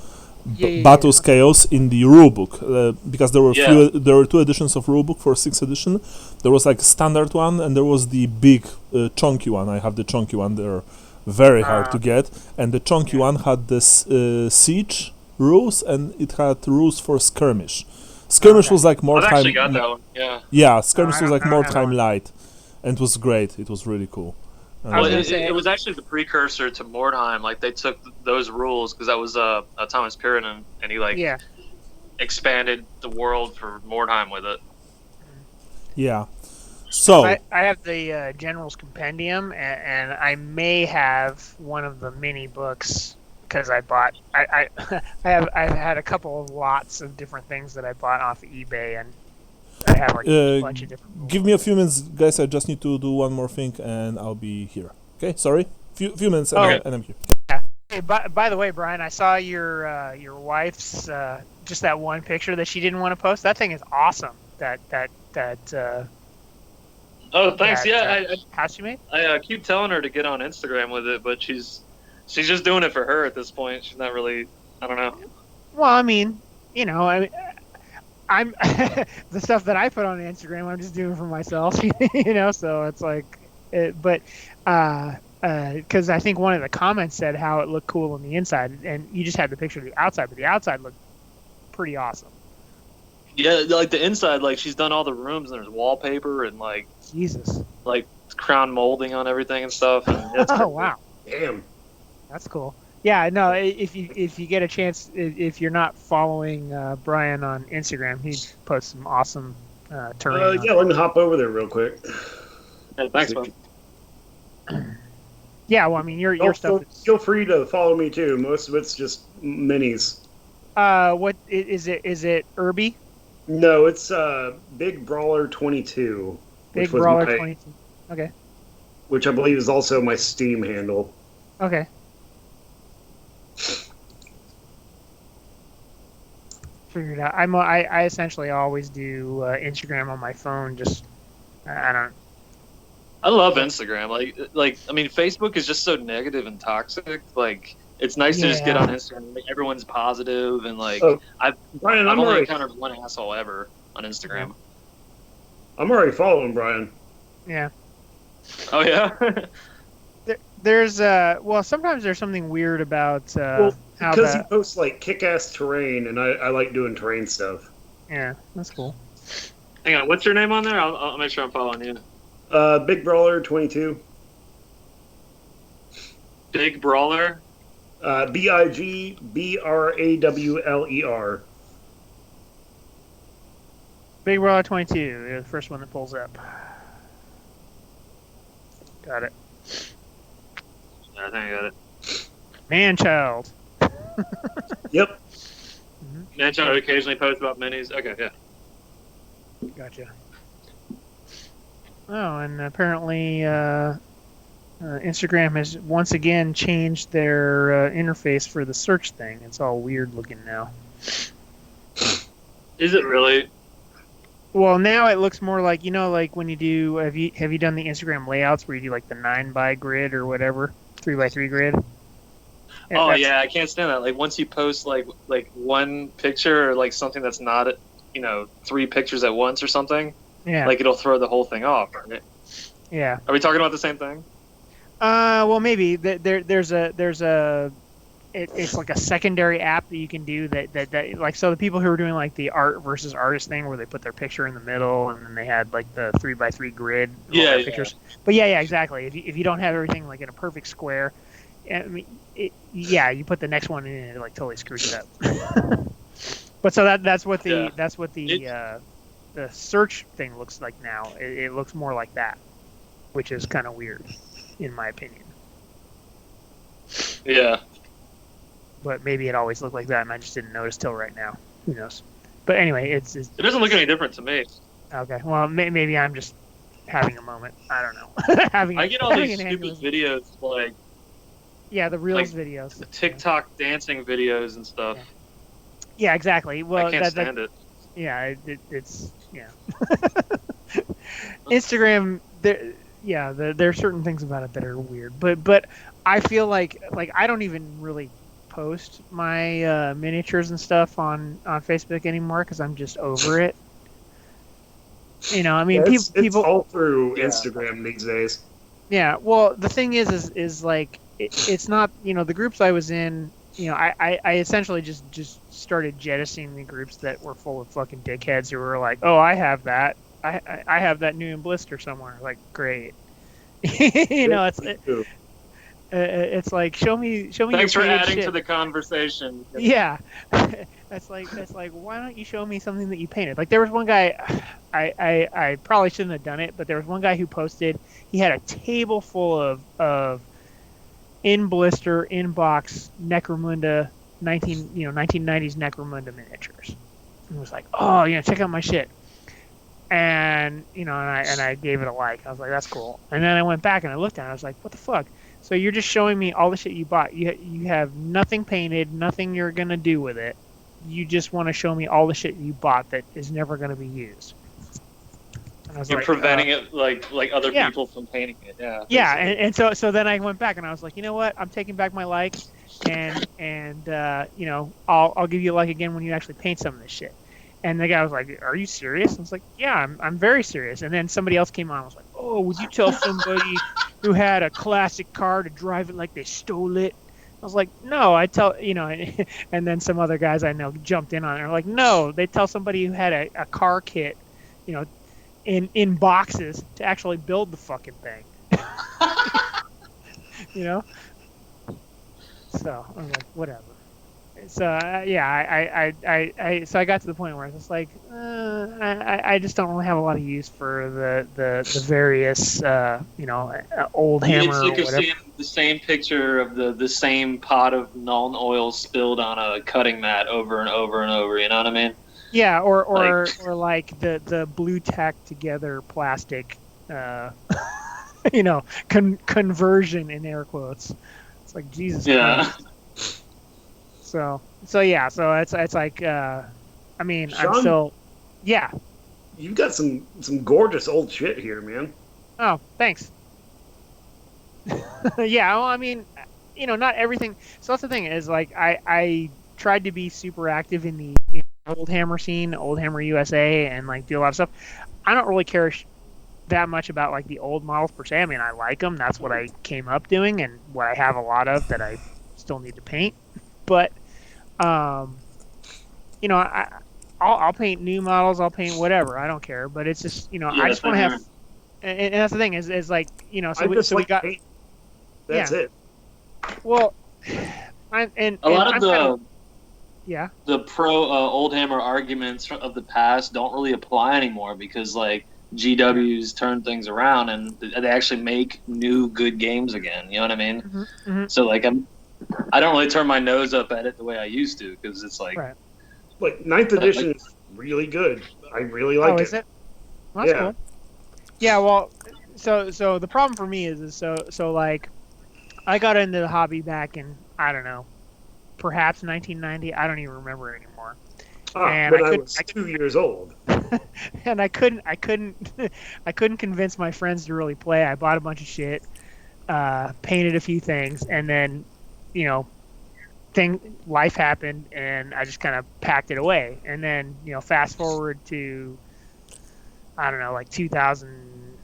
battles chaos in the rulebook, because there were there were 2 editions of rulebook for 6th edition. There was like a standard one, and there was the big chunky one. I have the chunky one. They're very hard to get, and the chunky one had this siege rules, and it had rules for skirmish. Skirmish was like more I've time. actually got that one. Yeah. Yeah, skirmish was like I more don't have time one. light, and it was great. It was really cool. Well, gonna say- it was actually the precursor to Mordheim. Like they took those rules because that was Thomas Pirinen, and he expanded the world for Mordheim with it. Yeah. So I have the General's Compendium, and I may have one of the mini books because I bought. I've had a couple of lots of different things that I bought off eBay, and I have like a bunch of different rules. Give me a few minutes, guys. I just need to do one more thing, and I'll be here. Okay, sorry. Few minutes, and I'm here. Hey, by the way, Brian, I saw your wife's just that one picture that she didn't want to post. That thing is awesome. That Oh, thanks. house you made. I keep telling her to get on Instagram with it, but she's just doing it for her at this point. She's not really. I don't know. Well, I mean, I'm the stuff that I put on Instagram, I'm just doing for myself, So it's like, because I think one of the comments said how it looked cool on the inside, and you just had the picture of the outside, but the outside looked pretty awesome. Yeah, like the inside, like she's done all the rooms, and there's wallpaper and like Jesus, like crown molding on everything and stuff. And it's oh wow, Damn. that's cool. Yeah, no, if you get a chance, if you're not following Brian on Instagram, he posts some awesome terrain. Yeah, let me hop over there real quick. Yeah, thanks, man. Yeah, well, I mean, your stuff. Feel free to follow me too. Most of it's just minis. What is it? Is it Irby? No, it's Big Brawler 22. Big Brawler 22. Okay. Which I believe is also my Steam handle. Okay. Figured out. I essentially always do Instagram on my phone. Just I love Instagram. Like I mean, Facebook is just so negative and toxic. Like it's nice to just get on Instagram. Like, everyone's positive and like I've only encountered one asshole ever on Instagram. I'm already following Brian. Yeah. Oh yeah. There's sometimes there's something weird about because he posts like kick-ass terrain, and I like doing terrain stuff. Yeah, that's cool. Hang on, what's your name on there? I'll make sure I'm following you. Big Brawler 22. Big Brawler. BIGBRAWLER. Big Brawler 22, the first one that pulls up. Got it. I think I got it. Man-child. Yep. Man-child would occasionally post about minis. Okay, yeah. Gotcha. Oh, and apparently Instagram has once again changed their interface for the search thing. It's all weird looking now. Is it really? Well, now it looks more like, like when you do, have you done the Instagram layouts where you do like the 9x grid or whatever, 3x3 grid? Oh yeah, I can't stand that. Like once you post like one picture or like something that's not, 3 pictures at once or something. Yeah. Like it'll throw the whole thing off, right? Yeah. Are we talking about the same thing? Well, maybe it's like a secondary app that you can do that like, so the people who are doing like the art versus artist thing where they put their picture in the middle and then they had like the 3x3 grid pictures. But yeah, exactly. If you don't have everything like in a perfect square, I mean, you put the next one in and it like totally screws it up. But so that's what the search thing looks like now. It looks more like that, which is kind of weird, in my opinion. Yeah. But maybe it always looked like that, and I just didn't notice till right now. Who knows? But anyway, it doesn't look any different to me. Okay. Well, maybe I'm just having a moment. I don't know. I get all these stupid videos like. Yeah, the Reels videos. The TikTok dancing videos and stuff. Yeah, exactly. Well, I can't stand it. Yeah, it's Instagram. There are certain things about it that are weird, but I feel like I don't even really post my miniatures and stuff on Facebook anymore because I'm just over it. I mean, people it's all through Instagram these days. Yeah, well, the thing is like it's not, the groups I was in. I essentially just started jettisoning the groups that were full of fucking dickheads who were like, oh, I have that. I have that new blister somewhere. Like, great. It's like show me. Thanks your for adding shit to the conversation. Yeah, that's like why don't you show me something that you painted? Like there was one guy, I probably shouldn't have done it, but there was one guy who posted. He had a table full of in blister in box Necromunda 1990s Necromunda miniatures. And was like, oh, check out my shit. And and I gave it a like. I was like, that's cool. And then I went back and I looked at it. I was like, what the fuck? So you're just showing me all the shit you bought. You have nothing painted, nothing you're gonna do with it. You just want to show me all the shit you bought that is never gonna be used. And I was You're like, preventing it like other people from painting it. Yeah. Yeah, and so then I went back and I was like, you know what? I'm taking back my like, and I'll give you a like again when you actually paint some of this shit. And the guy was like, "Are you serious?" I was like, "Yeah, I'm very serious." And then somebody else came on and was like, "Oh, would you tell somebody who had a classic car to drive it like they stole it?" I was like, "No, I tell And then some other guys I know jumped in on it. They're like, "No, they tell somebody who had a car kit, in boxes to actually build the fucking thing." So I was like, whatever. So so I got to the point where I was just like, I just don't really have a lot of use for the various old You hammer get or sick of whatever. seeing the same picture of the same pot of Nuln oil spilled on a cutting mat over and over and over. You know what I mean? Yeah, or like the blue tack together plastic, conversion in air quotes. It's like Jesus Yeah. Christ. So it's like I mean, Sean, I'm still, yeah. You've got some gorgeous old shit here, man. Oh, thanks. Yeah, well, I mean, not everything. So that's the thing is like I tried to be super active in the old hammer scene, old hammer USA, and like do a lot of stuff. I don't really care that much about like the old models per se. I mean, I like them. That's what I came up doing, and what I have a lot of that I still need to paint. But I'll paint new models. I'll paint whatever. I don't care. But it's just I just want to have. And that's the thing is like so we got. Paint. That's it. Well, the the pro old hammer arguments of the past don't really apply anymore because like GW's turned things around and they actually make new good games again. You know what I mean? Mm-hmm, mm-hmm. So like I don't really turn my nose up at it the way I used to because it's like right. Like 9th edition is really good. I really like it. Oh, is it? Well, that's cool. Yeah, well, so the problem for me is so like I got into the hobby back in, I don't know, perhaps 1990. I don't even remember anymore. And I was 2 years old. And I couldn't convince my friends to really play. I bought a bunch of shit, painted a few things, and then, life happened, and I just kind of packed it away. And then, fast forward to, I don't know, like 2000,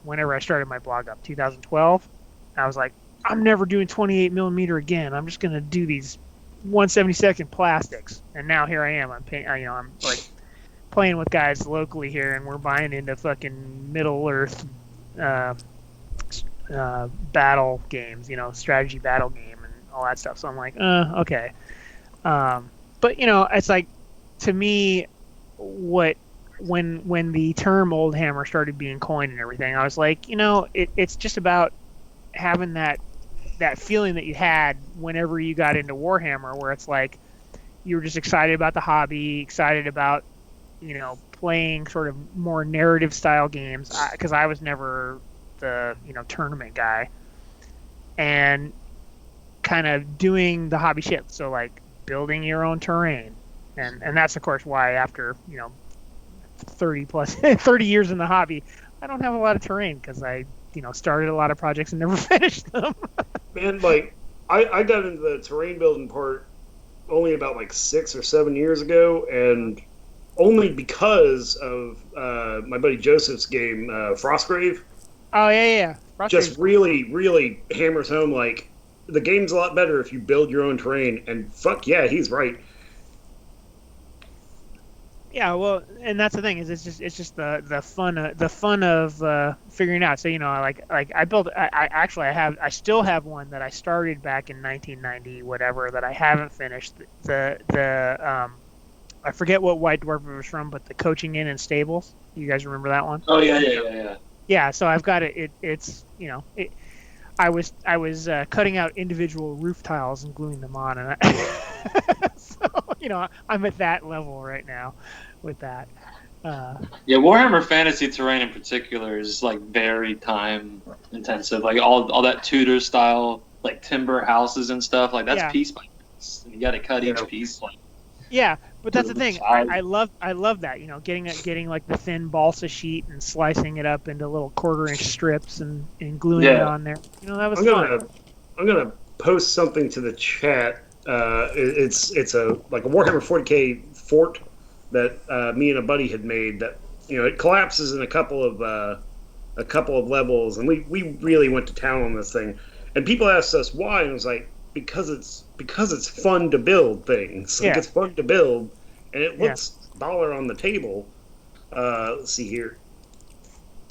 whenever I started my blog up, 2012, I was like, I'm never doing 28 millimeter again. I'm just gonna do these 1/72 plastics. And now here I am. I'm like playing with guys locally here, and we're buying into fucking Middle Earth battle games, strategy battle game and all that stuff. So I'm like, okay. But it's like, to me, when the term old hammer started being coined and everything, I was like, it's just about having that feeling that you had whenever you got into Warhammer, where it's like you were just excited about the hobby, excited about playing sort of more narrative style games, because I was never the tournament guy, and kind of doing the hobby shit. So like building your own terrain, and that's of course why after 30 years in the hobby, I don't have a lot of terrain, because I started a lot of projects and never finished them. Man, like I got into the terrain building part only about like 6 or 7 years ago, and only because of my buddy Joseph's game, Frostgrave. Oh yeah. Just really hammers home like the game's a lot better if you build your own terrain, and fuck yeah, he's right. Yeah, well, and that's the thing, is it's just the fun of figuring out. So like I still have one that I started back in 1990 whatever that I haven't finished. I forget what White Dwarf it was from, but the Coaching Inn and Stables. You guys remember that one? Oh yeah. Yeah, so I've got it. It's I was cutting out individual roof tiles and gluing them on, and so I'm at that level right now with that. Yeah, Warhammer Fantasy Terrain in particular is like very time intensive. Like all that Tudor style, like timber houses and stuff. Like that's Yeah. piece by piece, and you got to cut Yeah. each piece. Like, Yeah, but that's the to thing. size. I love that. Getting like the thin balsa sheet and slicing it up into little 1/4-inch strips and gluing it Yeah. on there. That was fun. I'm gonna post something to the chat. It's a Warhammer 40K fort that me and a buddy had made. That it collapses in a couple of levels, and we really went to town on this thing. And people asked us why, and it was like because it's fun to build things. Like it's fun to build, and it looks dollar on the table. Let's see here.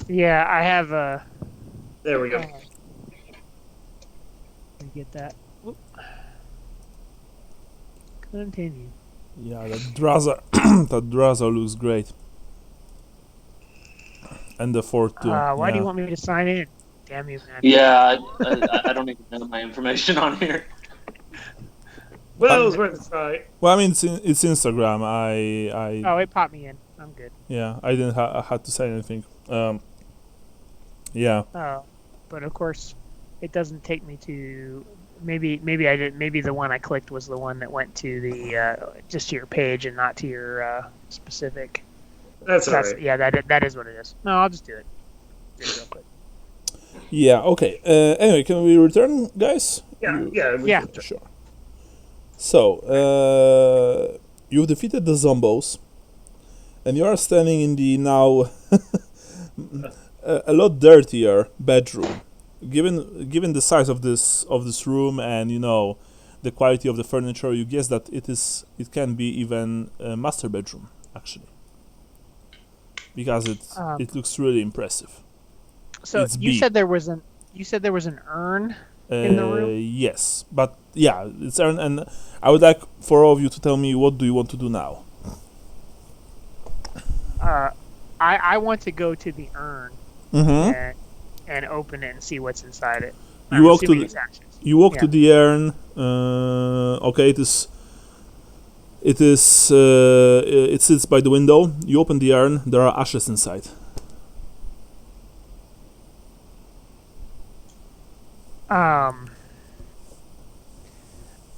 Yeah, I have a. There we go. Let me get that. Whoop. Continue. Yeah, that Draza, that Draza looks great. And the fort too. Why do you want me to sign in? Damn you, man. Yeah, I don't even know my information on here. Well, it was worth a try. Well, I mean, it's Instagram. Oh, it popped me in. I'm good. Yeah, I didn't had to say anything. Yeah. But of course, it doesn't take me to. Maybe I did. Maybe the one I clicked was the one that went to the just to your page and not to your specific. That's all right. Yeah, that is what it is. No, I'll just do it. Do it real quick. Yeah. Okay. Anyway, can we return, guys? Yeah. Sure. So, you've defeated the Zombos, and you are standing in the now a lot dirtier bedroom. Given the size of this room and the quality of the furniture, you guess that it can be even a master bedroom actually, because it looks really impressive. So you said there was an urn in the room? Yes, but yeah, it's urn, and I would like for all of you to tell me what do you want to do now. I want to go to the urn and open it and see what's inside it. You walk to the urn. Okay, it sits by the window. You open the urn. There are ashes inside.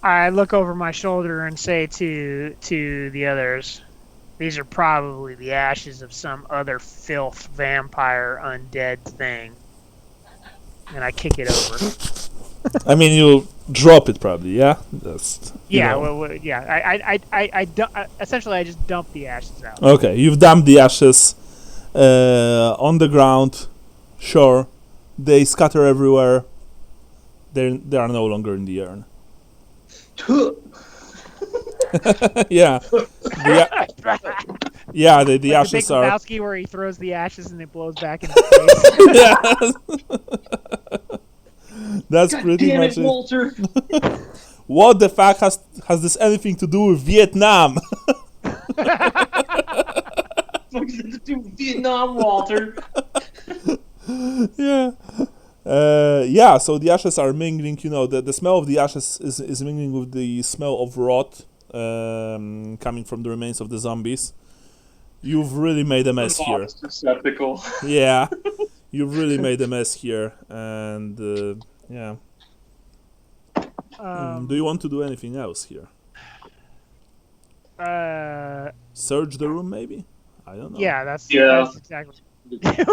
I look over my shoulder and say to the others, "These are probably the ashes of some other filth, vampire, undead thing." And I kick it over. I mean, you drop it probably, yeah. Essentially, I just dump the ashes out. Okay, you've dumped the ashes on the ground. Sure, they scatter everywhere. They are no longer in the urn. Yeah. Yeah, the like ashes the are. Big where he throws the ashes and it blows back in his face. Yeah. That's God pretty damn much it, Walter. What the fuck has this anything to do with Vietnam? Something to do with Vietnam, Walter. Yeah. Yeah, so the ashes are mingling, the smell of the ashes is mingling with the smell of rot coming from the remains of the zombies. You've really made a mess here. Receptacle. Yeah, you've really made a mess here, and yeah. Do you want to do anything else here? Search the room, maybe? I don't know. Yeah, that's exactly. Okay.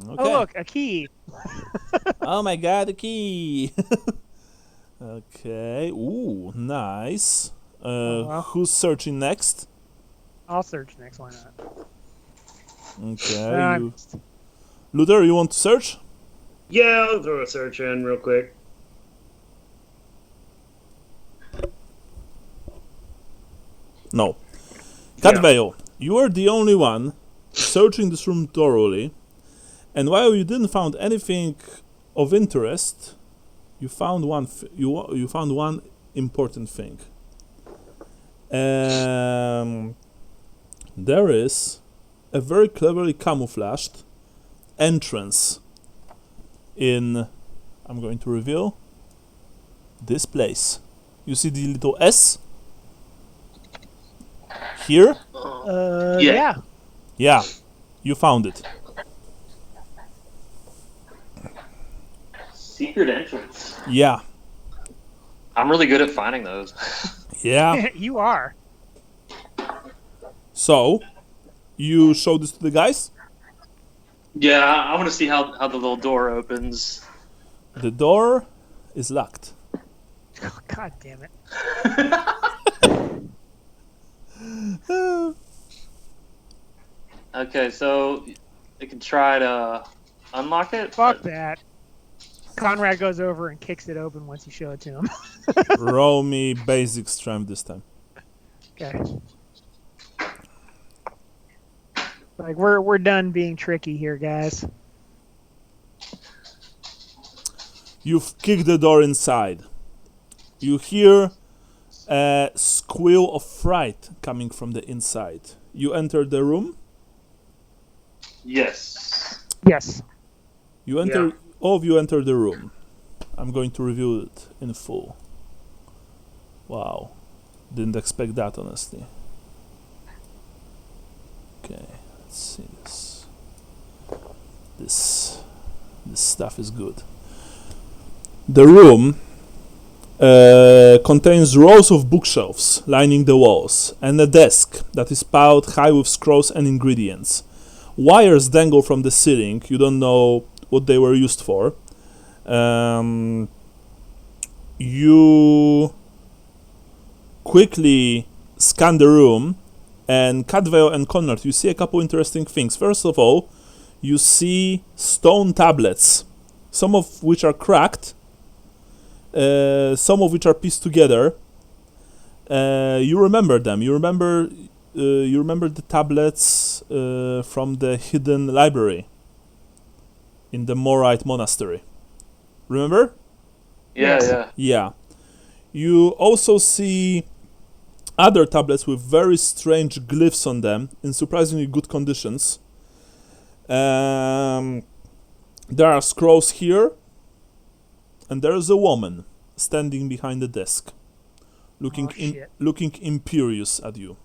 Oh, look, a key. Oh my god, a key. Okay. Ooh, nice. Well. Who's searching next? I'll search next. Why not? Okay. Luther, you want to search? Yeah, I'll throw a search in real quick. No. Catvale, you are the only one searching this room thoroughly, and while you didn't find anything of interest, you found one. You found one important thing. There is a very cleverly camouflaged entrance in. I'm going to reveal this place. You see the little S here? Yeah. Yeah, you found it. Secret entrance. Yeah. I'm really good at finding those. Yeah. You are. So, you show this to the guys? Yeah, I want to see how the little door opens. The door is locked. Oh, God damn it. Okay, so you can try to unlock it. Fuck that. Conrad goes over and kicks it open once you show it to him. Roll me basic strength this time. Okay. Like we're done being tricky here, guys. You've kicked the door inside. You hear a squeal of fright coming from the inside. You enter the room. Yes. Yes. You enter. All of you enter the room. I'm going to review it in full. Wow, didn't expect that, honestly. Okay, let's see this. This stuff is good. The room contains rows of bookshelves lining the walls and a desk that is piled high with scrolls and ingredients. Wires dangle from the ceiling. You don't know what they were used for. You quickly scan the room, and Cadwell and Conrad, you see a couple interesting things. First of all, you see stone tablets, some of which are cracked, some of which are pieced together. You remember them. You remember the tablets from the hidden library in the Morite monastery. Remember? Yeah, Yes. yeah. Yeah. You also see other tablets with very strange glyphs on them in surprisingly good conditions. There are scrolls here, and there is a woman standing behind the desk, looking shit. looking imperious at you.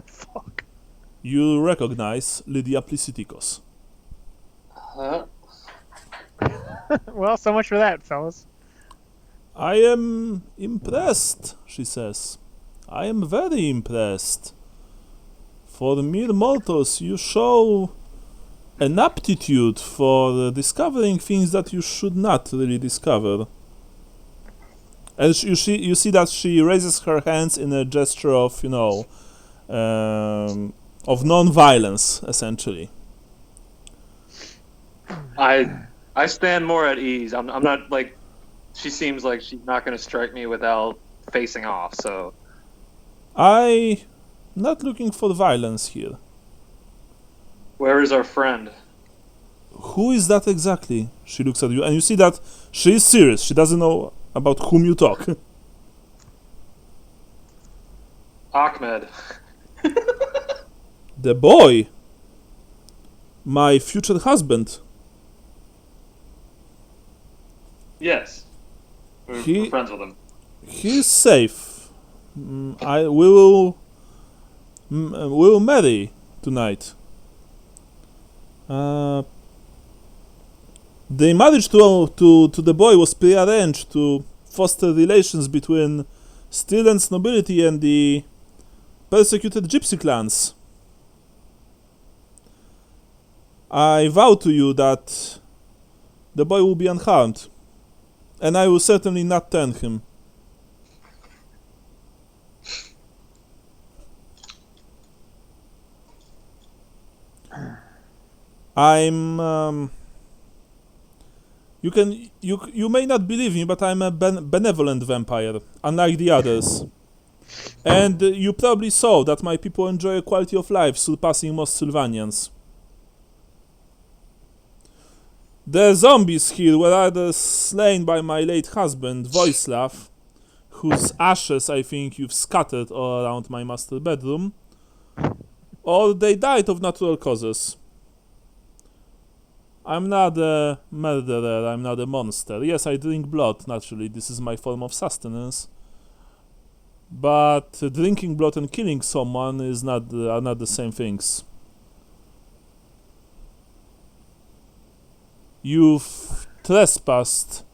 Fuck. You recognize Lydia Plisitikos. Huh? Well, so much for that, fellas. I am impressed, she says. I am very impressed. For mere mortals, you show an aptitude for discovering things that you should not really discover. And you see that she raises her hands in a gesture of, of non-violence, essentially. I stand more at ease. I'm not like. She seems like she's not going to strike me without facing off. So I'm not looking for violence here. where is our friend? Who is that exactly? She looks at you, and you see that she is serious. She doesn't know about whom you talk. Ahmed. The boy, my future husband. Yes. We're friends with him. He is safe. We will marry tonight. The marriage to the boy was prearranged to foster relations between Stirland's nobility and the persecuted gypsy clans. I vow to you that the boy will be unharmed, and I will certainly not turn him. I'm you may not believe me, but I'm a benevolent vampire, unlike the others. And you probably saw that my people enjoy a quality of life surpassing most Sylvanians. The zombies here were either slain by my late husband, Voislav, whose ashes I think you've scattered all around my master bedroom, or they died of natural causes. I'm not a murderer, I'm not a monster. Yes, I drink blood, naturally, this is my form of sustenance. But drinking blood and killing someone is not are not the same things. You've trespassed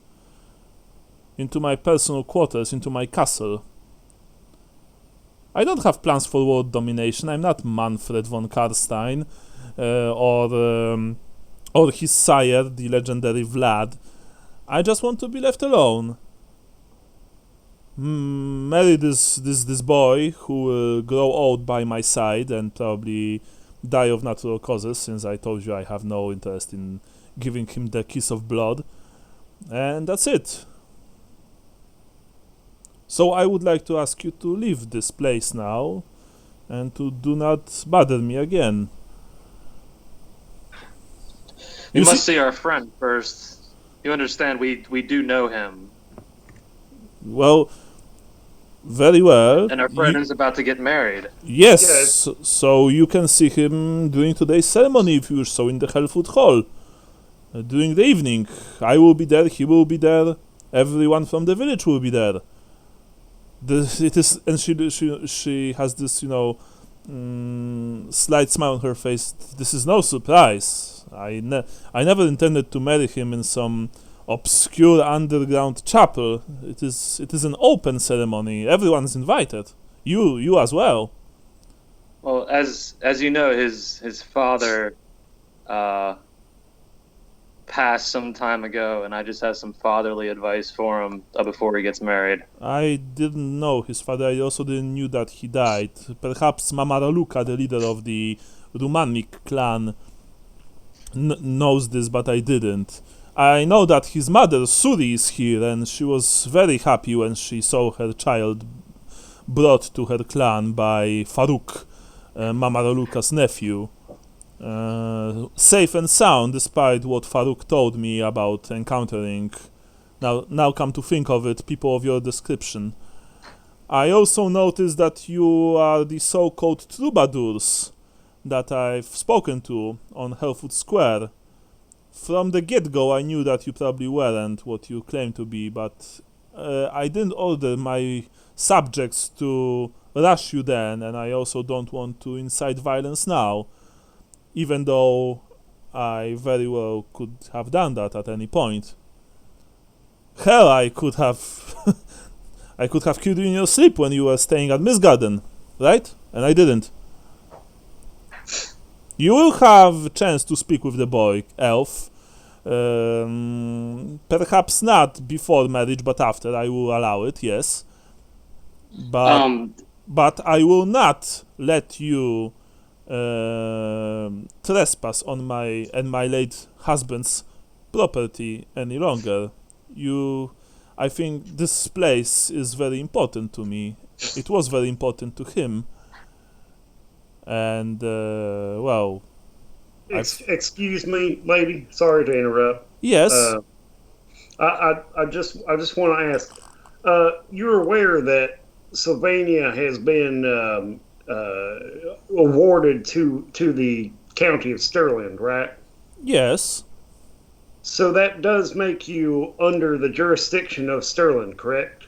into my personal quarters, into my castle. I don't have plans for world domination. I'm not Manfred von Karstein, or his sire, the legendary Vlad. I just want to be left alone. Marry this boy who will grow old by my side and probably die of natural causes, since I told you I have no interest in giving him the kiss of blood. And that's it. So I would like to ask you to leave this place now and to do not bother me again. You You must see- see our friend first. You understand, we do know him. Well, very well. And our friend is about to get married. Yes, Yes. so you can see him during today's ceremony if you wish so in the Helfurt Hall. During the evening. I will be there, he will be there, everyone from the village will be there. It is, and she has this, slight smile on her face. This is no surprise. I never intended to marry him in some obscure underground chapel. It is an open ceremony. Everyone's invited. You as well. Well, as you know, his father passed some time ago, and I just have some fatherly advice for him before he gets married. I didn't know his father. I also didn't knew that he died. Perhaps Mama Raluca, the leader of the Rumanic clan, knows this, but I didn't. I know that his mother, Suri, is here, and she was very happy when she saw her child brought to her clan by Farouk, Mama Raluca's nephew. Safe and sound, despite what Farouk told me about encountering. Now come to think of it, people of your description. I also noticed that you are the so-called troubadours that I've spoken to on Helfurt Square. From the get-go, I knew that you probably weren't what you claim to be, but I didn't order my subjects to rush you then, and I also don't want to incite violence now, even though I very well could have done that at any point. Hell, I could have I could have killed you in your sleep when you were staying at Misgarden, right? And I didn't. You will have a chance to speak with the boy, Elf. Perhaps not before marriage, but after. I will allow it, yes. But I will not let you trespass on my and my late husband's property any longer. I think this place is very important to me. It was very important to him. And well, Excuse me, lady. Sorry to interrupt. yes, I just want to ask. You're aware that Sylvania has been awarded to the county of Stirland, right? yes, So that does make you under the jurisdiction of Stirland, correct?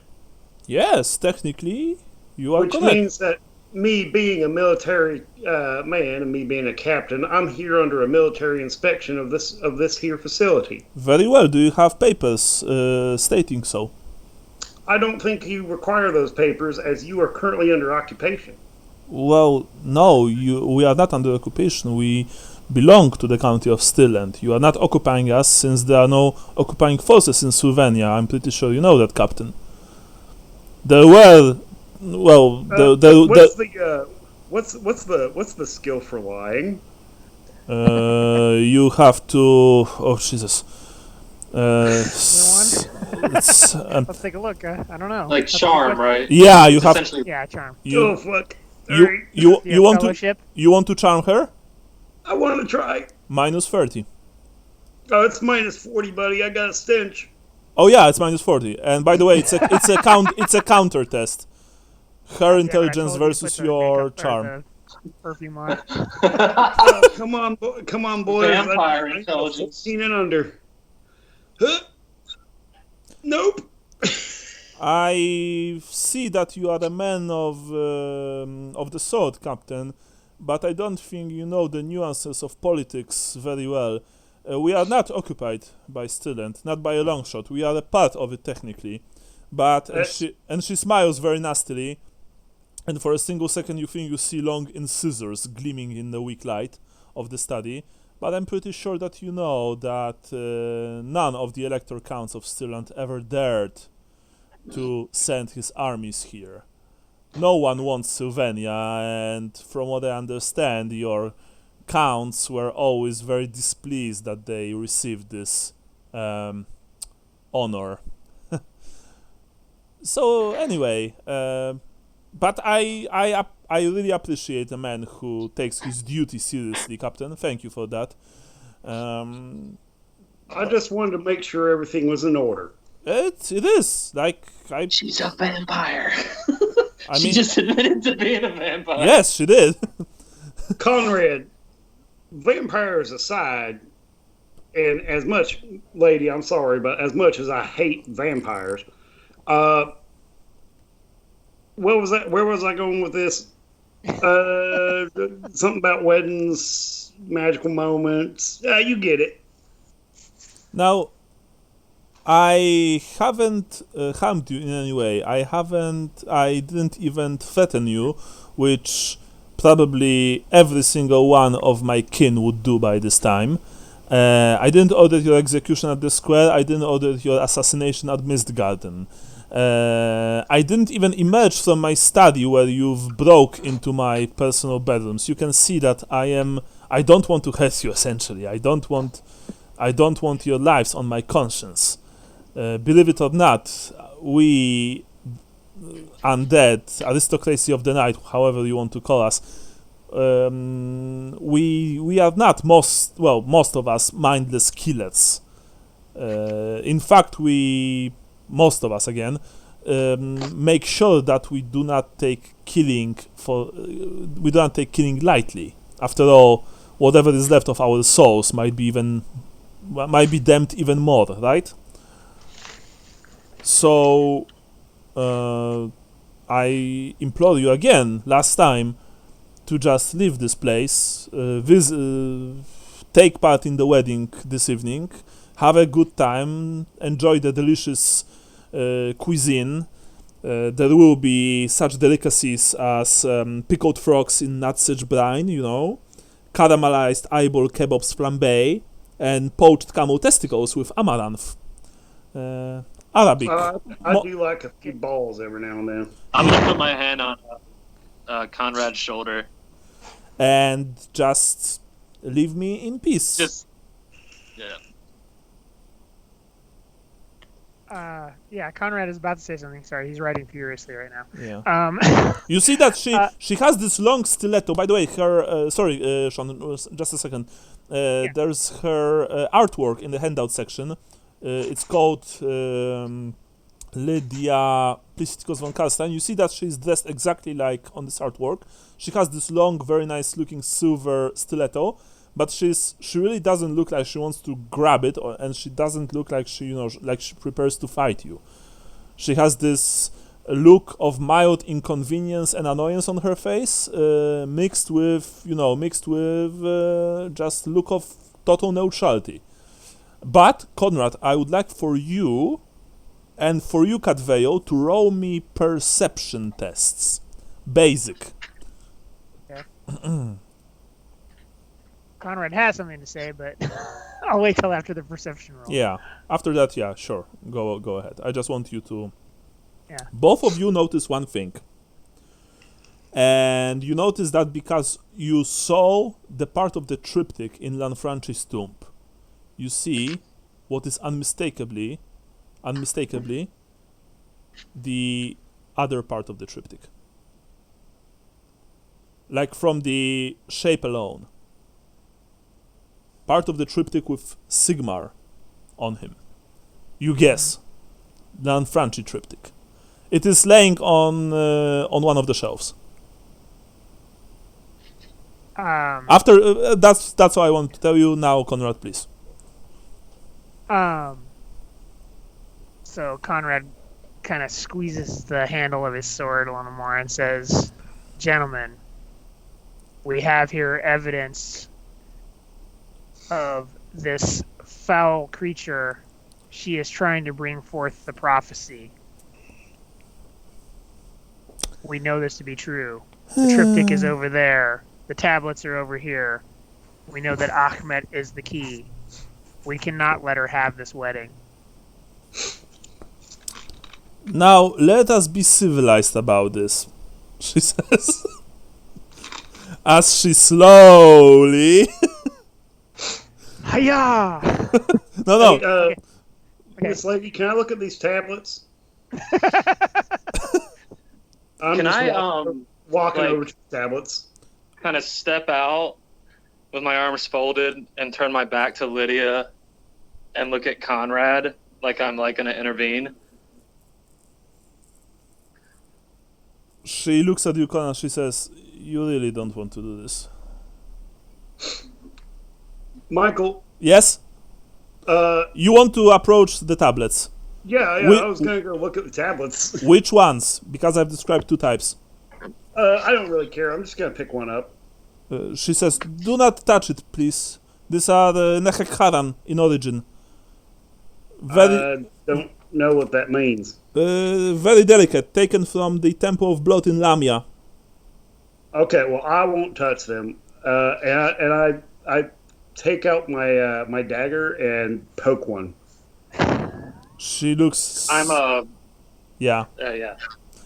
yes. Technically, you are Which correct. means that me being a military man and me being a captain, I'm here under a military inspection of this here facility. Very well. Do you have papers stating so? I don't think you require those papers as you are currently under occupation. Well, no. We are not under occupation. We belong to the county of Stirland. You are not occupying us, since there are no occupying forces in Slovenia. I'm pretty sure you know that, Captain. There were, well, What's the skill for lying? you have to. Oh Jesus. It's, Let's take a look. I don't know. Like That's a good charm, question. right? yeah, you It's have. essentially Yeah, charm. Oh You fuck! you Alright. you, Yeah, you want to fellowship. you want to charm her? I want to try. Minus 30. Oh, it's minus 40, buddy. I got a stench. Oh yeah, it's minus 40. And by the way, it's a counter test. Her intelligence versus your charm. Perfume on. Come on, boys. Vampire I need a intelligence. 14 and under. Huh? Nope. I see that you are a man of the sword, Captain, but I don't think you know the nuances of politics very well. We are not occupied by Stilland, not by a long shot. We are a part of it technically. But and she smiles very nastily, and for a single second you think you see long incisors gleaming in the weak light of the study. But I'm pretty sure that you know that none of the elector counts of Stilland ever dared to send his armies here. No one wants Sylvania, and from what I understand, your counts were always very displeased that they received this honor. So anyway, but I really appreciate a man who takes his duty seriously, Captain. Thank you for that. I just wanted to make sure everything was in order. It is like She's a vampire. I She mean, just admitted to being a vampire. yes, she did. Conrad, vampires aside, and as much, lady, I'm sorry, but as much as I hate vampires, what was that? Where was I going with this? Something about weddings, magical moments. You get it. Now, I haven't harmed you in any way. I didn't even threaten you, which probably every single one of my kin would do by this time. I didn't order your execution at the square. I didn't order your assassination at Mist Garden. I didn't even emerge from my study where you've broke into my personal bedrooms. You can see that I don't want to hurt you, essentially. I don't want your lives on my conscience. Believe it or not, we undead, aristocracy of the night, however you want to call us, we are not most of us mindless killers. In fact, most of us again make sure that we do not take killing lightly. After all, whatever is left of our souls might be damned even more, right? So I implore you again, last time, to just leave this place, take part in the wedding this evening, have a good time, enjoy the delicious cuisine. There will be such delicacies as pickled frogs in nutsedge brine, caramelized eyeball kebabs flambé, and poached camel testicles with amaranth. Arabic. I do like a few balls every now and then. I'm gonna put my hand on Conrad's shoulder. And just leave me in peace. Yeah, Conrad is about to say something. Sorry, he's writing furiously right now. Yeah. You see that she has this long stiletto. By the way, her Sean, just a second. There's her artwork in the handout section. It's called Lydia Plistikos von Karstein. You see that she's dressed exactly like on this artwork. She has this long, very nice looking silver stiletto, but she really doesn't look like she wants to grab it, and she doesn't look like she prepares to fight you. She has this look of mild inconvenience and annoyance on her face, mixed with just look of total neutrality. But Conrad, I would like for you and for you, Cadveio, to roll me perception tests, basic. Okay. Conrad has something to say, but I'll wait till after the perception roll. Yeah. After that, yeah, sure. Go ahead. I just want you to... Yeah. Both of you notice one thing. And you notice that because you saw the part of the triptych in Lanfranchi's tomb, you see what is unmistakably the other part of the triptych. Like from the shape alone. Part of the triptych with Sigmar on him. You guess. The Lanfranchi triptych. It is laying on one of the shelves. After that's what I want to tell you now, Conrad, please. So Conrad kind of squeezes the handle of his sword a little more and says, "Gentlemen, we have here evidence of this foul creature, she is trying to bring forth the prophecy. We know this to be true. The triptych is over there. The tablets are over here. We know that Ahmed is the key. We cannot let her have this wedding. Now, let us be civilized about this, she says. As she slowly... Hiya! No. Hey, Okay. Miss Lady, can I look at these tablets? I'm Can just I walking like- over to the tablets. kind of step out with my arms folded and turn my back to Lydia and look at Conrad like I'm like gonna intervene? She looks at you, Conan, she says, you really don't want to do this. Michael, Yes? You want to approach the tablets. yeah, We- I was going to go look at the tablets. Which ones? Because I've described two types. I don't really care. I'm just going to pick one up. She says, do not touch it, please. These are the Nehekharan in origin. Don't know what that means. Very delicate, taken from the Temple of Blood in Lamia. Okay, well, I won't touch them. And I take out my dagger and poke one. She looks... Yeah. Yeah.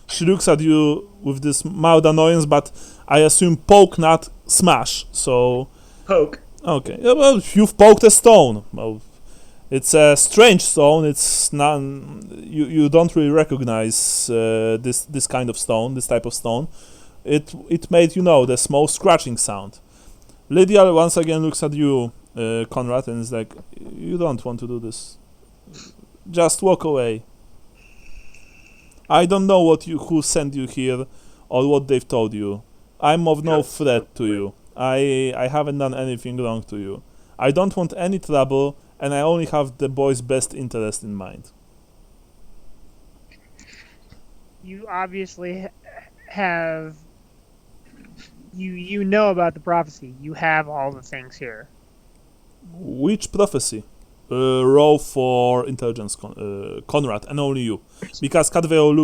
She looks at you with this mild annoyance, but I assume poke, not smash. So, Poke. okay. Yeah, well, you've poked a stone. Well, it's a strange stone. It's not. You don't really recognize this kind of stone, this type of stone. It made the small scratching sound. Lydia once again looks at you, Conrad, and is like, you don't want to do this. Just walk away. I don't know who sent you here or what they've told you. I'm of no threat to you. I haven't done anything wrong to you. I don't want any trouble, and I only have the boy's best interest in mind. You obviously have... You know about the prophecy. You have all the things here. Which prophecy? Roll for intelligence, Conrad, and only you. Because Cadveo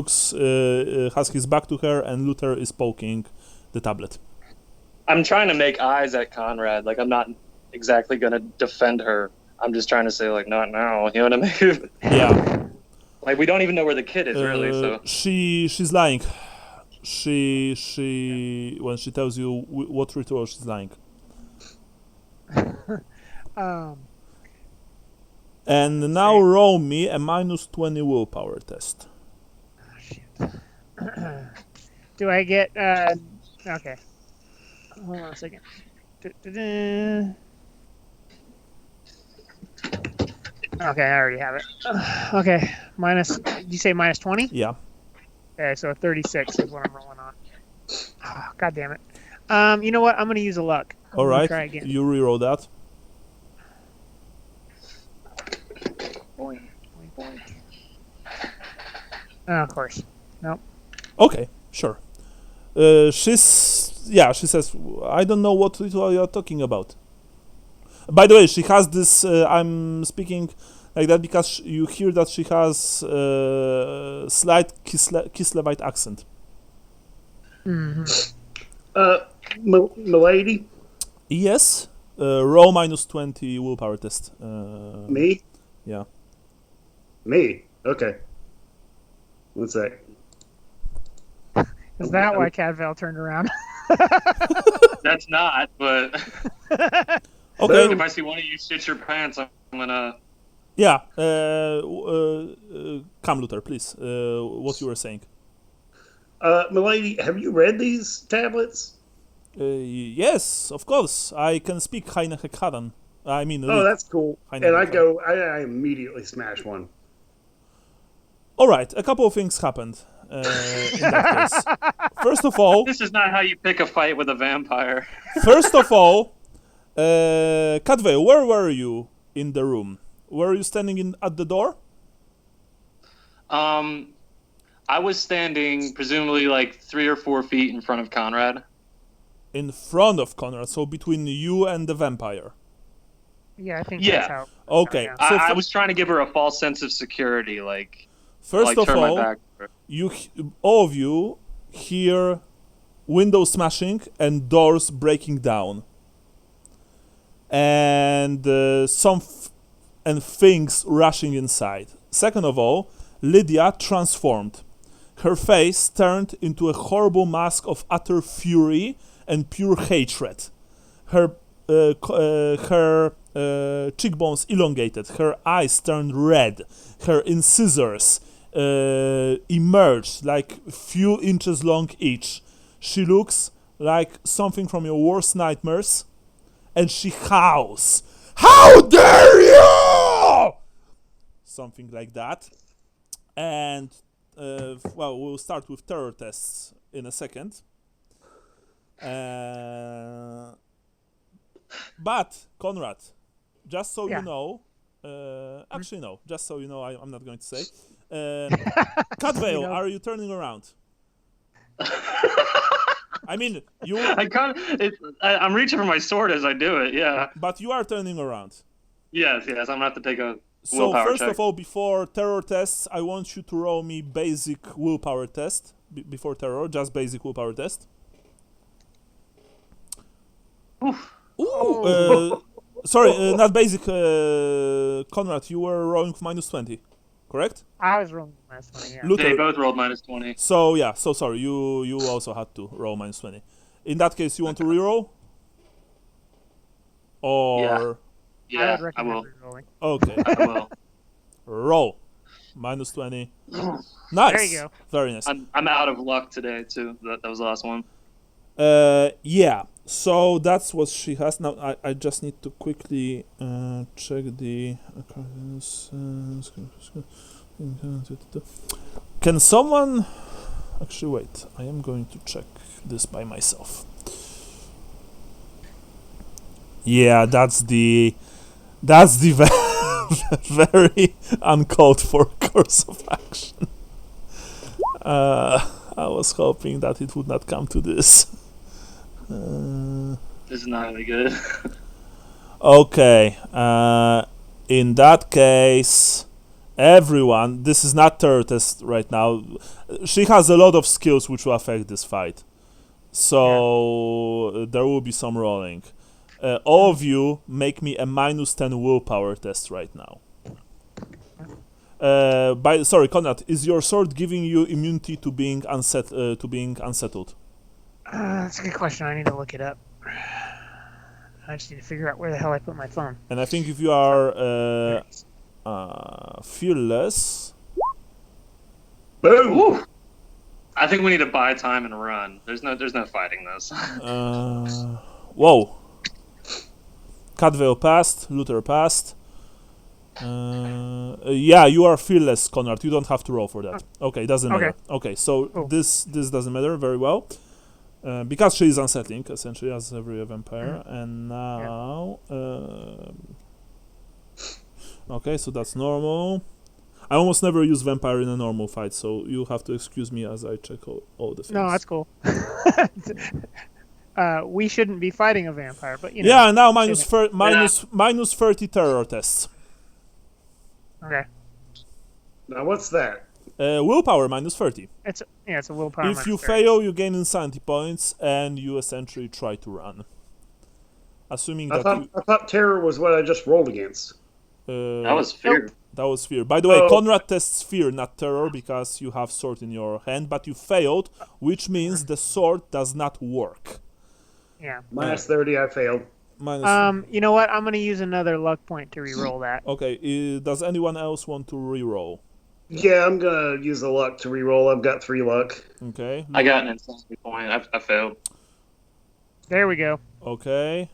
has his back to her, and Luther is poking the tablet. I'm trying to make eyes at Conrad. Like, I'm not exactly going to defend her. I'm just trying to say, like, not now. You know what I mean? Yeah. Like, we don't even know where the kid is, really, so... She's lying. She when she tells you what ritual, she's lying. And now roll me a -20 willpower test. Oh, shit. Do I get... Okay. Hold on a second. Okay, I already have it. Okay, did you say -20? Yeah. Okay, so 36 is what I'm rolling on. Oh, God damn it. You know what? I'm going to use a luck. All right. Try again. You reroll that. Boing, boing, boing. Oh, of course. Nope. Okay, sure. She says, I don't know what ritual you're talking about. By the way, she has this, I'm speaking like that because you hear that she has slight Kislevite accent. Mm-hmm. Milady? Yes. Roll -20 willpower test. Me? Yeah. Me? Okay. One sec. Is that why Cadvel turned around? That's not, but... Okay. If I see one of you shit your pants, I'm gonna... Yeah. Come, Luther, please. What you were saying. Milady, have you read these tablets? Yes, of course. I can speak Heinehekaran. I mean, Oh, read. that's cool. And I immediately smash one. All right, a couple of things happened in that case. First of all, This is not how you pick a fight with a vampire. Cadve, where were you in the room? Were you standing at the door? I was standing presumably like 3 or 4 feet in front of Conrad. In front of Conrad, so between you and the vampire. Yeah, I think Yeah. that's how. Okay. Yeah. So I was trying to give her a false sense of security, like first of turn my all, back. all of you hear windows smashing and doors breaking down, and and things rushing inside. Second of all, Lydia transformed. Her face turned into a horrible mask of utter fury and pure hatred. Her cheekbones elongated. Her eyes turned red. Her incisors emerged like few inches long each. She looks like something from your worst nightmares, and she howls, "How dare you!" Something like that. And well, we'll start with terror tests in a second. But Conrad, just so Yeah. you know, actually no, just so you know, I'm not going to say. Catvale, know. are you turning around? I mean, you. I'm reaching for my sword as I do it. Yeah. But you are turning around. Yes. I'm gonna have to take a So willpower first check. of all, before terror tests, I want you to roll me basic willpower test. Before terror, just basic willpower test. Oof. Ooh, sorry, not basic. Conrad, you were rolling with -20, correct? I was rolling last one. Yeah. They Luther. both rolled -20. So yeah, so sorry. You also had to roll -20. In that case, you want to reroll? Or I would Yeah, I recommend will. rerolling. okay, I will. roll -20. Nice. There you go. Very nice. I'm out of luck today too. That was the last one. Yeah. So that's what she has now. I just need to quickly check the. Can someone actually wait? I am going to check this by myself. Yeah, that's the very uncalled for course of action. I was hoping that it would not come to this. This is not really good. Okay. In that case, everyone. This is not terror test right now. She has a lot of skills which will affect this fight, so there will be some rolling. All of you make me a -10 willpower test right now. Sorry, Conrad, is your sword giving you immunity to being unsettled? That's a good question. I need to look it up. I just need to figure out where the hell I put my phone. And I think if you are fearless, Boom! Woo. I think we need to buy time and run. There's no fighting this. whoa. Catvale passed, Luther passed. Yeah, you are fearless, Conrad. You don't have to roll for that. Okay, doesn't matter. Okay, so Cool. this doesn't matter very well. Because she is unsettling, essentially, as every vampire. And now... okay, so that's normal. I almost never use vampire in a normal fight, so you have to excuse me as I check all the things. No, that's cool. We shouldn't be fighting a vampire, but you know. Yeah, now minus 30 terror tests. Okay. Now what's that? Willpower -30. It's a willpower. If you fail, you gain insanity points, and you essentially try to run. Assuming I that thought terror was what I just rolled against. That was fear. that was fear. By the way, Oh. Conrad tests fear, not terror, because you have sword in your hand, but you failed, which means the sword does not work. Yeah. -30, I failed. You know what? I'm gonna use another luck point to re-roll that. Okay, does anyone else want to re-roll? Yeah, I'm gonna use the luck to reroll. I've got 3 luck. Okay. I got an insanity point. I failed. There we go. Okay.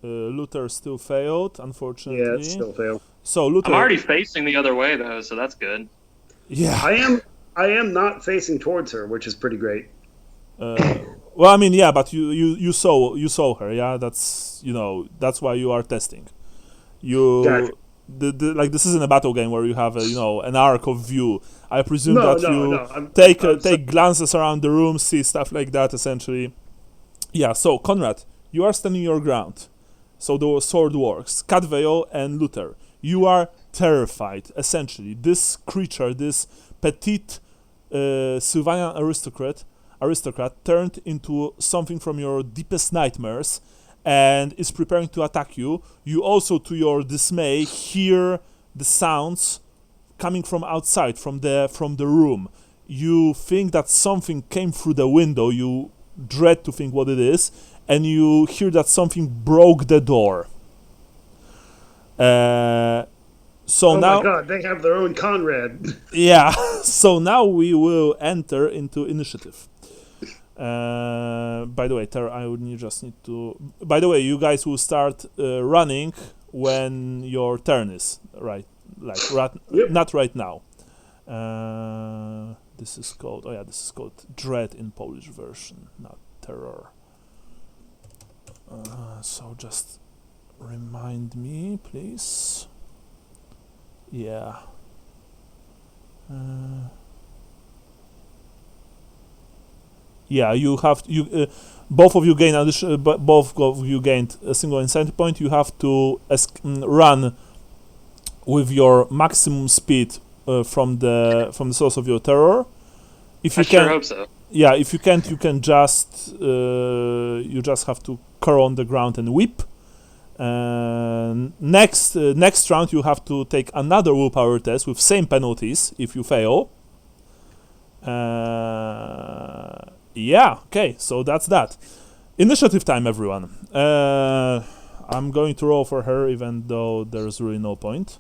Luther still failed, unfortunately. Yeah, it still failed. So Luther. I'm already facing the other way though, so that's good. Yeah. I am not facing towards her, which is pretty great. Well, I mean, yeah, but you saw her, yeah. That's why you are testing. Gotcha. Like this isn't a battle game where you have an arc of view. I presume No, that no, you no. take glances around the room, see stuff like that, essentially. Yeah. So Conrad, you are standing your ground. So the sword works. Cadveo and Luther, you are terrified. Essentially, this creature, this petite Sylvanian aristocrat, turned into something from your deepest nightmares, and is preparing to attack you. You also, to your dismay, hear the sounds coming from outside, from the room. You think that something came through the window. You dread to think what it is, and you hear that something broke the door. So Oh now, my God, they have their own Conrad. yeah. So now we will enter into initiative. By the way, I would just need to. By the way, you guys will start running when your turn is right. Like Yep. not right now. This is called. Oh yeah, this is called dread in Polish version, not terror. So just remind me, please. Yeah. Yeah, you have both of you gain both of you gained a single insanity point. You have to run with your maximum speed from the source of your terror. If you I sure hope so. yeah, if you can't, you can just you just have to curl on the ground and weep. Next round, you have to take another willpower test with same penalties if you fail. Yeah, okay, so that's that. Initiative time, everyone. I'm going to roll for her, even though there's really no point.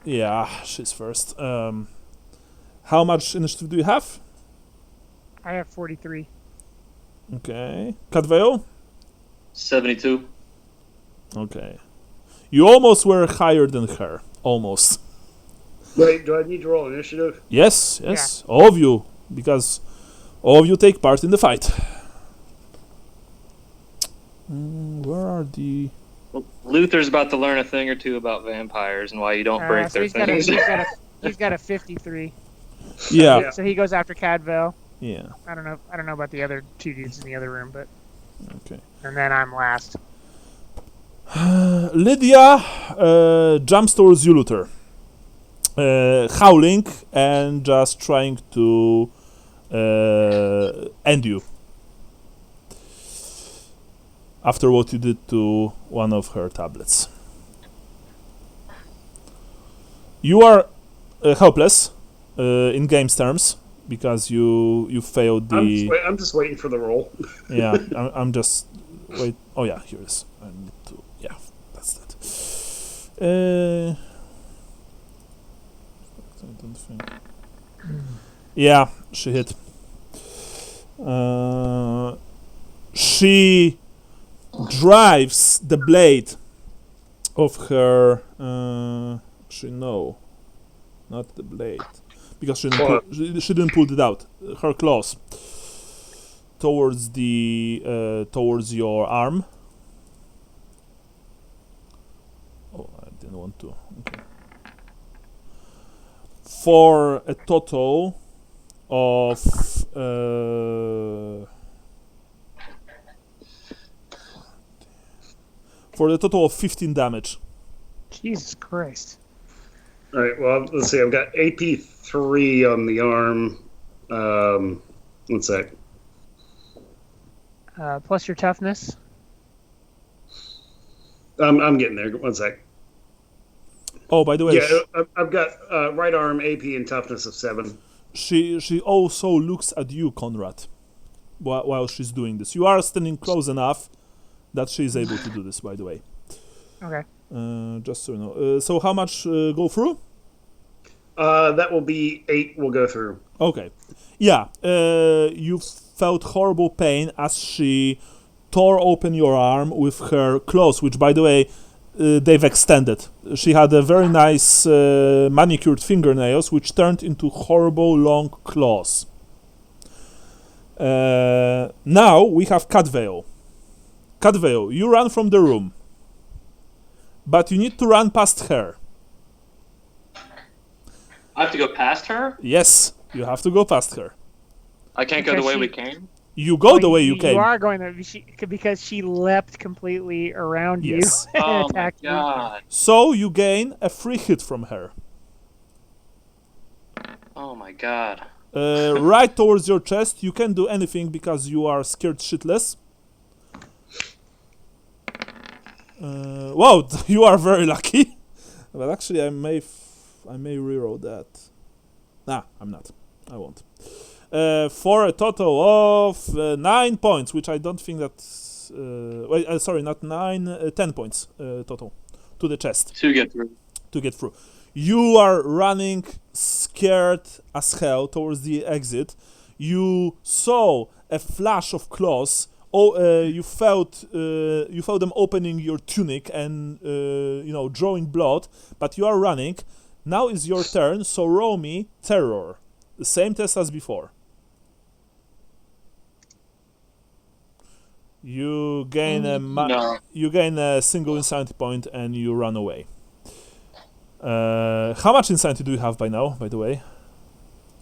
Yeah, she's first. How much initiative do you have? I have 43. Okay. Cadveo? 72. Okay. You almost were higher than her. Almost. Wait, do I need to roll initiative? Yes. All of you. Because all of you take part in the fight. Where are the... Well, Luther's about to learn a thing or two about vampires and why you don't break So their things. he's got a 53. Yeah. So he goes after Cadvell. Yeah. I don't know about the other two dudes in the other room, but Okay. and then I'm last. Lydia jumps towards you, Luther. Howling and just trying to end you. After what you did to one of her tablets. You are helpless in game's terms because you failed the... I'm just waiting for the roll. Yeah, I'm just... Wait. Oh yeah, here it is. I need to... Yeah, that's that. I don't think... Yeah, she hit. She drives the blade of her... actually, no. Not the blade. Because she didn't pull it out. Her claws. Towards towards your arm. Oh, I didn't want to. Okay. For a total of for the total of 15 damage. Jesus Christ. All right, well, let's see. I've got AP 3 on the arm. One sec. Plus your toughness. I'm getting there. One sec. Oh, by the way, Yeah, I've got right arm AP and toughness of 7. she also looks at you, Conrad, while she's doing this. You are standing close enough that she's able to do this, by the way. Okay. Just so you know. So how much go through? That will be 8 will go through. Okay. Yeah, you felt horrible pain as she tore open your arm with her claws, which, by the way, they've extended. She had a very nice manicured fingernails, which turned into horrible long claws. Now we have Cadveo. Cadveo, you run from the room, but you need to run past her. I have to go past her? Yes, you have to go past her. I can't go the way we came? You go the way you You came. are going to because she leapt completely around Yes. you and Oh my attacked you. god. So you gain a free hit from her. Oh my god. Right towards your chest. You can't do anything because you are scared shitless. Wow, you are very lucky. But actually, I may reroll that. Nah, I'm not. I won't. For a total of 9 points, which I don't think that's... sorry, not 9, 10 points total to the chest. To get through. To get through. You are running scared as hell towards the exit. You saw a flash of claws. You felt them opening your tunic and drawing blood. But you are running. Now is your turn. So roll me terror. The same test as before. You gain a single insanity point and you run away. How much insanity do you have by now, by the way?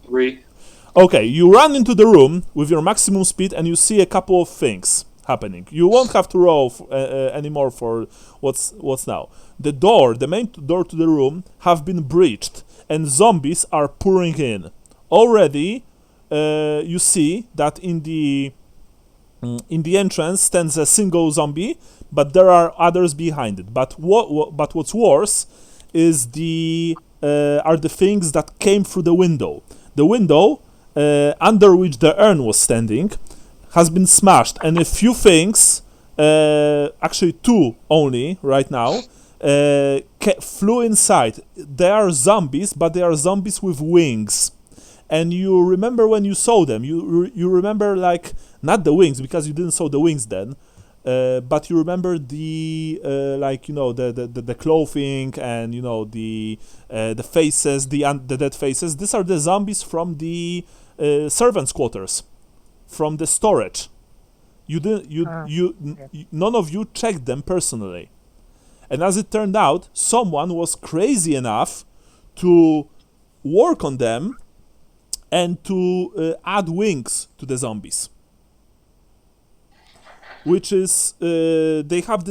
3. Okay, you run into the room with your maximum speed and you see a couple of things happening. You won't have to roll anymore for what's now. The main door to the room have been breached and zombies are pouring in. Already, you see that in the entrance stands a single zombie, but there are others behind it. But what's worse is are the things that came through the window. The window under which the urn was standing has been smashed, and a few things, actually 2 only right now, flew inside. They are zombies, but they are zombies with wings. And you remember when you saw them, you remember, like, not the wings, because you didn't saw the wings then, but you remember the clothing and the faces, the dead faces. These are the zombies from the servants' quarters, from the storage. None of you checked them personally, and as it turned out, someone was crazy enough to work on them and to add wings to the zombies. Which is, they have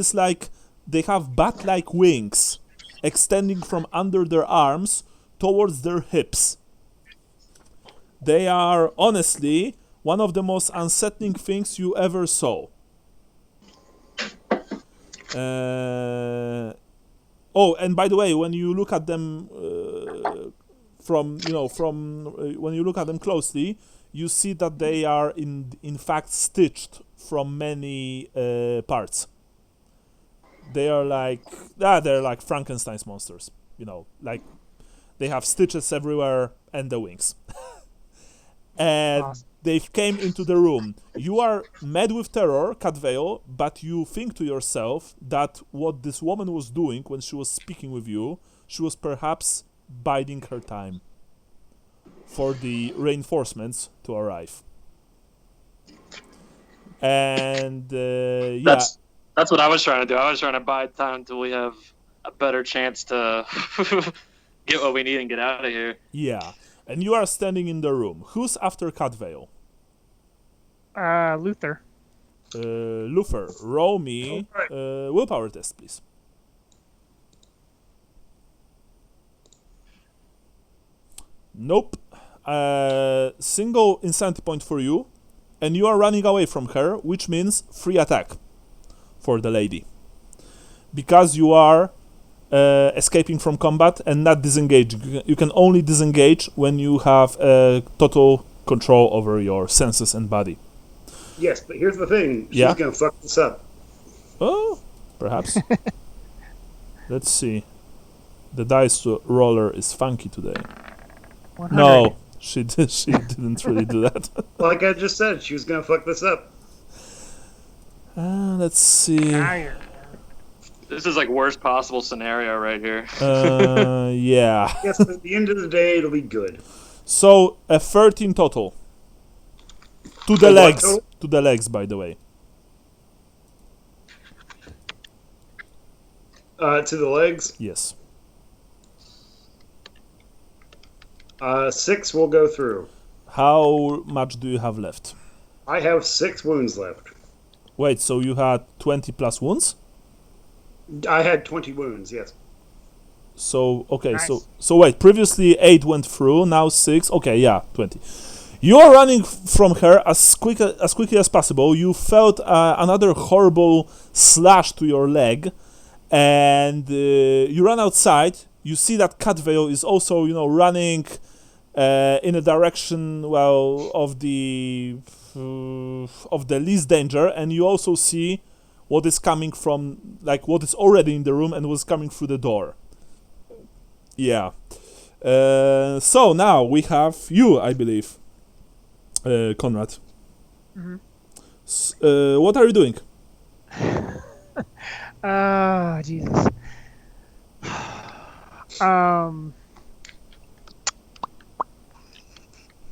bat-like wings extending from under their arms towards their hips. They are, honestly, one of the most unsettling things you ever saw. And by the way, when you look at them when you look at them closely, you see that they are in fact stitched from many parts. They are they're like Frankenstein's monsters, like they have stitches everywhere and the wings. And Awesome. They came into the room. You are mad with terror, Catvale, but you think to yourself that what this woman was doing when she was speaking with you, she was perhaps biding her time for the reinforcements to arrive. And That's what I was trying to do. I was trying to buy time until we have a better chance to get what we need and get out of here. Yeah. And you are standing in the room. Who's after Catvale? Luther. Luther, roll me willpower test, please. Nope. Single insanity point for you, and you are running away from her, which means free attack for the lady. Because you are escaping from combat and not disengaging. You can only disengage when you have total control over your senses and body. Yes, but here's the thing. She's Yeah. going to fuck this up. Oh, perhaps. Let's see. The dice roller is funky today. 100. No, she didn't really do that. Like I just said, she was going to fuck this up. Let's see. Now you're- This is like worst possible scenario right here. Yeah. Yes, but at the end of the day, it'll be good. So a 13 total. To the A what legs. total? To the legs, by the way. To the legs. Yes. 6 will go through. How much do you have left? I have 6 wounds left. Wait, so you had 20 plus wounds? I had 20 wounds, yes. So, okay, Nice. so wait, previously 8 went through, now 6. Okay, yeah, 20. You are running from her as quickly as possible. You felt another horrible slash to your leg, and you run outside. You see that Catvale is also, running in a direction, well, of the least danger, and you also see what is coming from, like, what is already in the room and what's coming through the door. Yeah. So now we have you, I believe, Conrad. Mhm. What are you doing? Oh, Jesus.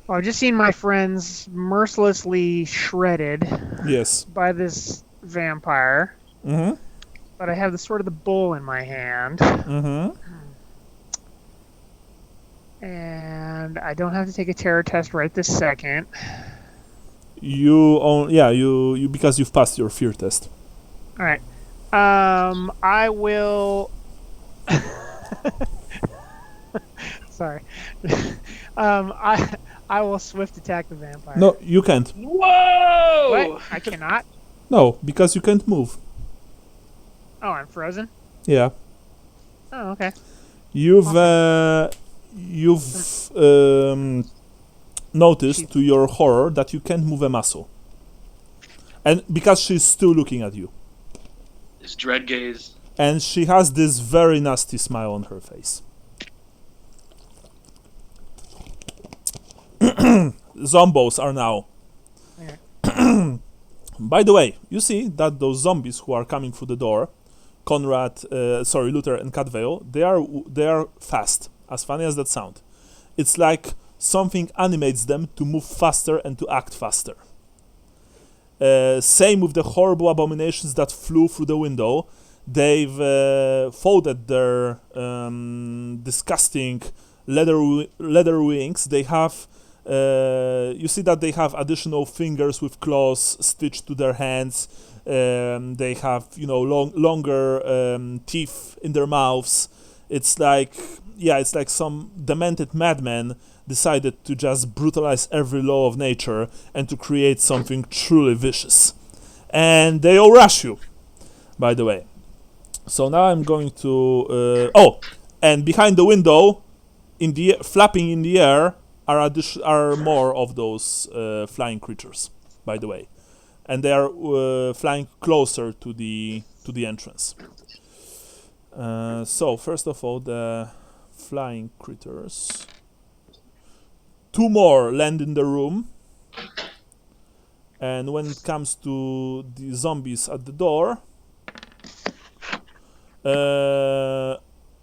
Well, I've just seen my friends mercilessly shredded Yes. by this vampire, Mm-hmm. but I have the sword of the bull in my hand, Mm-hmm. and I don't have to take a terror test right this second. You because you've passed your fear test. All right. I will. Sorry. I will swift attack the vampire. No, you can't. Whoa! What? I cannot. No, because you can't move. Oh, I'm frozen. Yeah. Oh, okay. You've noticed to your horror that you can't move a muscle, and because she's still looking at you, It's dread gaze. and she has this very nasty smile on her face. Zombos are now. Okay. By the way, you see that those zombies who are coming through the door, Luther and Catvale, they are fast. As funny as that sound, it's like something animates them to move faster and to act faster. Same with the horrible abominations that flew through the window. They've folded their disgusting leather wings. They have. You see that they have additional fingers with claws stitched to their hands. They have, longer teeth in their mouths. It's like some demented madman decided to just brutalize every law of nature and to create something truly vicious. And they all rush you, by the way. So now I'm going to. And behind the window, flapping in the air, are more of those flying creatures, by the way, and they are flying closer to the entrance. So first of all, the flying critters. 2 more land in the room, and when it comes to the zombies at the door,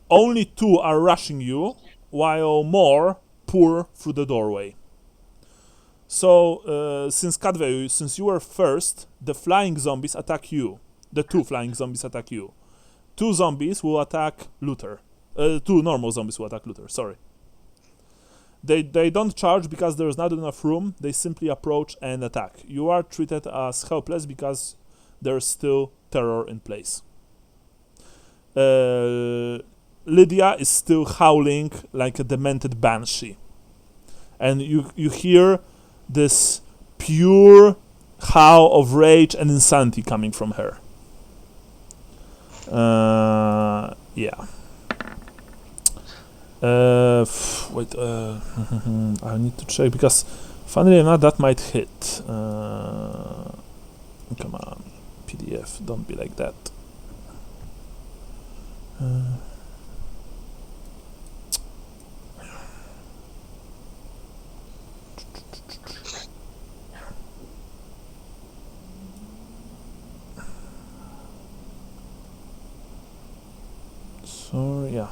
only 2 are rushing you, while more pour through the doorway. So, since you were first, the flying zombies attack you. The 2 flying zombies attack you. 2 zombies will attack Luther. 2 normal zombies will attack Luther, sorry. They don't charge because there's not enough room. They simply approach and attack. You are treated as helpless because there's still terror in place. Lydia is still howling like a demented banshee. And you hear this pure howl of rage and insanity coming from her. Yeah. Wait, I need to check because funnily enough that might hit. Come on, PDF, don't be like that. So yeah.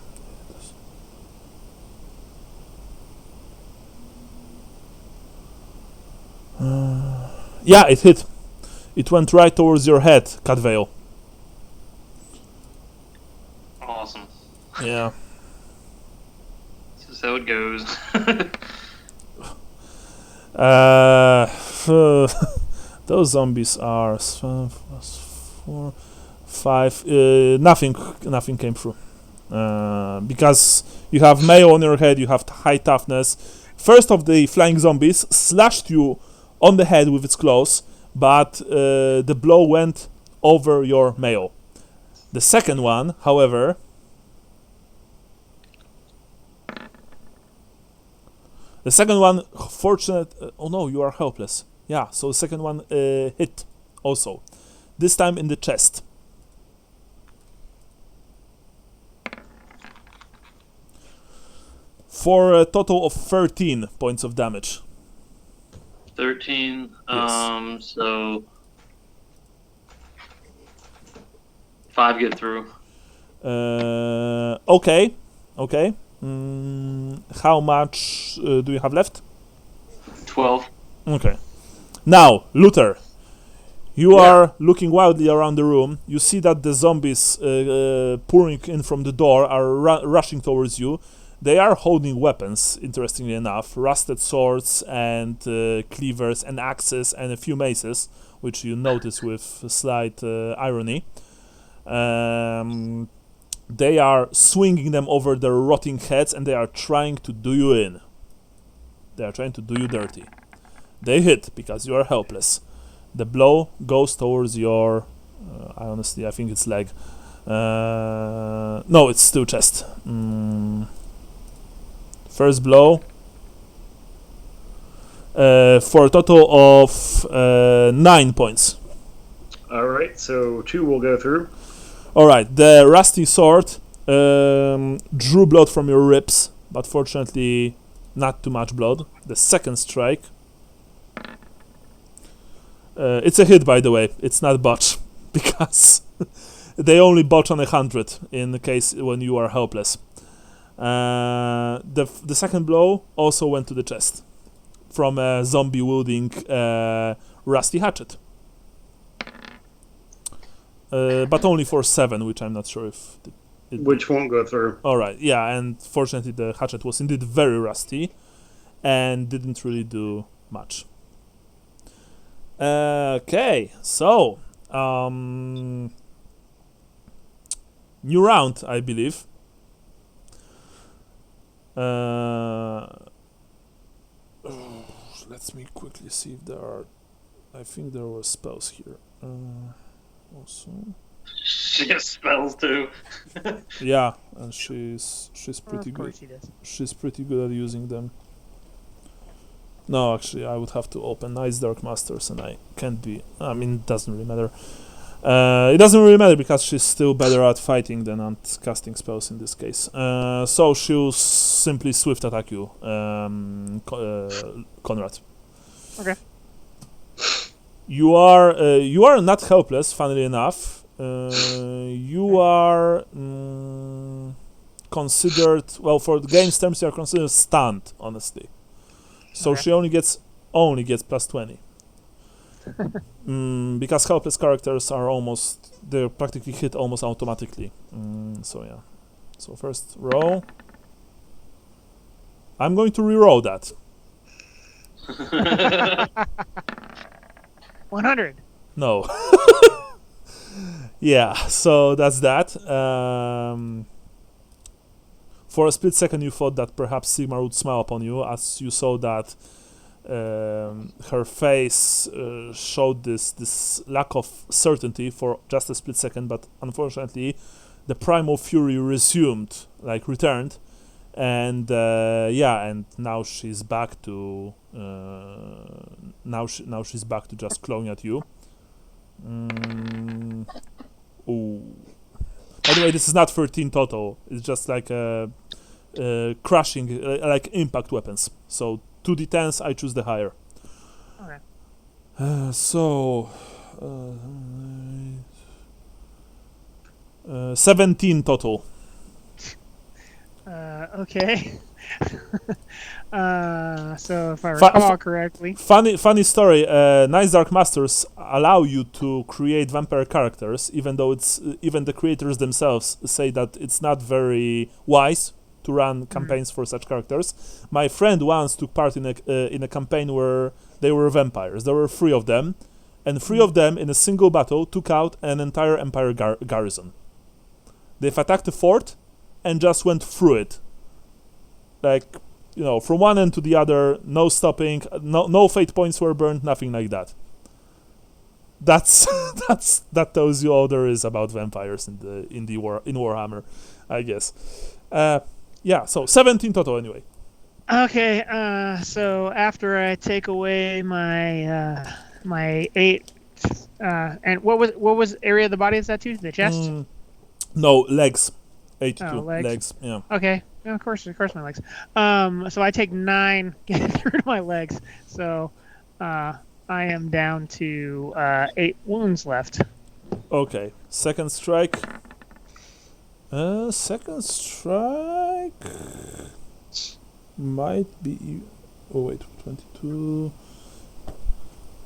Yeah, it hit. It went right towards your head, Catvale. Awesome. Yeah. This is how it goes. Those zombies are 4, 5. Nothing came through. Because you have mayo on your head, you have high toughness. First of the flying zombies slashed you on the head with its claws, but the blow went over your mayo. The second one, however, oh no, you are helpless. Yeah, so the second one hit also. This time in the chest. For a total of 13 points of damage. 13. Yes. So 5 get through. Okay. How much do you have left? 12. Okay. Now, Luther, you are looking wildly around the room. You see that the zombies pouring in from the door are rushing towards you. They are holding weapons, interestingly enough, rusted swords and cleavers and axes and a few maces, which you notice with slight irony. They are swinging them over their rotting heads and they are trying to do you in. They are trying to do you dirty. They hit because you are helpless. The blow goes towards your... I think it's leg. No, it's still chest. First blow. For a total of 9 points. Alright, so 2 will go through. Alright, the rusty sword drew blood from your ribs, but fortunately not too much blood. The second strike. It's a hit, by the way. It's not botch, because they only botch on 100 in the case when you are helpless. The second blow also went to the chest from a zombie wielding rusty hatchet. But only for 7, which I'm not sure if... Which won't go through. Alright, yeah, and fortunately the hatchet was indeed very rusty and didn't really do much. Okay, so... new round, I believe. Let me quickly see if there are... I think there were spells here. Also... She has spells too. Yeah, and she's pretty Of good. course she does. She's pretty good at using them. No, actually, I would have to open Nice Dark Masters, and I can't be... I mean, it doesn't really matter. It doesn't really matter, because she's still better at fighting than at casting spells in this case. So she'll simply swift attack you, Conrad. Okay. You are not helpless, funnily enough. You are considered... Well, for the game's terms, you are considered stunned, honestly. So Okay. she only gets plus 20. Because helpless characters are they're practically hit almost automatically. So yeah. So first roll. I'm going to re-roll that. 100. No. Yeah, so that's that. For a split second you thought that perhaps Sigmar would smile upon you, as you saw that her face showed this lack of certainty for just a split second, but unfortunately the primal fury returned, and and now she's back to she's back to just clawing at you. Ooh. By the way, this is not 13 total. It's just like crushing, like impact weapons. So 2d10s, I choose the higher. Okay. 17 total. Okay. So if I recall correctly, Funny story. Nice Dark Masters allow you to create vampire characters, even though even the creators themselves say that it's not very wise to run campaigns for such characters. My friend once took part in a campaign where they were vampires. There were 3 of them, and 3 of them in a single battle took out an entire Empire garrison. They've attacked the fort and just went through it. Like, from one end to the other, no stopping, no fate points were burned, nothing like that. That tells you all there is about vampires in Warhammer, I guess. So 17 total anyway. Okay, so after I take away my my 8, and what was area of the body is that to? The chest? No, legs. 82 Oh, legs. Yeah. Okay, of course my legs. So I take 9 getting through to my legs. So, I am down to 8 wounds left. Okay, second strike. Second strike might be. Oh wait, 22.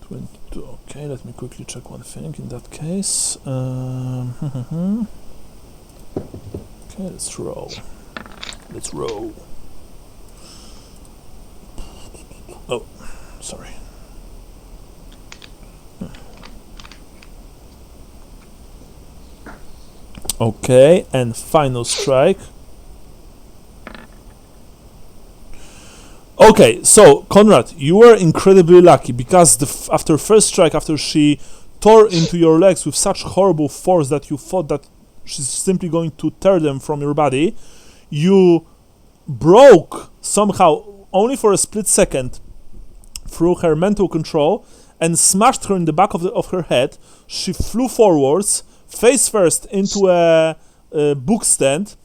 22. Okay, let me quickly check one thing. In that case, okay, let's roll. Oh, sorry. Okay, and final strike. Okay, so Conrad, you were incredibly lucky because after first strike, after she tore into your legs with such horrible force that you thought that she's simply going to tear them from your body, you broke somehow, only for a split second, through her mental control and smashed her in the back of her head. She flew forwards, face first into a book stand,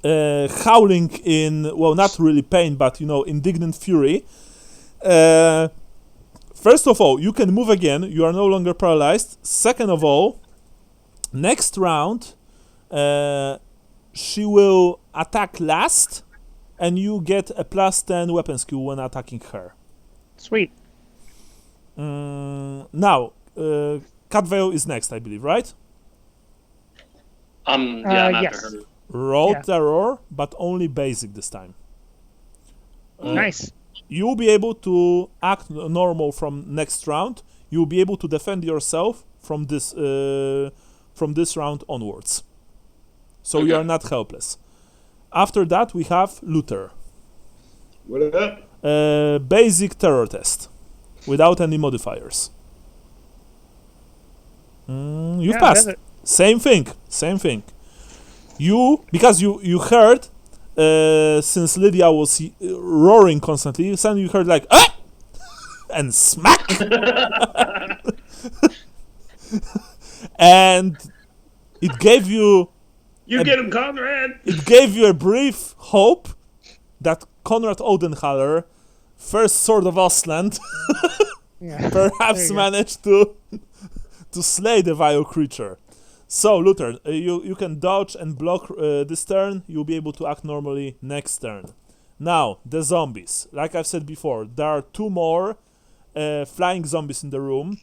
howling in, well, not really pain, but indignant fury. First of all, you can move again. You are no longer paralyzed. Second of all, next round, she will attack last, and you get a +10 weapon skill when attacking her. Sweet. Now, Catveil is next, I believe, right? I'm yes. after her. Roll terror, but only basic this time. Nice. You'll be able to act normal from next round. You'll be able to defend yourself from this round onwards. So you are not helpless. After that, we have Luther. What is that? Basic terror test, without any modifiers. You've passed. Same thing. Because you heard, since Lydia was roaring constantly, suddenly you heard like, ah! And smack! And it gave you... You get him, Conrad! It gave you a brief hope that Konrad Odenhaller, first Sword of Ostland, perhaps managed to slay the vile creature. So, Luther, you can dodge and block this turn. You'll be able to act normally next turn. Now, the zombies. Like I've said before, there are 2 more flying zombies in the room.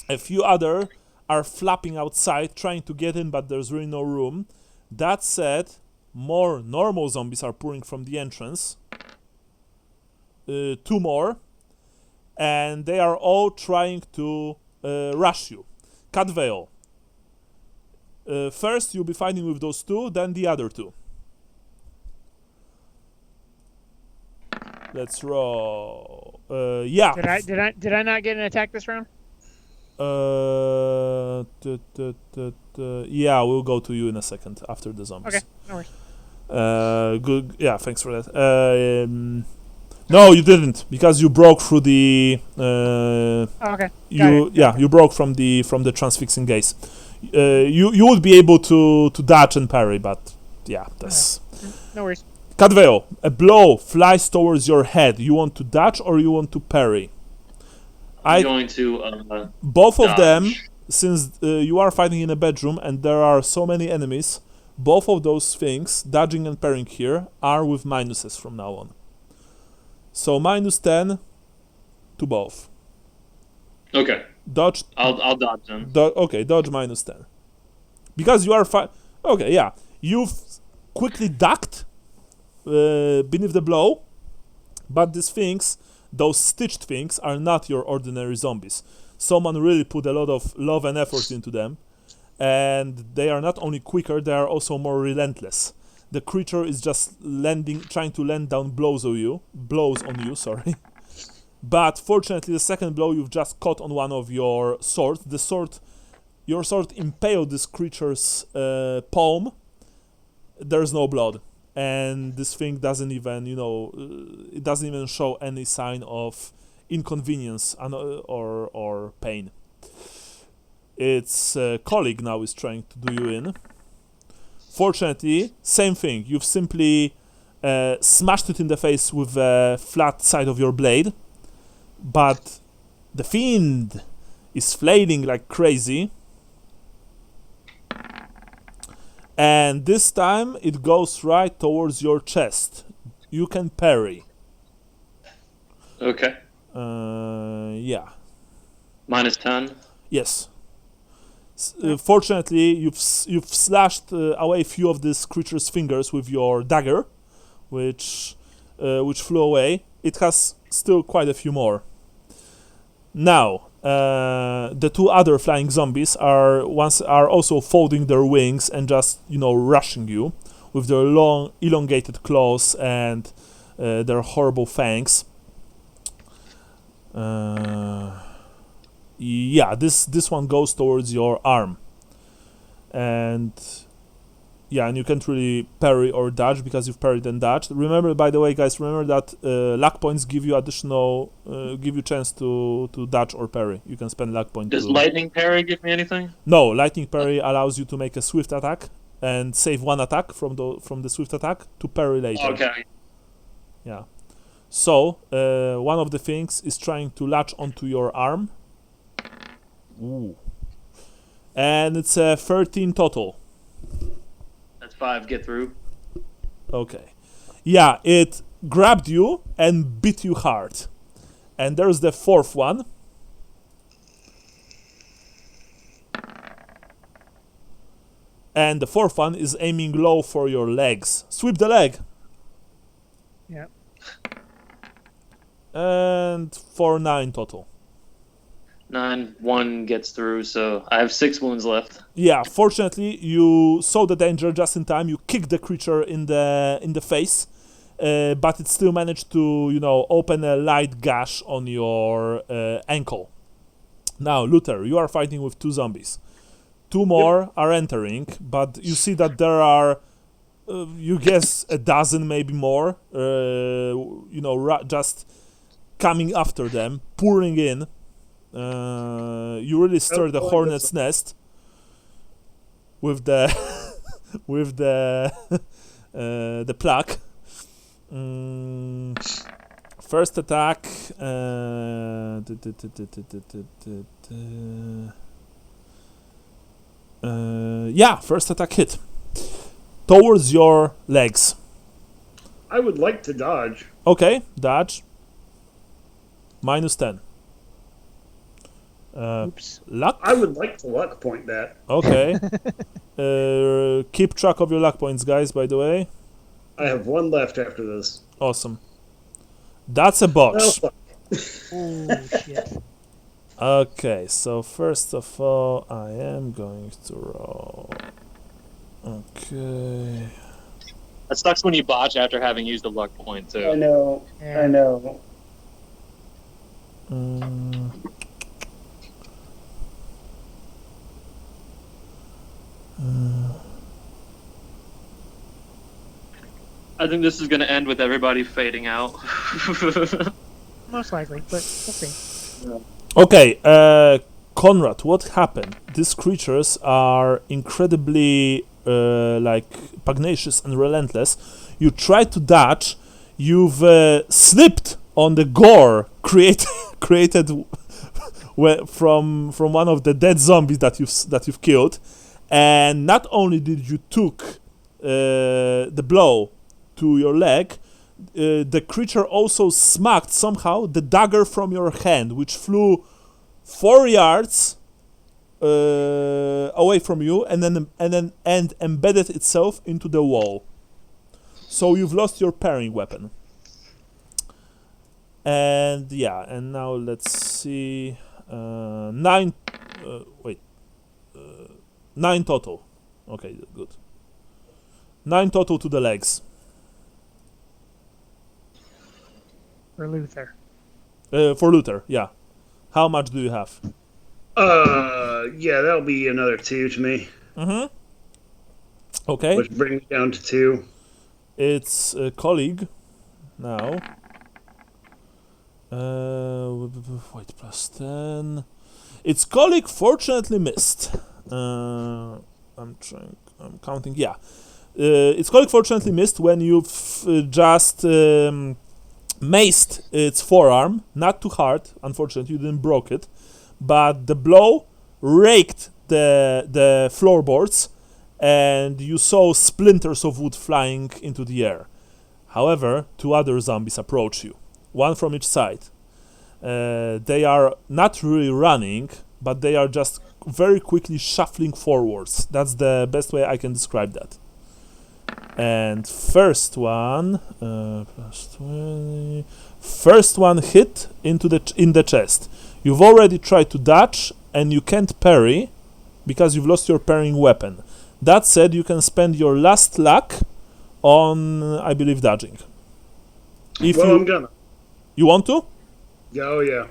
A few other are flapping outside, trying to get in, but there's really no room. That said, more normal zombies are pouring from the entrance. 2 more. And they are all trying to rush you. Catveil. First, you'll be fighting with those 2, then the other 2. Let's roll. Yeah. Did I not get an attack this round? Yeah, we'll go to you in a second after the zombies. Okay, no worries. Good. Yeah, thanks for that. No, you didn't, because you broke through the. Okay. You broke from the transfixing gaze. You would be able to dodge and parry, but yeah, that's. No worries. Catveil, a blow flies towards your head. You want to dodge or you want to parry? I'm going to both dodge. Of them, since you are fighting in a bedroom and there are so many enemies, both of those things, dodging and parrying here, are with minuses from now on. So -10 to both. Okay. Dodge. I'll dodge them. Okay, dodge -10. Because you are okay, yeah. You've quickly ducked beneath the blow, but these things, those stitched things, are not your ordinary zombies. Someone really put a lot of love and effort into them, and they are not only quicker, they are also more relentless. The creature is just trying to land down blows on you, sorry. But fortunately, the second blow you've just caught on one of your swords. Your sword impaled this creature's palm. There's no blood, and this thing doesn't even, it doesn't even show any sign of inconvenience or pain. Its colleague now is trying to do you in. Fortunately, same thing. You've simply smashed it in the face with the flat side of your blade, but the fiend is flailing like crazy. And this time it goes right towards your chest. You can parry. Okay. Yeah. -10. Yes. Fortunately, you've slashed away a few of this creature's fingers with your dagger, which flew away. It has still quite a few more. Now, the two other flying zombies are also folding their wings and just rushing you with their long, elongated claws and their horrible fangs. Yeah, this one goes towards your arm, and you can't really parry or dodge because you've parried and dodged. Remember, by the way, guys, that luck points give you give you chance to dodge or parry. You can spend luck point. Does lightning parry give me anything? No, lightning parry allows you to make a swift attack and save one attack from the swift attack to parry later. Okay. Yeah. So one of the things is trying to latch onto your arm. Ooh. And it's a 13 total. That's 5. Get through. Okay. Yeah, it grabbed you and bit you hard. And there's the fourth one. And the fourth one is aiming low for your legs. Sweep the leg. Yep. And for 9 total. 9. 1 gets through, so I have 6 wounds left. Yeah, fortunately, you saw the danger just in time. You kicked the creature in the face, but it still managed to, open a light gash on your ankle. Now, Luther, you are fighting with 2 zombies. 2 more are entering, but you see that there are, you guess, a dozen, maybe more, just coming after them, pouring in. You really stir the hornet's nest with the with the plaque. First attack. First attack hit towards your legs. I would like to dodge. Okay, dodge. -10. Oops. Luck? I would like to luck point that. Okay. Keep track of your luck points, guys, by the way. I have 1 left after this. Awesome. That's a botch. Well, fuck. Oh, shit. Okay, so first of all, I am going to roll. Okay. That sucks when you botch after having used a luck point, too. I know. Yeah. I know. I think this is going to end with everybody fading out. Most likely, but we'll see. Okay, Conrad, what happened? These creatures are incredibly pugnacious and relentless. You tried to dodge. You've slipped on the gore created from one of the dead zombies that you've killed, and not only did you took the blow to your leg, the creature also smacked somehow the dagger from your hand, which flew 4 yards away from you, and embedded itself into the wall. So you've lost your parrying weapon. And now let's see. 9. Wait. 9 total. Okay, good. 9 total to the legs. For Luther. For Luther, yeah. How much do you have? Yeah, that'll be another 2 to me. Mm-hmm. Okay. Which brings me down to 2. It's a colleague now. Wait, plus 10. Its colleague fortunately missed. I'm counting. Yeah. Its colleague fortunately missed when you've just maced its forearm. Not too hard, unfortunately, you didn't broke it. But the blow raked the floorboards, and you saw splinters of wood flying into the air. However, 2 other zombies approach you, one from each side. They are not really running, but they are just very quickly shuffling forwards. That's the best way I can describe that. And first one, plus 20. First one hit in the chest. You've already tried to dodge, and you can't parry because you've lost your parrying weapon. That said, you can spend your last luck on, I believe, dodging. I'm gonna. You want to? Yeah, oh yeah.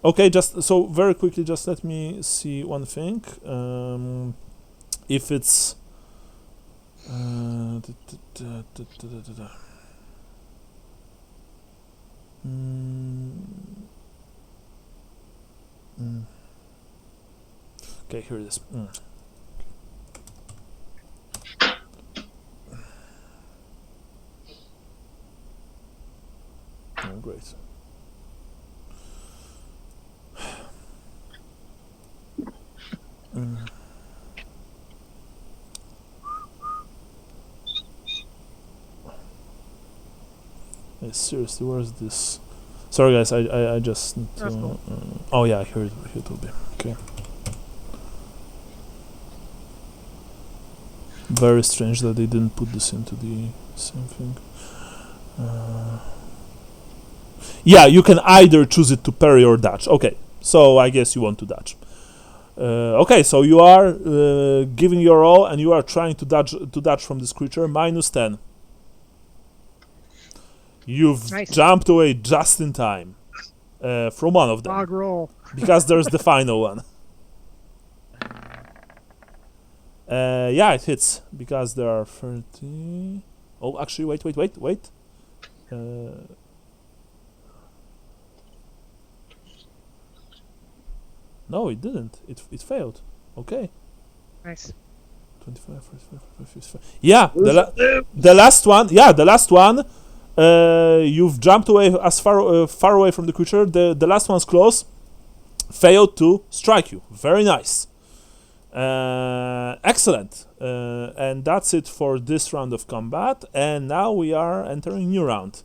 Okay, just so very quickly, just let me see one thing. If it's okay, here it is. Oh, great. Hey, seriously, where's this? Sorry, guys, I just need to. Cool. Oh yeah, here it will be. Okay. Very strange that they didn't put this into the same thing. Yeah, you can either choose it to parry or dodge. Okay, so I guess you want to dodge. Okay, so you are giving your all, and you are trying to dodge from this creature. Minus 10. You've Nice. jumped away just in time from one of them. Log roll. Because there's the final one. Yeah, it hits because there are 30. Oh, actually, wait. No, it didn't. It failed. Okay. Nice. 25, 45, 55. Yeah, the last one. Yeah, the last one. You've jumped away as far away from the creature. The last one's close. Failed to strike you. Very nice. Excellent. And that's it for this round of combat. And now we are entering new round.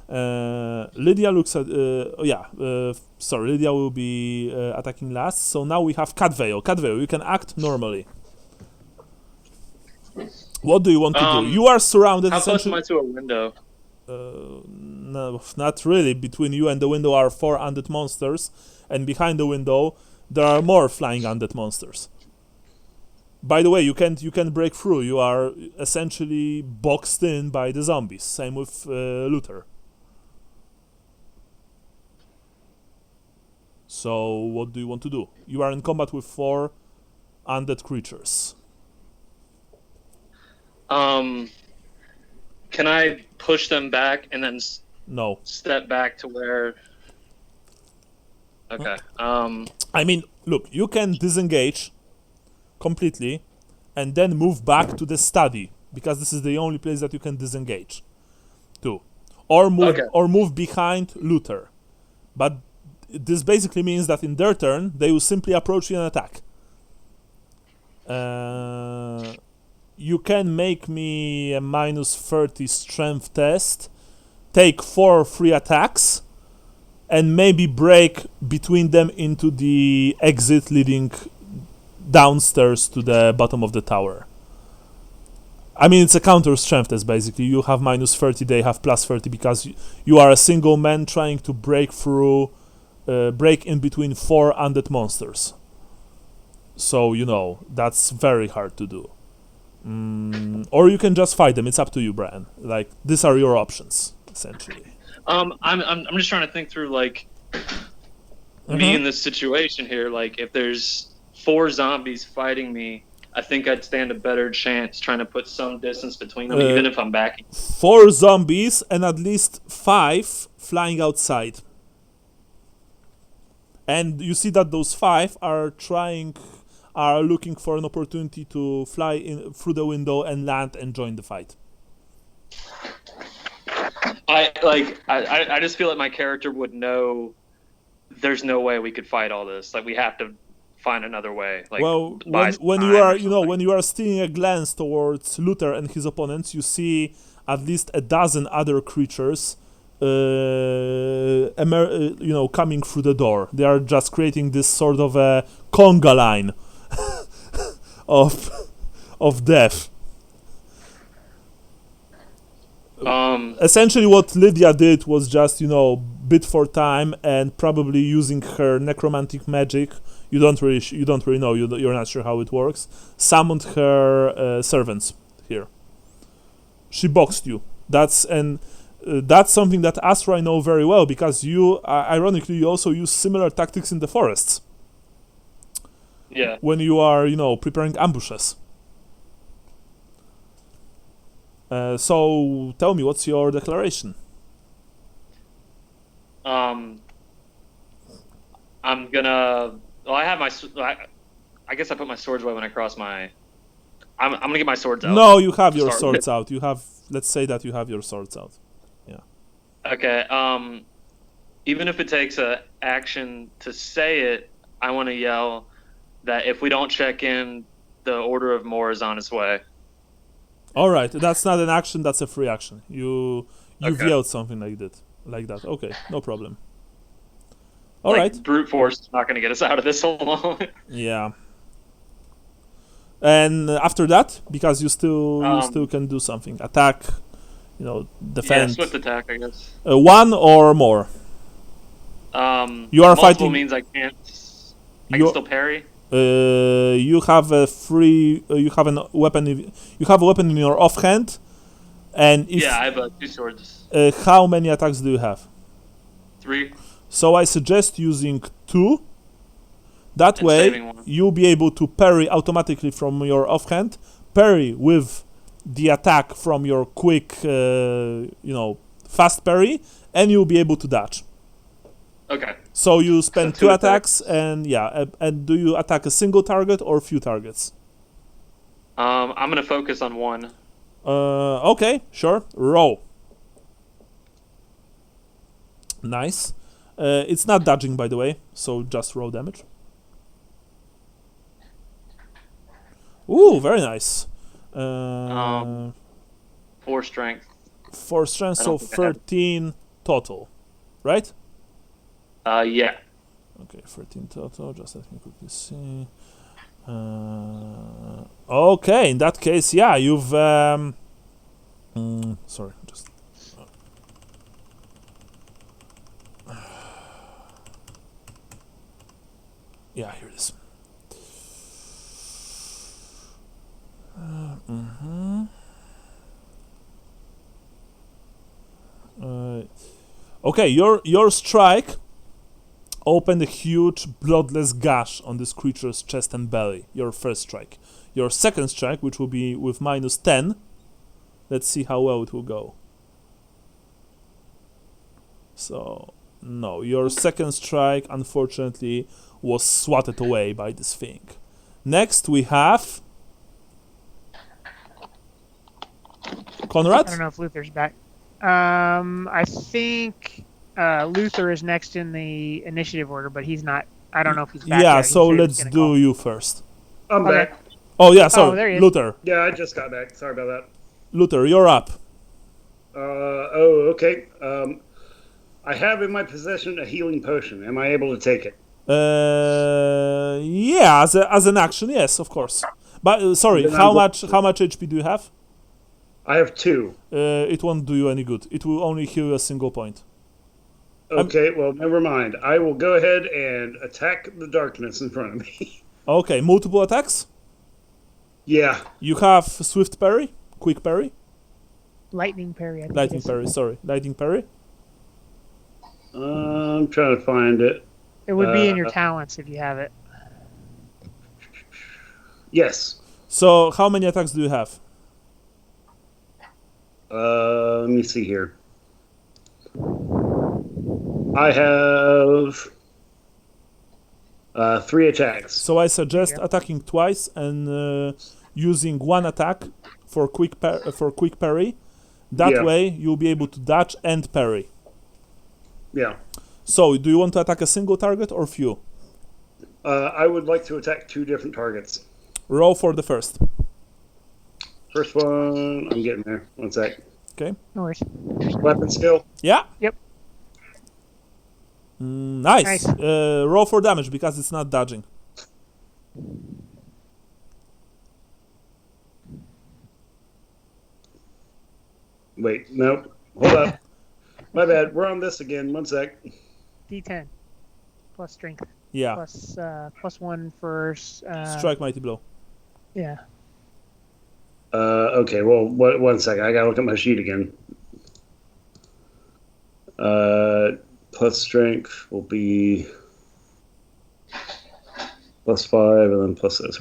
Lydia looks at. Sorry, Lydia will be attacking last. So now we have Cadveo. Cadveo, you can act normally. What do you want to do? You are surrounded. How close am I to a window? No, not really. Between you and the window are 4 undead monsters, and behind the window there are more flying undead monsters. By the way, you can break through. You are essentially boxed in by the zombies. Same with Luther. So what do you want to do? You are in combat with 4 undead creatures. Can I push them back and then No. step back to where? Okay. I mean, look, you can disengage completely and then move back to the study because this is the only place that you can disengage to, or move behind Luther. But this basically means that in their turn they will simply approach you and attack. You can make me a minus 30 strength test, take 4 free attacks, and maybe break between them into the exit leading downstairs to the bottom of the tower. I mean, it's a counter strength test basically. You have minus 30, they have plus 30 because you are a single man trying to break through break in between 4 undead monsters. So, that's very hard to do. Or you can just fight them. It's up to you, Brian. Like, these are your options, essentially. I'm just trying to think through, like, me in this situation here. Like, if there's 4 zombies fighting me, I think I'd stand a better chance trying to put some distance between them, even if I'm backing. 4 zombies and at least 5 flying outside. And you see that those 5 are looking for an opportunity to fly in through the window and land and join the fight. I just feel like my character would know there's no way we could fight all this. Like, we have to find another way. Like, well, when you are stealing a glance towards Luther and his opponents, you see at least a dozen other creatures coming through the door. They are just creating this sort of a conga line of death. Essentially what Lydia did was just, bid for time and probably using her necromantic magic. You don't really know. You're not sure how it works. Summoned her servants here. She boxed you. That's something that Astra know very well, because ironically, you also use similar tactics in the forests. Yeah. When you are, preparing ambushes. So tell me, what's your declaration? I'm gonna. Well, I have my. I guess I put my swords away when I cross my. I'm gonna get my swords out. No, you have your swords out. You have. Let's say that you have your swords out. Yeah. Okay. Even if it takes a action to say it, I want to yell that if we don't check in, the Order of More is on its way. All right, that's not an action. That's a free action. You've yelled something like that. Okay, no problem. All right. Brute force is not going to get us out of this alone. Yeah. And after that, because you still can do something, attack, defend. Yeah, swift attack, I guess. 1 or more. You are fighting. Means I can't. I can still parry. You have a free. You have a weapon. You have a weapon in your offhand, and if, I have 2 swords. How many attacks do you have? 3. So I suggest using 2. That And way, you'll be able to parry automatically from your offhand, parry with the attack from your quick, fast parry, and you'll be able to dodge. Okay. So you spend 2 attacks, and do you attack a single target or few targets? I'm gonna focus on 1. Okay, sure. Roll. Nice. It's not dodging, by the way, so just roll damage. Ooh, very nice. 4 strength. 4 strength, so 13 total, right? Yeah. Okay, 13 total. Just let me quickly see. Okay, in that case, you've. Sorry, just. Yeah, here it is. Okay, your strike opened a huge bloodless gash on this creature's chest and belly. Your first strike. Your second strike, which will be with -10. Let's see how well it will go. So, no, your second strike, unfortunately, was swatted away by this thing. Next, we have Conrad? I don't know if Luther's back. I think Luther is next in the initiative order, but he's not. I don't know if he's back Yeah, yet. so let's do you first. I'm back. Oh, yeah, sorry. there he is. Luther. Yeah, I just got back. Sorry about that. Luther, you're up. Okay. I have in my possession a healing potion. Am I able to take it? Yeah, as an action, yes, of course. But sorry, how much HP do you have? I have 2. It won't do you any good. It will only heal you a single point. Okay, well, never mind. I will go ahead and attack the darkness in front of me. Okay, multiple attacks. Yeah. You have swift parry, quick parry, Lightning parry. I think lightning it is. parry. Sorry, lightning parry. I'm trying to find it. It would be in your talents if you have it. Yes. So how many attacks do you have? Let me see here. I have 3 attacks. So I suggest Yeah. attacking twice and using one attack for quick parry. That Yeah. way you'll be able to dodge and parry. Yeah. So do you want to attack a single target or few? I would like to attack 2 different targets. Roll for the first. First one, I'm getting there. One sec. Okay. No worries. Weapon skill. Yeah. Yep. Nice. Nice. Roll for damage because it's not dodging. Wait, nope. Hold up. My bad. We're on this again. One sec. D10 plus strength Yeah. plus 1 for Strike mighty blow. yeah. Okay, well, one second. I gotta look at my sheet again. Plus strength will be +5, and then plus this.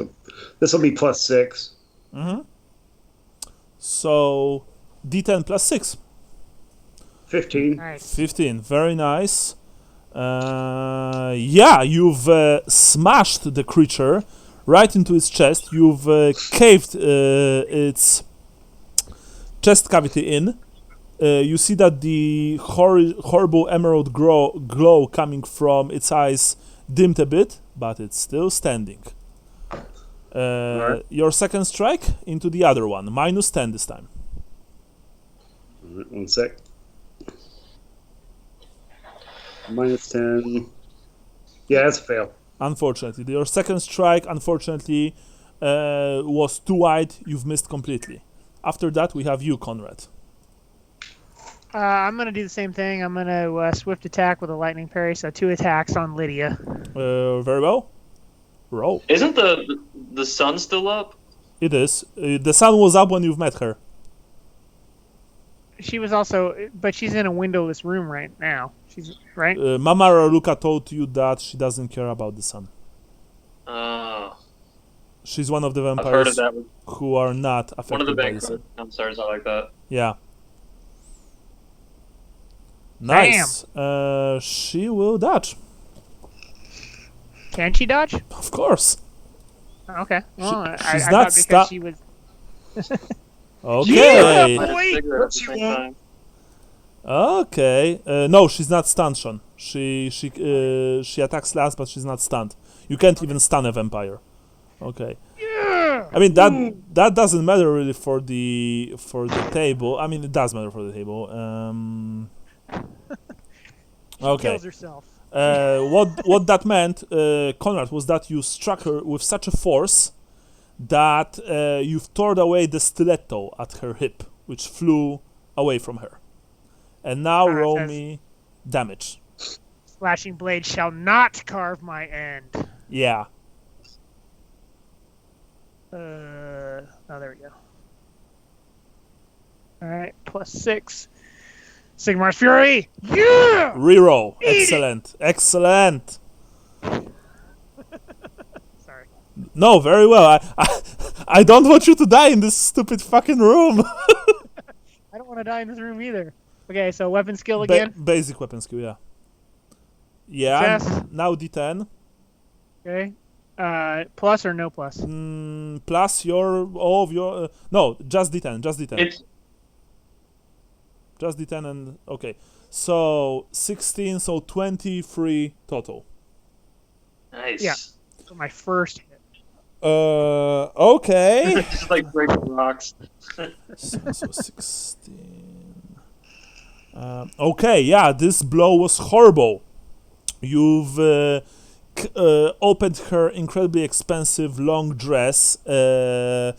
This will be +6. Mm-hmm. So D10 plus 6. 15. Nice. 15. Very nice. Yeah, you've smashed the creature right into its chest. You've caved its chest cavity in. You see that the horrible emerald glow coming from its eyes dimmed a bit, but it's still standing. Alright. Your second strike into the other one, -10 this time. All right, one sec. -10. Yeah, that's a fail. Unfortunately, your second strike, unfortunately, was too wide. You've missed completely. After that, we have you, Conrad. I'm gonna do the same thing. I'm gonna swift attack with a lightning parry, so 2 attacks on Lydia. Very well. Roll. Isn't the sun still up? It is. The sun was up when you've met her. She was also, but she's in a windowless room right now. She's right. Mama Raluca told you that she doesn't care about the sun. Oh, She's one of the I've heard vampires of that. who are not affected One of the by the sun. banquet downstairs, I like that. Yeah. Nice. She will dodge. Can she dodge? Of course. Okay. Well, she's I not thought because she was. Okay. Light a Boy, cigarette at the same time. Okay. No, she's not stunned, Sean. She attacks last, but she's not stunned. You can't even stun a vampire. Okay. Yeah. I mean that doesn't matter really for the table. I mean it does matter for the table. Okay. Kills herself. What that meant, Conrad, was that you struck her with such a force that you've torn away the stiletto at her hip, which flew away from her. And now roll says- me damage. Slashing blade shall not carve my end. Yeah. Oh, there we go. All right, +6. Sigmar's Fury. Yeah. Reroll. Eat it. Excellent. Excellent. Sorry. No, very well. I don't want you to die in this stupid fucking room. I don't want to die in this room either. Okay, so weapon skill again. Basic weapon skill, yeah. Yeah, Success. now D10. Okay. Plus or no plus? Plus all of your... no, just D10, just D10. It's Just D10 and... okay. So, 16, so 23 total. nice. Yeah. For my first hit. Okay. Just like breaking rocks. so 16... okay, yeah, this blow was horrible. You've opened her incredibly expensive long dress. You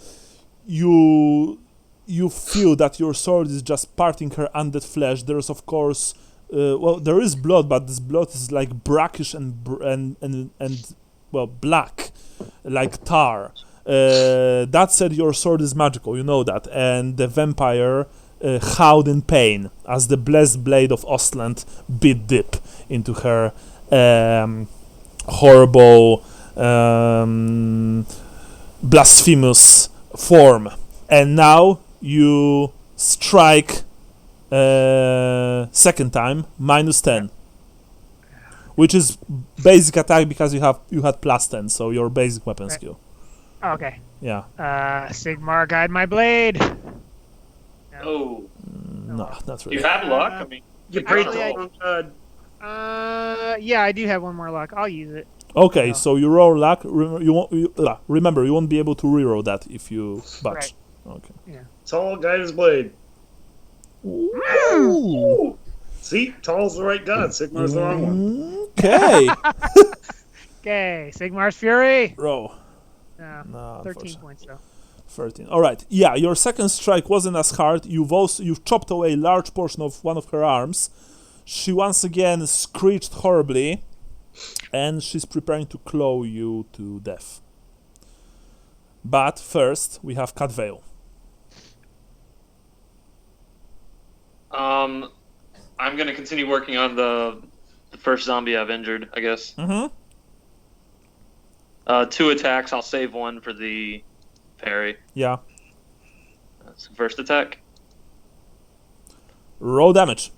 feel that your sword is just parting her undead flesh. There's of course well, there is blood, but this blood is like brackish and well, black, like tar. That said, your sword is magical, you know that, and the vampire howled in pain as the blessed blade of Ostland bit deep into her horrible, blasphemous form. And now you strike second time, -10, which is basic attack because you had +10, so your basic weapon skill. Okay. Yeah. Sigmar, guide my blade. Oh, No, not you really. have luck. I mean, You you prayed gotta to roll. Yeah, I do have one more luck. I'll use it. Okay, No. so you roll luck. Remember, you won't be able to reroll that if you botch. Right. Okay. Tall, guide his blade. Ooh. See, Tall's the right god. Sigmar's the wrong one. Okay. Okay, Sigmar's Fury. Roll. No, No, 13 unfortunately. points though. 13. All right. Yeah, your second strike wasn't as hard. You've chopped away a large portion of one of her arms. She once again screeched horribly, and she's preparing to claw you to death. But first, we have Cat Veil. I'm gonna continue working on the first zombie I've injured, I guess. Mm-hmm. 2 attacks. I'll save one for the parry. Yeah. That's the first attack. Roll damage.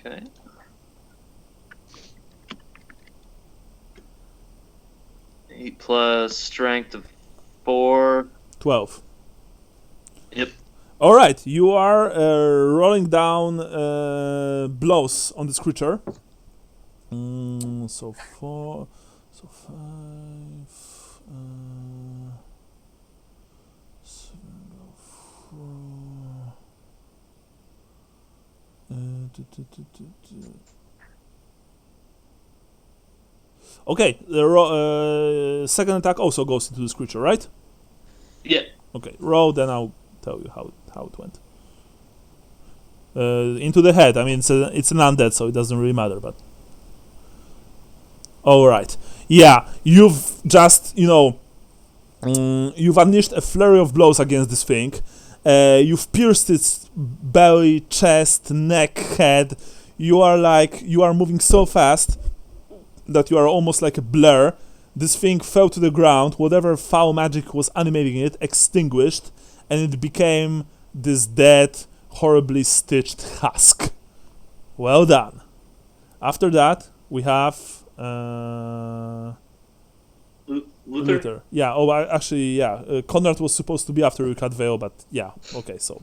Okay. Eight plus strength of 4. 12. Yep. All right, you are rolling down blows on this creature. So 4, so 5, 7, 4. Okay, the second attack also goes into this creature, right? Yeah. Okay, roll, then I'll tell you how it went. Into the head. I mean, it's an undead, so it doesn't really matter. But all right, yeah, you've just you've unleashed a flurry of blows against this thing. You've pierced its belly, chest, neck, head. You are moving so fast that you are almost like a blur. This thing fell to the ground. Whatever foul magic was animating it extinguished, and it became this dead, horribly stitched husk. Well done. After that, we have Luther? Yeah. Oh, actually, yeah. Conrad was supposed to be after you, Cat Veil, but yeah. Okay, so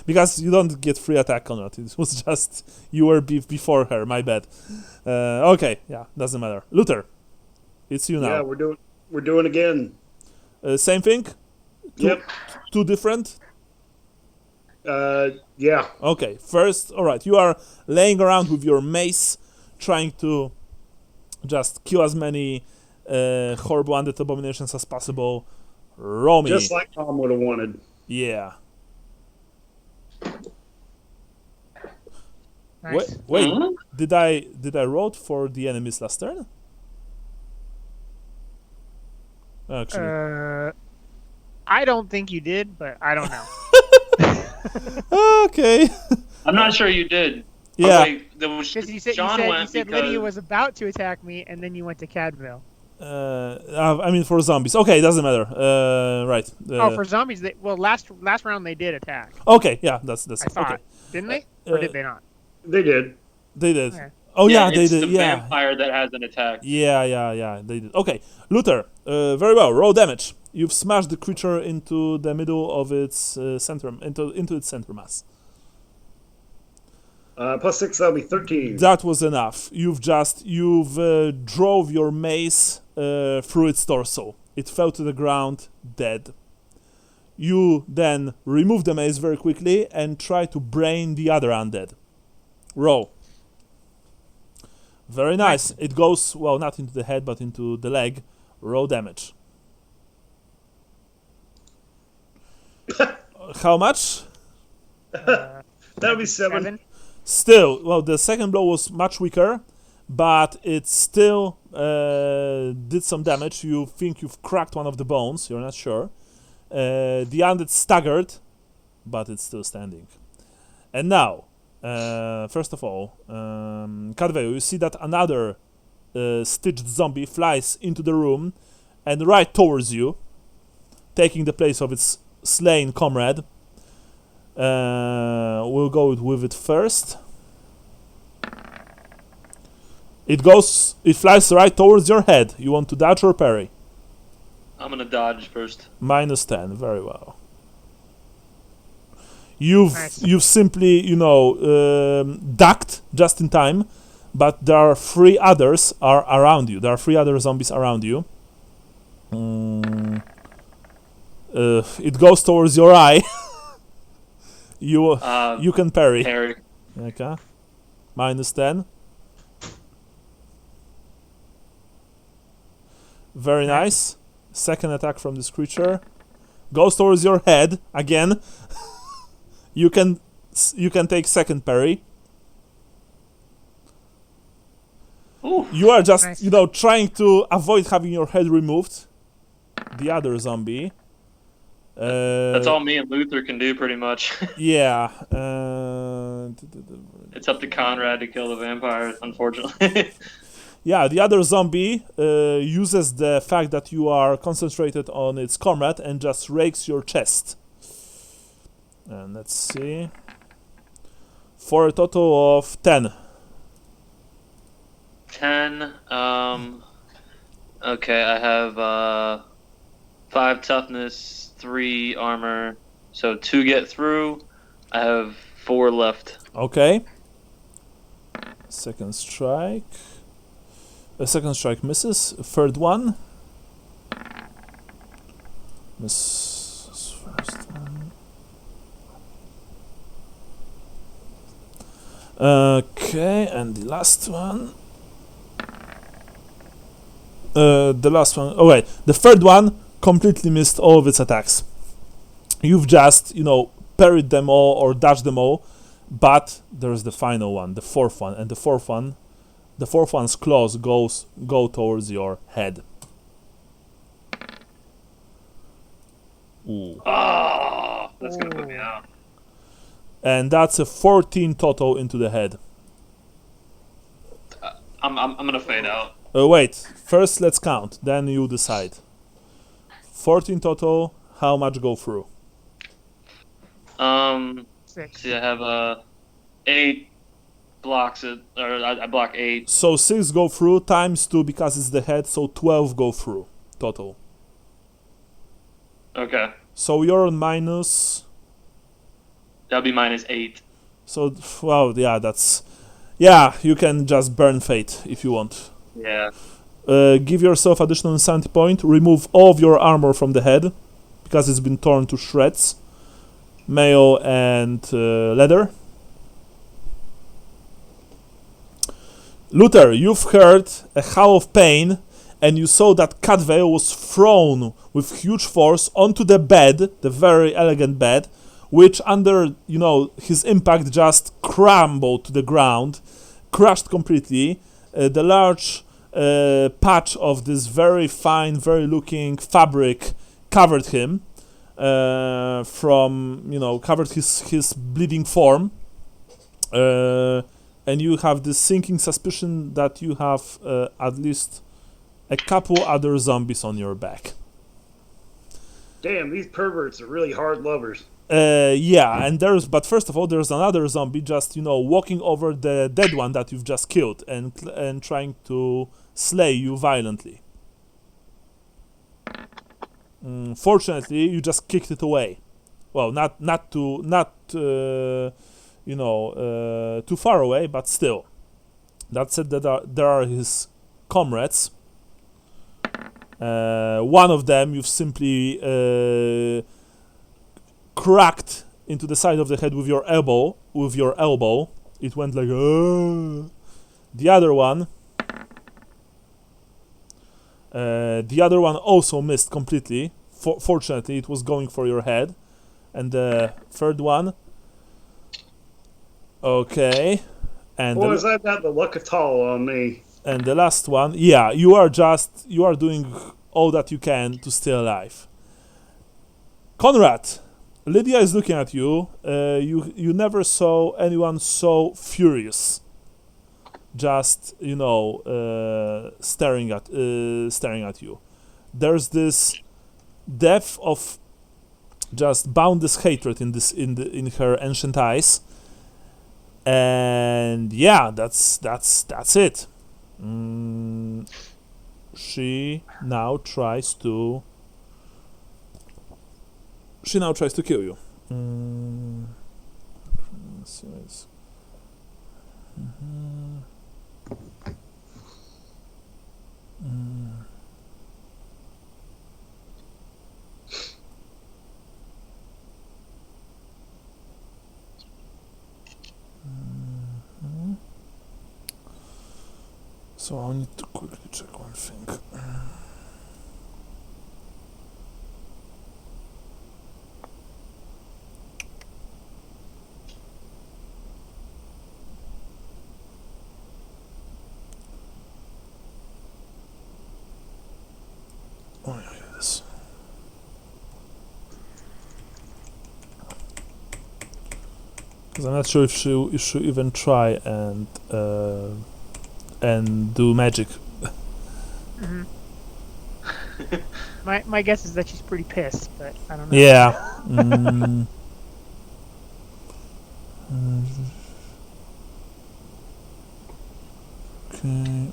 because you don't get free attack, Conrad. It was just you were before her. My bad. Okay, yeah. Doesn't matter. Luther, it's you now. Yeah, we're doing again. Same thing. Yep. Two different. Yeah. Okay. First, all right. You are laying around with your mace, trying to just kill as many horrible undead abominations as possible. Roll me. Just like Tom would have wanted. Yeah. Nice. Wait. Mhm. Did I roll for the enemies last turn? Actually. I don't think you did, but I don't know. Okay. I'm not sure you did. Yeah. Oh, wait, there was, Because you said John went because Lydia was about to attack me, and then you went to Cadville. I mean for zombies. Okay, doesn't matter. Right. For zombies, last round they did attack. Okay, yeah, that's I thought, okay. didn't they? Or did they not? They did. They did. Okay. Oh yeah, they it's did. the Yeah. vampire that has an attack. Yeah, they did. Okay, Luther, very well. Roll damage. You've smashed the creature into the middle of its center, into its center mass. +6, that'll be 13. That was enough. You've drove your mace through its torso. It fell to the ground, dead. You then remove the mace very quickly and try to brain the other undead. Roll. Very nice. It goes, well, not into the head, but into the leg. Roll damage. How much? That'll be 7. Still, well, the second blow was much weaker, but it still did some damage. You think you've cracked one of the bones, you're not sure. The undead staggered, but it's still standing. And now, first of all, Cadveo, you see that another stitched zombie flies into the room and right towards you, taking the place of its slain comrade. We'll go with it first. It flies right towards your head. You want to dodge or parry? I'm gonna dodge first. -10, very well. You've Nice. simply, ducked just in time, but there are 3 others are around you. There are 3 other zombies around you. It goes towards your eye. You can parry. Harry. Okay. -10. Very nice. Second attack from this creature. Goes towards your head again. You can take second parry. Ooh. You are just, Nice. trying to avoid having your head removed. The other zombie. That's all me and Luther can do, pretty much. Yeah. It's up to Conrad to kill the vampire, unfortunately. Yeah, the other zombie uses the fact that you are concentrated on its comrade and just rakes your chest. And let's see. For a total of 10. 10. Okay, I have 5 toughness, 3 armor, so 2 get through. I have 4 left. Okay. Second strike. The second strike misses. Third one. Misses first one. Okay, and the last one. The last one. Oh wait, the third one completely missed all of its attacks. You've just, parried them all or dodged them all, but there's the final one, the fourth one, and the fourth one's claws go towards your head. Ooh. Oh, that's gonna put me out. And that's a 14 total into the head. I'm gonna fade out. Wait, first let's count, then you decide. 14 total, how much go through? 6. See, I have 8 blocks it, or I block 8. So 6 go through times 2 because it's the head, so 12 go through total. Okay, So you're on minus. that'll be -8. So, well, yeah, that's. Yeah, you can just burn fate if you want. Yeah. Give yourself additional insanity point. Remove all of your armor from the head because it's been torn to shreds. Mail and leather. Luther, you've heard a howl of pain, and you saw that Cadvale was thrown with huge force onto the bed, the very elegant bed, which under, his impact just crumbled to the ground, crushed completely. The large patch of this very fine, very looking fabric covered him, covered his bleeding form. And you have this sinking suspicion that you have at least a couple other zombies on your back. Damn, these perverts are really hard lovers. Yeah, but first of all, there's another zombie just, walking over the dead one that you've just killed and trying to slay you violently. Fortunately, you just kicked it away. Well, not too far away, but still. That said, there are his comrades. One of them you've simply cracked into the side of the head with your elbow. It went like The other one also missed completely. Fortunately, it was going for your head. And the third one Okay. And Boys, I've got the luck of tall on me. and the last one, yeah, you are doing all that you can to stay alive. Conrad, Lydia is looking at you. You never saw anyone so furious. Just staring at you. There's this depth of just boundless hatred in her ancient eyes. And yeah, that's it. She now tries to kill you. Let's see what it's- Mhm. Mhm. So I need to quickly check one thing. Oh yeah, here it is. Because I'm not sure if she even try and do magic. Hmm. My guess is that she's pretty pissed, but I don't know. Yeah. Mm. Okay.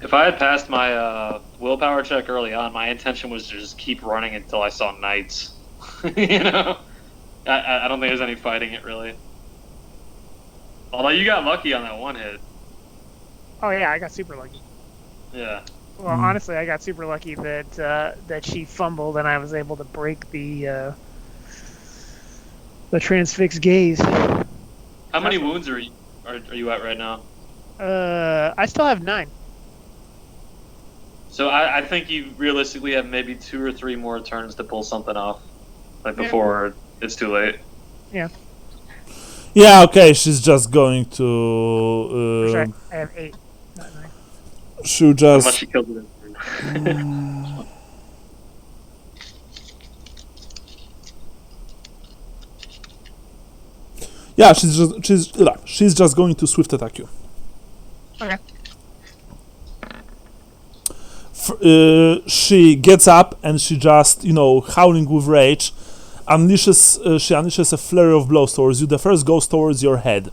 If I had passed my willpower check early on, my intention was to just keep running until I saw knights. You know, I don't think there's any fighting it really. Although you got lucky on that one hit. Oh yeah, I got super lucky. Yeah. Well, honestly, I got super lucky that she fumbled and I was able to break the transfixed gaze. How many wounds are you at right now? I still have 9. So I think you realistically have maybe 2 or 3 more turns to pull something off, like Yeah. before it's too late. Yeah. Yeah. Okay. She's just going to. I have 8, not 9. She'll How much just. she killed it. Yeah. She's just going to swift attack you. Okay. She gets up and she just, howling with rage, unleashes a flurry of blows towards you. The first goes towards your head.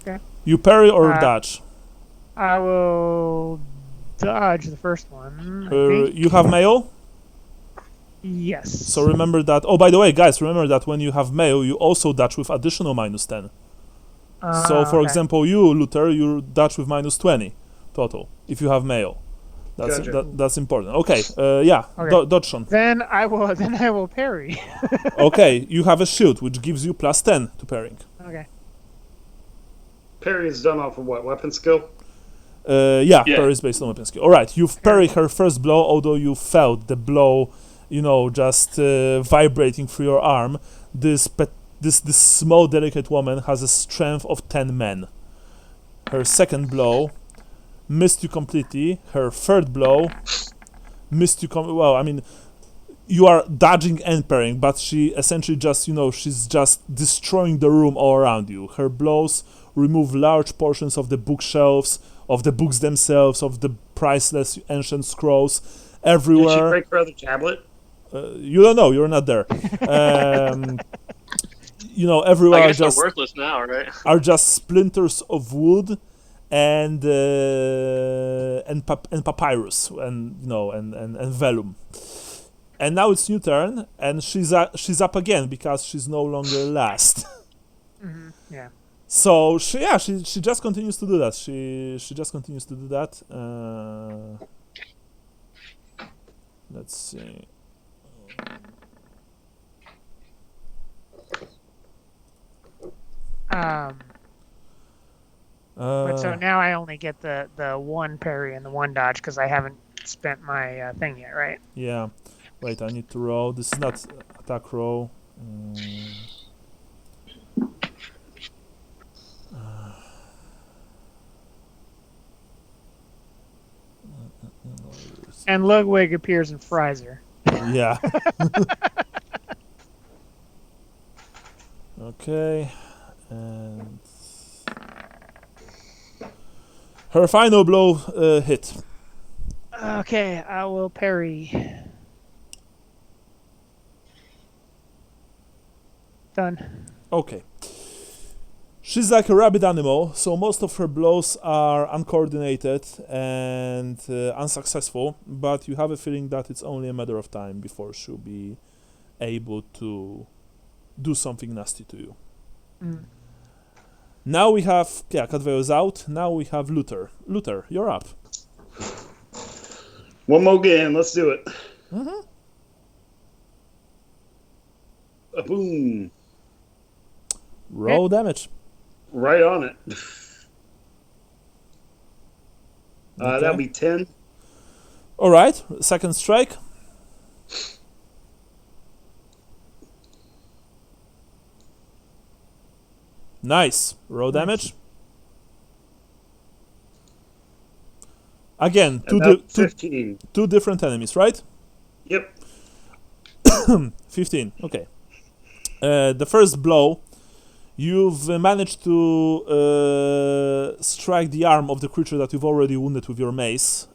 Okay. You parry or dodge? I will dodge the first one. I think. You have mail, Yes. so remember that. Oh, by the way, guys, remember that when you have mail, you also dodge with additional -10. So, for okay. example, you, Luther, you dodge with -20 total if you have mail. Gotcha. That's important. Okay, yeah, Okay. dodge on. Then I will parry. Okay, you have a shield which gives you +10 to parrying. Okay. Parry is done off of what? Weapon skill? Yeah, Yeah. parry is based on weapon skill. All right, you've parried her first blow, although you felt the blow, just vibrating through your arm. This small, delicate woman has a strength of 10 men. Her second blow missed you completely. Her third blow missed you. Well, I mean, you are dodging and parrying, but she essentially just, she's just destroying the room all around you. Her blows remove large portions of the bookshelves, of the books themselves, of the priceless ancient scrolls Did she everywhere. break her other tablet? You don't know, you're not there. Everywhere I are guess they're just worthless now, right? splinters of wood and papyrus and vellum. And now it's new turn, and she's up again because she's no longer last. Mm-hmm. Yeah. So she just continues to do that. She just continues to do that. Let's see. But so now I only get the 1 parry and the 1 dodge because I haven't spent my thing yet, right? Yeah. Wait, I need to roll. This is not attack roll. And Ludwig appears and fries her. Yeah. Okay. And her final blow hit. Okay, I will parry. Done. Okay. She's like a rabid animal, so most of her blows are uncoordinated and unsuccessful, but you have a feeling that it's only a matter of time before she'll be able to do something nasty to you. Mm. Now we have, Cadveo is out, now we have Luther. Luther, you're up. One more game. Let's do it. Mm-hmm. Boom. Roll damage. Right on it. Okay. That'll be 10. Alright, second strike. Nice. Roll damage. Again, About 15. two different enemies, right? Yep. 15, okay. The first blow, you've managed to strike the arm of the creature that you've already wounded with your mace,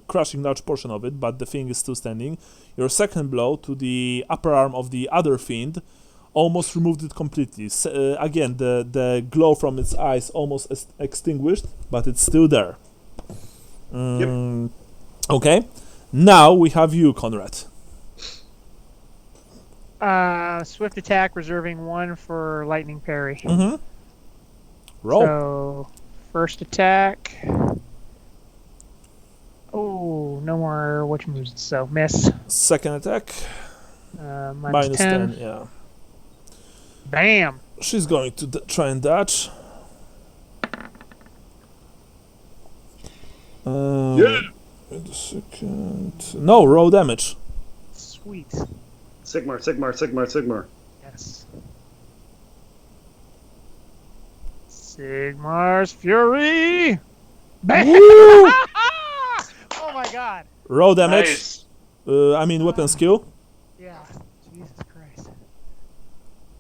crushing large portion of it, but the thing is still standing. Your second blow to the upper arm of the other fiend almost removed it completely. Again, the glow from its eyes almost extinguished, but it's still there. Yep. Okay. Now we have you, Conrad. Swift attack, reserving 1 for lightning parry. Mm-hmm. Roll. So, first attack. Oh, no more whatchamoos, so miss. Second attack. Minus 10. Yeah. Bam! She's going to try and dodge. Yeah. Wait a second. No, roll damage. Sweet. Sigmar. Yes. Sigmar's Fury! Bam! Woo! Oh my god. Roll damage. Nice. Weapon skill. Yeah. Jesus Christ.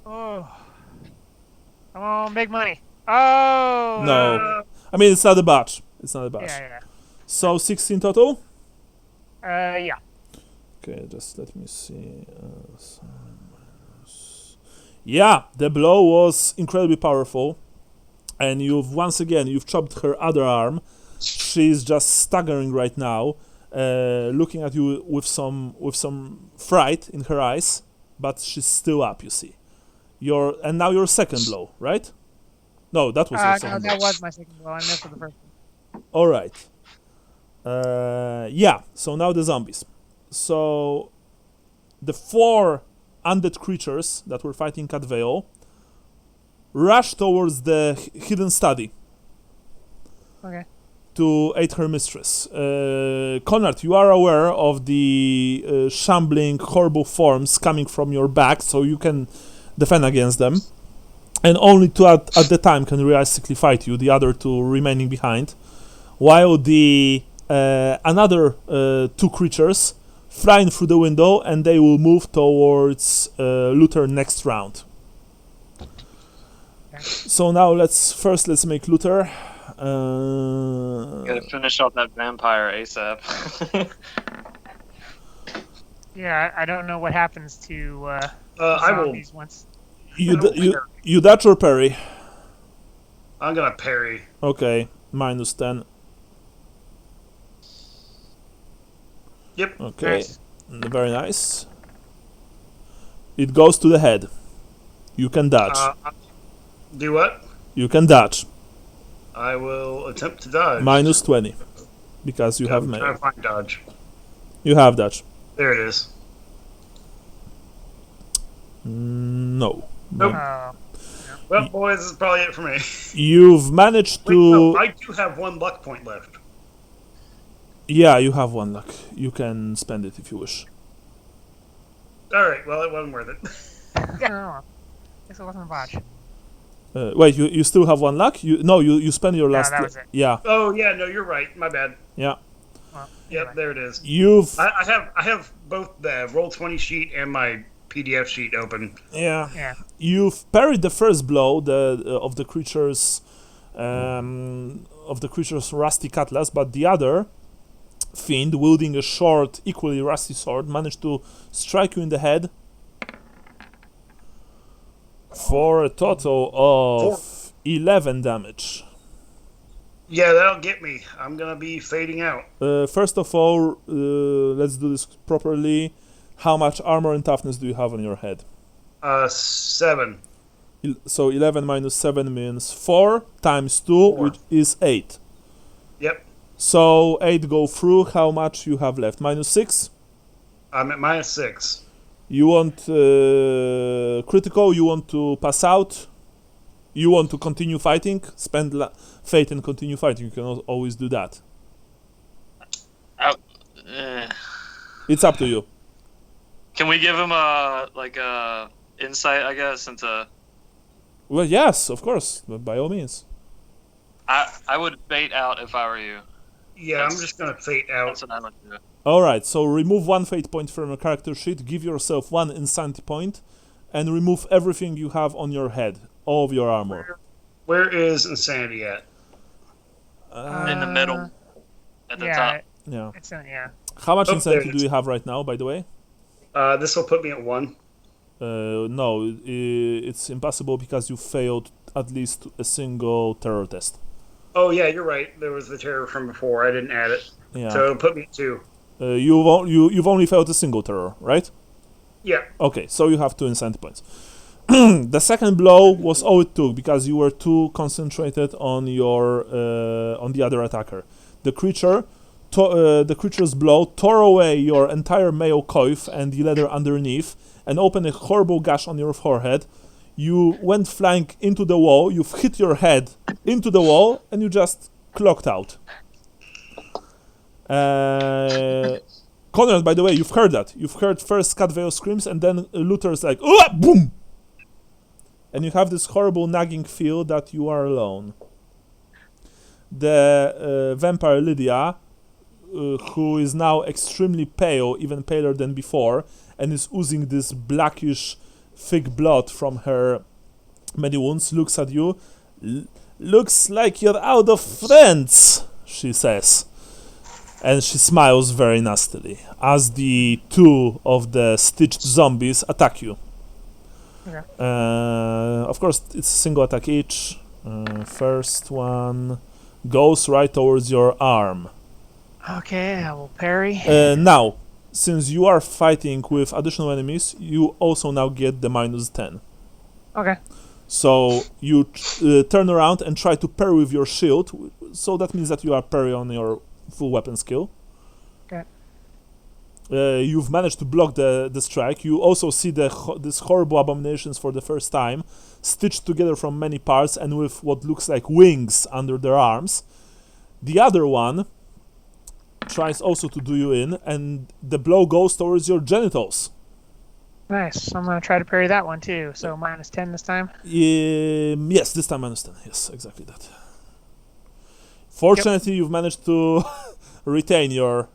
Oh. Come on, big money. Oh! No. It's not a batch. It's not a batch. Yeah. So 16 total? Yeah. Okay, just let me see. Yeah, the blow was incredibly powerful. And you've chopped her other arm. She's just staggering right now, looking at you with some fright in her eyes, but she's still up, you see. And now your second blow, right? No, that was your second no, that was my second blow. I missed with the first one. All right. So now the zombies. So the 4 undead creatures that were fighting Cadveo rush towards the hidden study. Okay. To aid her mistress. Conrad, you are aware of the shambling, horrible forms coming from your back, so you can defend against them. And only 2 at the time can realistically fight you, the other 2 remaining behind. While the another 2 creatures flying through the window, and they will move towards Luther next round. Okay. So now let's make Luther. Gotta finish off that vampire ASAP. Yeah, I don't know what happens to I will. zombies once. You dodge or parry? I'm gonna parry. Okay, minus 10. Yep. Okay, Nice. very nice. It goes to the head. You can dodge. Do what? You can dodge. I will attempt to dodge. Minus 20. Because you have I'm melee. trying to find dodge. You have dodge. There it is. No. Nope. Oh. Well, boys, this is probably it for me. You've managed Wait, to... no, I do have 1 luck point left. Yeah, you have 1 luck. You can spend it if you wish. Alright, well, it wasn't worth it. No. Guess it wasn't a botch. Wait, you still have 1 luck? You spend your last... that was it. Yeah, Oh, yeah, no, you're right. My bad. yeah. Well, Yep, anyway. there it is. You've I have both the Roll20 sheet and my PDF sheet open. Yeah. you've parried the first blow of the creature's rusty cutlass, but the other fiend, wielding a short, equally rusty sword, managed to strike you in the head for a total of 11 damage. Yeah, that'll get me. I'm gonna be fading out. First of all, let's do this properly. How much armor and toughness do you have on your head? 7. So 11 minus 7 means 4 times 2, 4. which is 8. Yep, So 8 go through. How much you have left? Minus 6? I'm at -6. You want critical? You want to pass out? You want to continue fighting? Spend fate and continue fighting. You can always do that. It's up to you. Can we give him a insight, I guess, into? Well, yes, of course, by all means. I would fade out if I were you. Yeah, I'm just gonna fade out. That's what I would do. Alright, so remove 1 fate point from your character sheet, give yourself 1 insanity point, and remove everything you have on your head, all of your armor. Where is insanity at? In the middle, at the yeah, top. Yeah. It's yeah. How much Oh, insanity there it do is. you have right now, by the way? This will put me at 1. No, it's impossible because you failed at least a single terror test. Oh yeah, you're right. There was the terror from before. I didn't add it, Yeah. so it'll put me at 2. You've only failed a single terror, right? Yeah. Okay, so you have 2 insanity points. The second blow was all it took because you were too concentrated on your on the other attacker. The creature's blow tore away your entire male coif and the leather underneath, and opened a horrible gash on your forehead. You went flying into the wall. You've hit your head into the wall, and you just clocked out. Conrad, by the way, you've heard that. You've heard first Catveil screams, and then Luther's like, "Oh, boom!" And you have this horrible nagging feel that you are alone. The vampire Lydia, who is now extremely pale, even paler than before, and is oozing this blackish, thick blood from her many wounds, looks at you. Looks like you're out of friends, she says. And she smiles very nastily as the 2 of the stitched zombies attack you. Okay. Of course, it's a single attack each. First one goes right towards your arm. Okay, I will parry. Now, since you are fighting with additional enemies, you also now get the -10. Okay. So you turn around and try to parry with your shield. So that means that you are parry on your full weapon skill. Okay. You've managed to block the strike. You also see these horrible abominations for the first time, stitched together from many parts and with what looks like wings under their arms. The other one tries also to do you in, and the blow goes towards your genitals. Nice. I'm gonna try to parry that one too. So -10 this time. Yes, this time I understand. Yes, exactly that. Fortunately, you've managed to retain your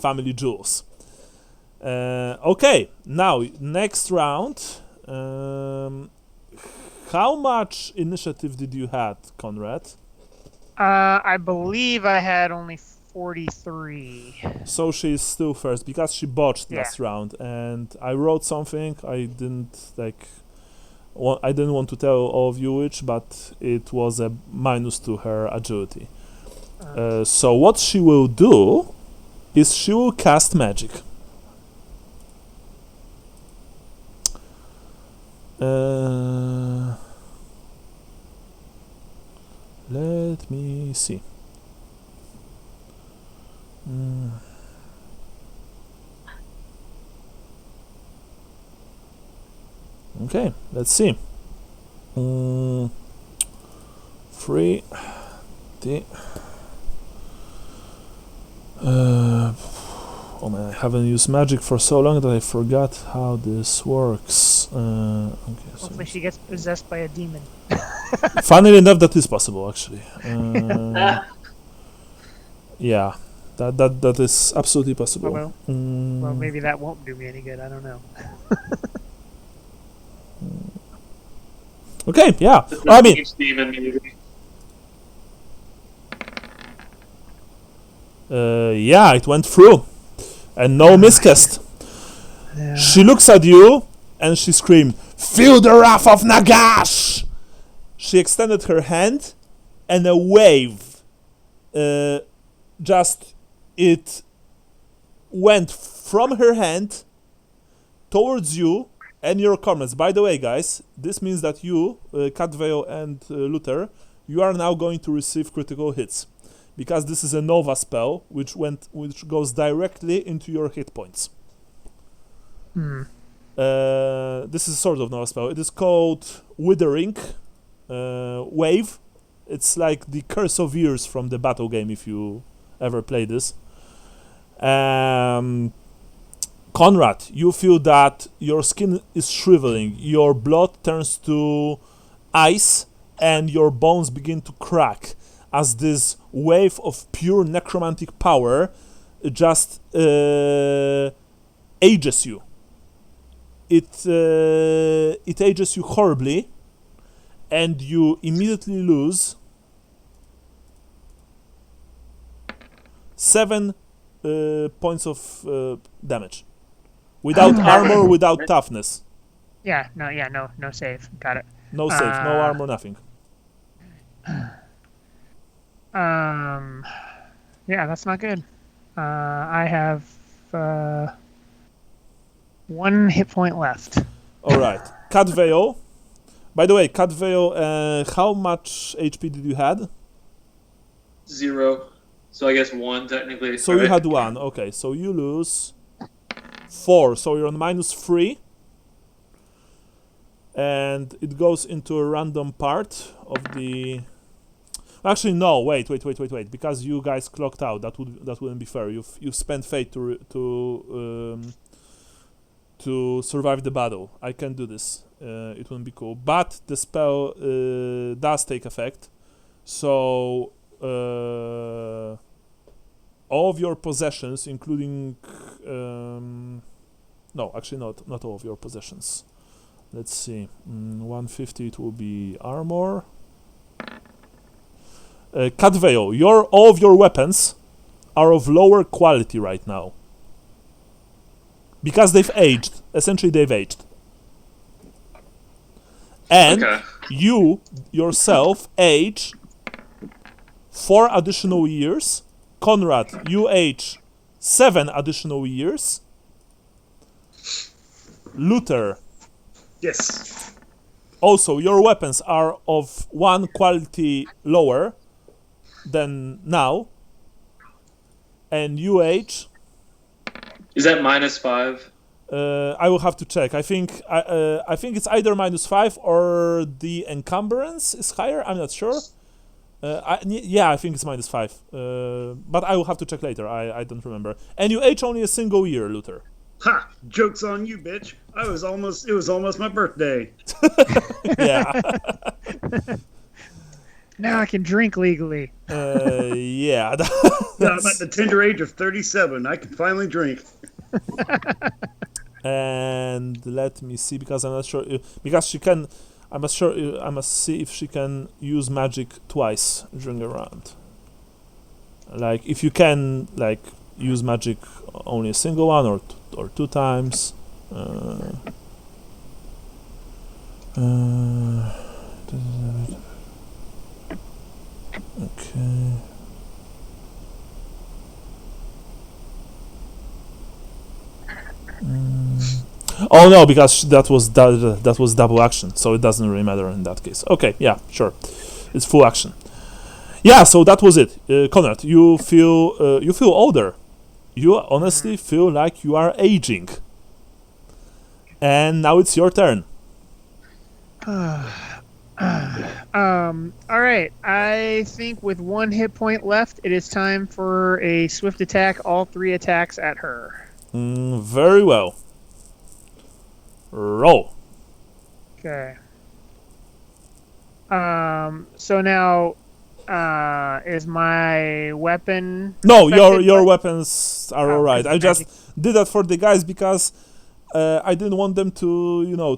family jewels. Okay, now, next round. How much initiative did you have, Conrad? I believe I had only 43. So she's still first because she botched Yeah. last round, and I wrote something. I didn't want to tell all of you which, but it was a minus to her agility. So what she will do is she will cast magic. Let me see. Okay, let's see. 3 D. Oh man, I haven't used magic for so long that I forgot how this works. Okay, so Hopefully she gets possessed by a demon. funnily enough, that is possible actually. Yeah, That is absolutely possible. Well, maybe that won't do me any good. I don't know. Okay, yeah. Well, I mean, Steven, maybe. yeah, it went through, and no miscast. Yeah. She looks at you and she screamed, "Feel the wrath of Nagash!" She extended her hand, and a wave, it went from her hand towards you and your comrades. By the way, guys, this means that you, Cadveo and Luther, you are now going to receive critical hits, because this is a Nova spell which goes directly into your hit points. This is sort of Nova spell. It is called Withering Wave. It's like the Curse of Years from the battle game, if you ever play this. Conrad, you feel that your skin is shriveling, your blood turns to ice, and your bones begin to crack as this wave of pure necromantic power just ages you. It ages you horribly, and you immediately lose 7 points of damage. Without armor, without toughness. No save. Got it. No save, no armor, nothing. Yeah, that's not good. I have 1 hit point left. Alright. Cadveo. By the way, Cadveo, how much HP did you had? 0. So I guess 1 technically. So you had 1. Okay, so you lose 4. So you're on -3. And it goes into a random part of the... Actually, no. Wait. Because you guys clocked out. That wouldn't be fair. You've spent fate to survive the battle. I can do this. It wouldn't be cool. But the spell does take effect. So all of your possessions, including no, actually not all of your possessions. Let's see. 150. It will be armor. Cadveo, all of your weapons are of lower quality right now. Because they've aged. Essentially, they've aged. And you yourself age 4 additional years. Conrad, you age 7 additional years. Luther. Yes. Also, your weapons are of 1 quality lower than now. And you age... Is that -5? I will have to check. I think it's either -5 or the encumbrance is higher. I'm not sure. I think it's -5. But I will have to check later. I don't remember. And you age only a single year, Luther. Ha! Joke's on you, bitch. It was almost my birthday. Yeah. Now I can drink legally. Yeah. I'm at the tender age of 37. I can finally drink. And let me see, because I'm not sure because she can. I must see if she can use magic twice during a round. Like if you can use magic only a single one or 2 times. Okay. Oh no, because that was double action, so it doesn't really matter in that case. Okay, yeah, sure, it's full action. Yeah, so that was it. Conrad, you feel older. You honestly feel like you are aging. And now it's your turn. All right. I think with 1 hit point left, it is time for a swift attack. All 3 attacks at her. Very well. Roll. Okay. So now, Is my weapon? No, affected your by- weapons are Oh, alright. 'cause I it's just magic. did that for the guys because I didn't want them to,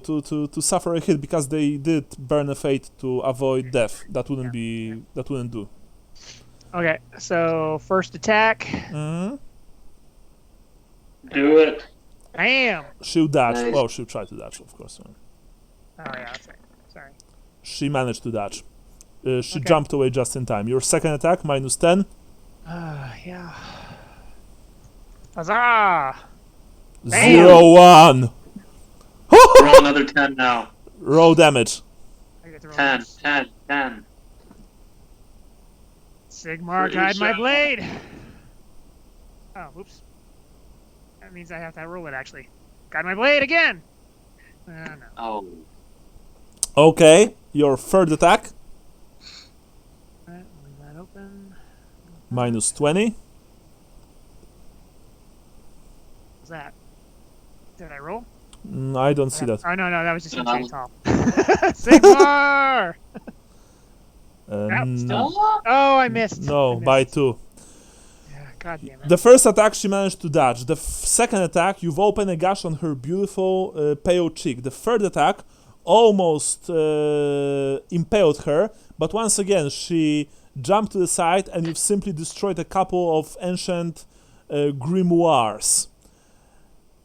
to suffer a hit because they did burn a fate to avoid death. That wouldn't that wouldn't do. Okay, so first attack. Hmm. Do it. Bam! She'll dodge. Nice. Well, she'll try to dodge, of course. Oh yeah, that's right. Sorry. She managed to dodge. She Okay. jumped away just in time. Your second attack, -10. Yeah. Huzzah! Damn. 0-1. Roll another 10 now. Roll damage. I get to roll 10, this. 10, 10. Sigmar, Pretty guide my sharp. blade. Oh, whoops. That means I have to roll it actually. Guide my blade again. No. Oh. Okay, your third attack, Alright, leave that open. -20. What's that? Did I roll? I don't see that. Oh no, that was just No. increased tall. Sigmar! No, Oh, I missed. no, I missed. by 2. Yeah, God damn it. The first attack she managed to dodge. The second attack, you've opened a gash on her beautiful pale cheek. The third attack almost impaled her, but once again she jumped to the side and you've simply destroyed a couple of ancient grimoires.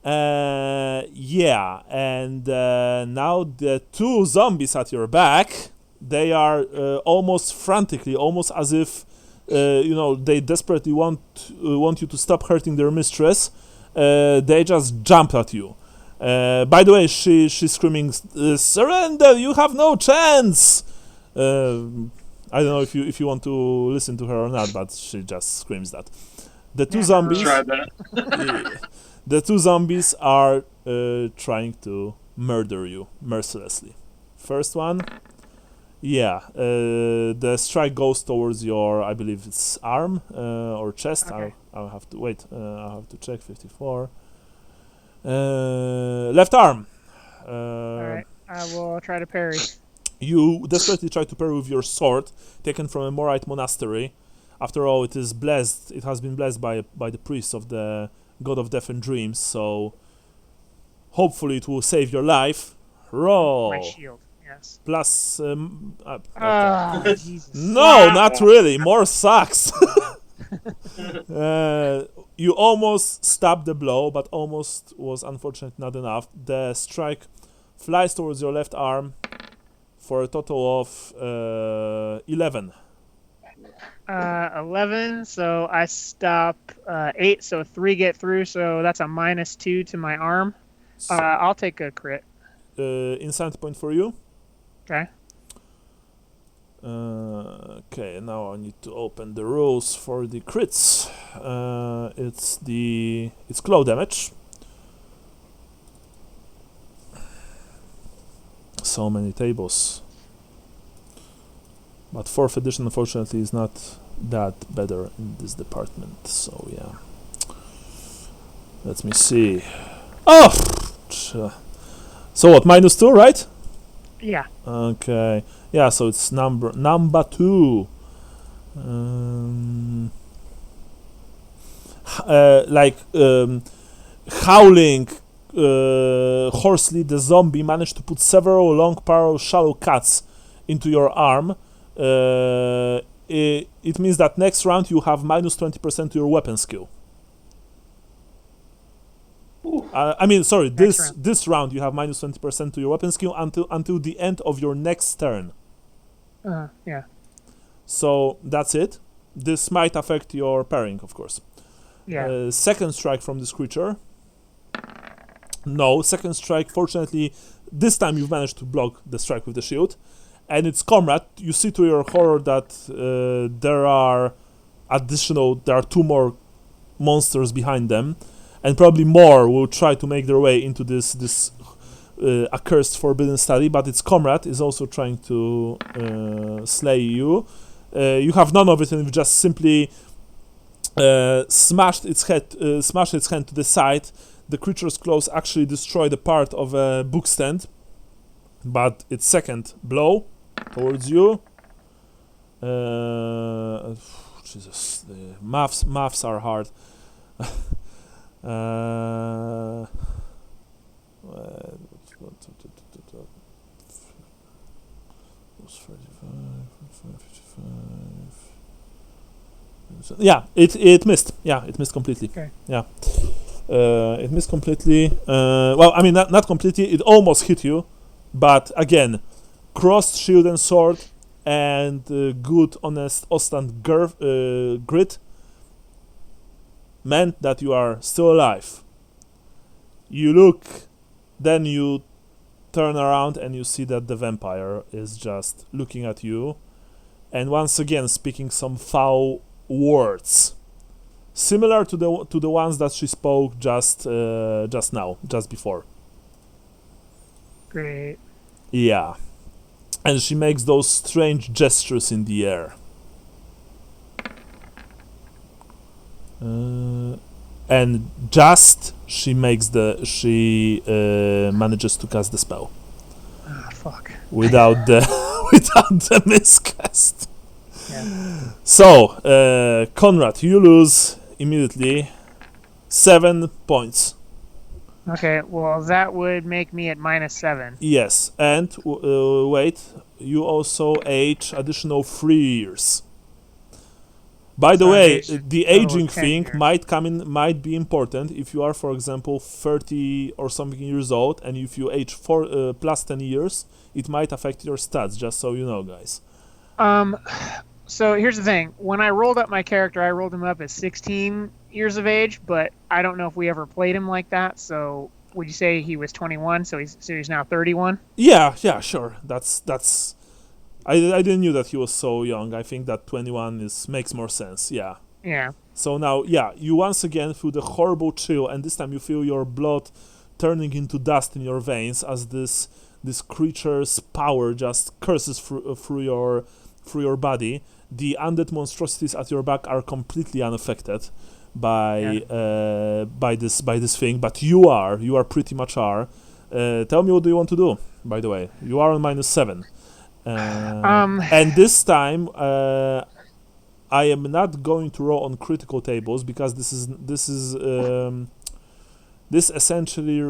Yeah, and now the 2 zombies at your back, they are almost frantically, almost as if they desperately want you to stop hurting their mistress. They just jump at you. By the way, she's screaming, "Surrender! You have no chance!" I don't know if you want to listen to her or not, but she just screams that. The 2 zombies. Try that. The 2 zombies are trying to murder you mercilessly. First one, the strike goes towards your, I believe it's arm or chest. Okay. I'll have to wait. I'll have to check. 54. Left arm. Alright, I will try to parry. You desperately try to parry with your sword, taken from a Morite monastery. After all, it is blessed. It has been blessed by the priests of the god of death and dreams. So hopefully it will save your life. Roll My shield, yes. plus. Jesus. No, not really. More sucks. You almost stopped the blow, but almost was unfortunately not enough. The strike flies towards your left arm for a total of 11. 11, so I stop 8, so 3 get through, so that's a -2 to my arm. So, I'll take a crit. insanity point for you. Okay. Okay, now I need to open the rules for the crits. It's claw damage. So many tables. But 4th edition, unfortunately, is not that better in this department. So yeah. Let me see. Oh! So what? -2, right? Yeah. Okay. Yeah, so it's number 2. Howling hoarsely, the zombie managed to put several long, parallel, shallow cuts into your arm. It means that next round you have -20% to your weapon skill. Sorry, this round you have -20% to your weapon skill until the end of your next turn. Yeah. So that's it. This might affect your parrying, of course. Yeah. Second strike from this creature. No, second strike. Fortunately, this time you've managed to block the strike with the shield. And its comrade, you see to your horror that there are 2 more monsters behind them, and probably more will try to make their way into this accursed forbidden study, but its comrade is also trying to slay you. You have none of it, and you just simply smashed its head to the side. The creature's claws actually destroyed a part of a book stand, but its second blow towards you Jesus, the maths are hard. Yeah, it missed. Yeah, it missed completely. Okay. Yeah, it missed completely. Well, I mean, not completely. It almost hit you, but again, crossed shield and sword, and good, honest, Ostand grit meant that you are still alive. You look, then you turn around and you see that the vampire is just looking at you, and once again speaking some foul words, similar to the ones that she spoke just now, just before. Great. Yeah, and she makes those strange gestures in the air. And just she manages to cast the spell Ah, fuck. without the without the miscast. Yeah. So, Conrad, you lose immediately 7 points. Okay, well, that would make me at -7. Yes, and wait, you also age additional 3 years. By the So I've way, aged the a total of aging 10 thing years. might be important if you are, for example, 30 or something years old, and if you age plus 10 years, it might affect your stats. Just so you know, guys. So here's the thing. When I rolled up my character, I rolled him up at 16 years of age, but I don't know if we ever played him like that. So would you say he was 21? So he's now 31? Yeah, sure. That's. I didn't knew that he was so young. I think that 21 makes more sense. Yeah. Yeah. So now, yeah, you once again feel the horrible chill, and this time you feel your blood turning into dust in your veins as this creature's power just curses through your body. The undead monstrosities at your back are completely unaffected by this thing, but you are pretty much are. Tell me, what do you want to do? By the way, you are on -7, and this time I am not going to roll on critical tables because this essentially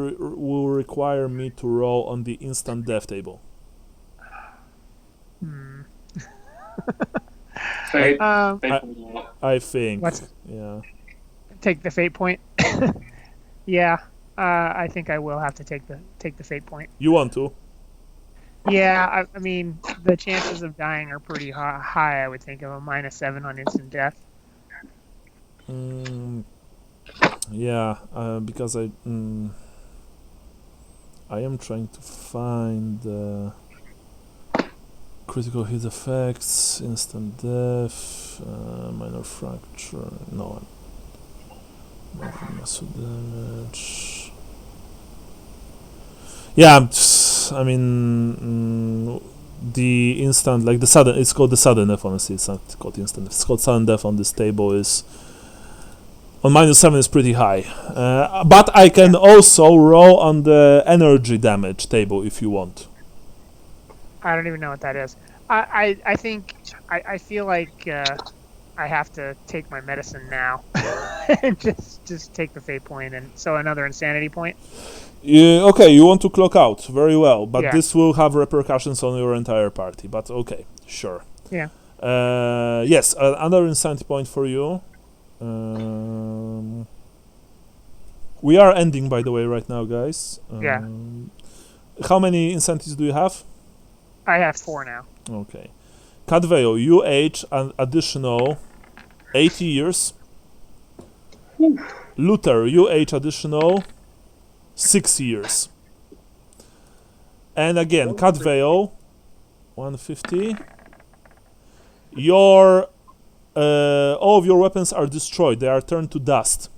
will require me to roll on the instant death table. Fate. I think. Let's Yeah. take the fate point. Yeah. I think I will have to take the fate point. You want to? Yeah, I mean, the chances of dying are pretty high, I would think, of a -7 on instant death. Yeah, because I am trying to find critical hit effects, instant death, minor fracture. No, massive damage. Yeah, I mean, the instant, like the sudden, it's called the sudden death, honestly, it's not called instant death. It's called sudden death on this table is, on -7 is pretty high. But I can also roll on the energy damage table if you want. I don't even know what that is. I think, I feel like I have to take my medicine now. And just take the fate point, and so another insanity point. Okay, you want to clock out, very well, but Yeah. this will have repercussions on your entire party, but okay, sure. Yeah. Yes, another insanity point for you. We are ending, by the way, right now, guys. Yeah. How many insanities do you have? I have 4 now. Okay. Cadveo, you age an additional 80 years. Luther, you age additional 6 years. And again, Cadveo, 150. Your all of your weapons are destroyed. They are turned to dust.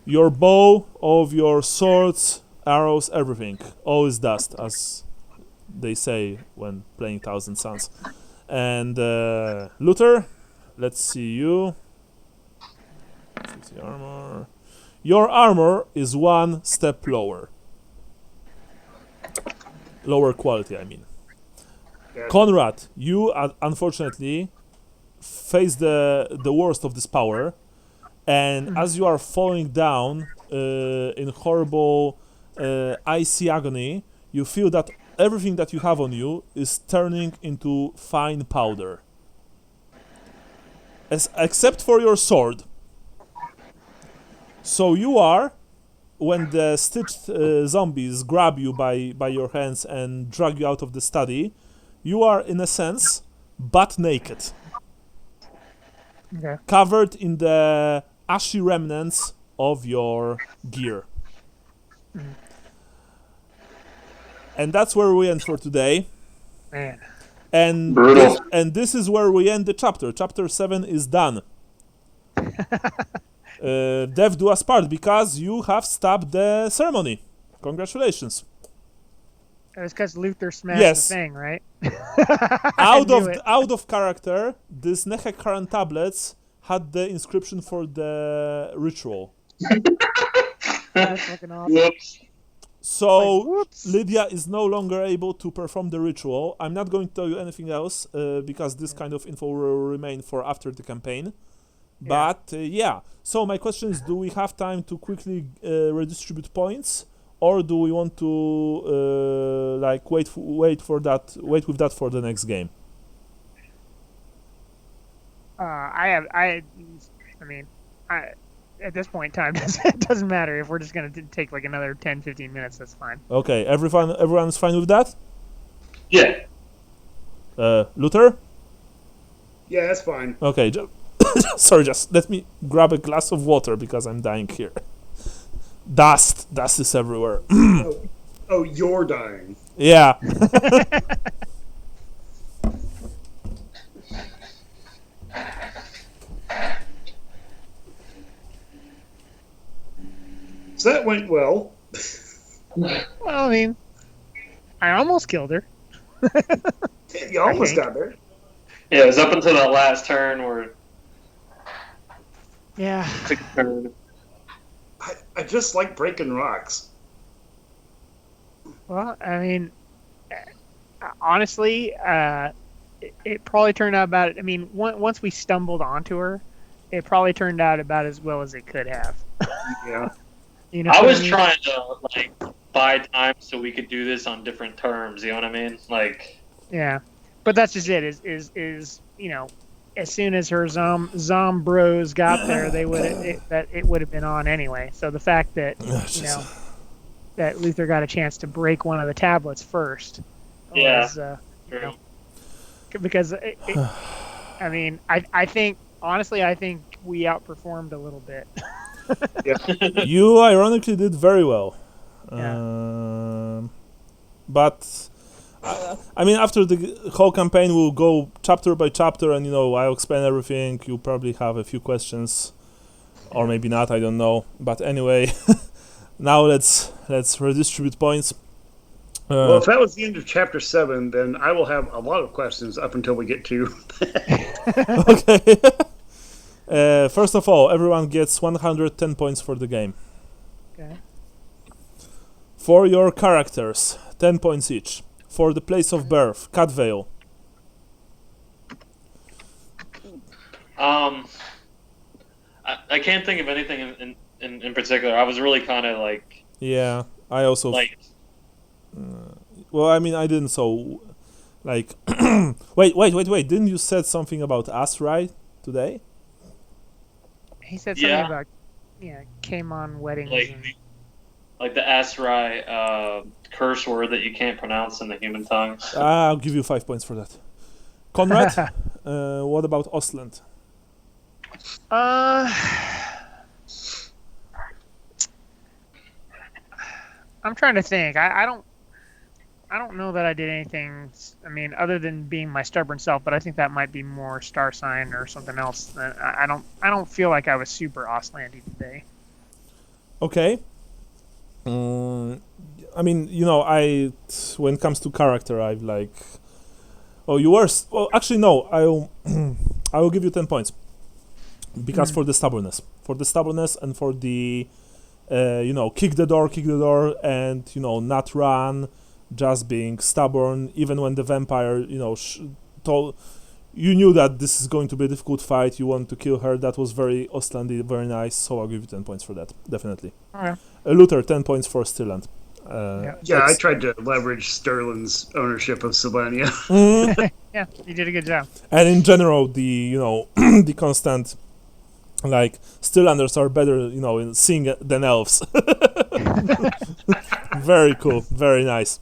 Your bow, all of your swords, arrows, everything, all is dust, as they say when playing Thousand Suns. And Luther, let's see you. 50 armor. Your armor is 1 step lower. Lower quality, I mean. Gotcha. Conrad, you unfortunately face the worst of this power, and as you are falling down in horrible icy agony, you feel that everything that you have on you is turning into fine powder. Except for your sword. So you are, when the stitched zombies grab you by your hands and drag you out of the study, you are, in a sense, butt naked. Okay. Covered in the ashy remnants of your gear. And that's where we end for today. Man. And Brutal. this is where we end the chapter. Chapter 7 is done. Dev, do us part, because you have stopped the ceremony. Congratulations. It was because Luther smashed Yes. the thing, right? Out of character, these Nehekaran tablets had the inscription for the ritual. That's fucking awesome. Whoops. So Whoops. Lydia is no longer able to perform the ritual. I'm not going to tell you anything else because this kind of info will remain for after the campaign. But yeah, so my question is: do we have time to quickly redistribute points, or do we want to wait with that for the next game? At this point in time, it doesn't matter if we're just gonna take like another 10-15 minutes. That's fine. Okay, everyone's fine with that. Yeah. Luther. Yeah, that's fine. Okay, sorry, just let me grab a glass of water because I'm dying here. Dust is everywhere. Oh, you're dying. Yeah. So that went well. Well, I mean, I almost killed her. You almost think. got there. Yeah, it was up until that last turn where Yeah. it took a turn. I just like breaking rocks. Well, I mean, honestly, it probably turned out about. I mean, once we stumbled onto her, it probably turned out about as well as it could have. Yeah. You know, I what was mean? trying to buy time so we could do this on different terms. You know what I mean? Yeah, but that's just it. Is as soon as her zombros got there, it would have been on anyway. So the fact that that Luther got a chance to break one of the tablets first was True. because I mean I think honestly we outperformed a little bit. You ironically did very well. Yeah. But I mean, after the whole campaign, we'll go chapter by chapter, and I'll explain everything. You probably have a few questions, or maybe not. I don't know. But anyway, now let's redistribute points. Well, if that was the end of chapter 7, then I will have a lot of questions up until we get to. Okay. First of all, everyone gets 110 points for the game. Okay. For your characters, 10 points each. For the place of birth, Catvale. I can't think of anything in particular. I was really kind of Yeah, I also. Well, I mean, I didn't. So, wait. Didn't you said something about us right today? He said something about came on weddings. Like the Asrai curse word that you can't pronounce in the human tongue. I'll give you 5 points for that. Conrad, what about Ostland? I'm trying to think. I don't know that I did anything. I mean, other than being my stubborn self, but I think that might be more star sign or something else. I don't feel like I was super Ostlandy today. Okay. I mean, when it comes to character, I've you were. Well, actually, no. I will give you 10 points because for the stubbornness, and for the, kick the door, and not run, just being stubborn, even when the vampire, told you knew that this is going to be a difficult fight. You want to kill her. That was very Ostlandy, very nice. So I'll give you 10 points for that, definitely. Okay. Luther, 10 points for Stirland. Yeah, I tried to leverage Sterling's ownership of Sylvania. Yeah, you did a good job. And in general, the the constant, like, Stirlanders are better, in seeing than elves. Very cool, very nice.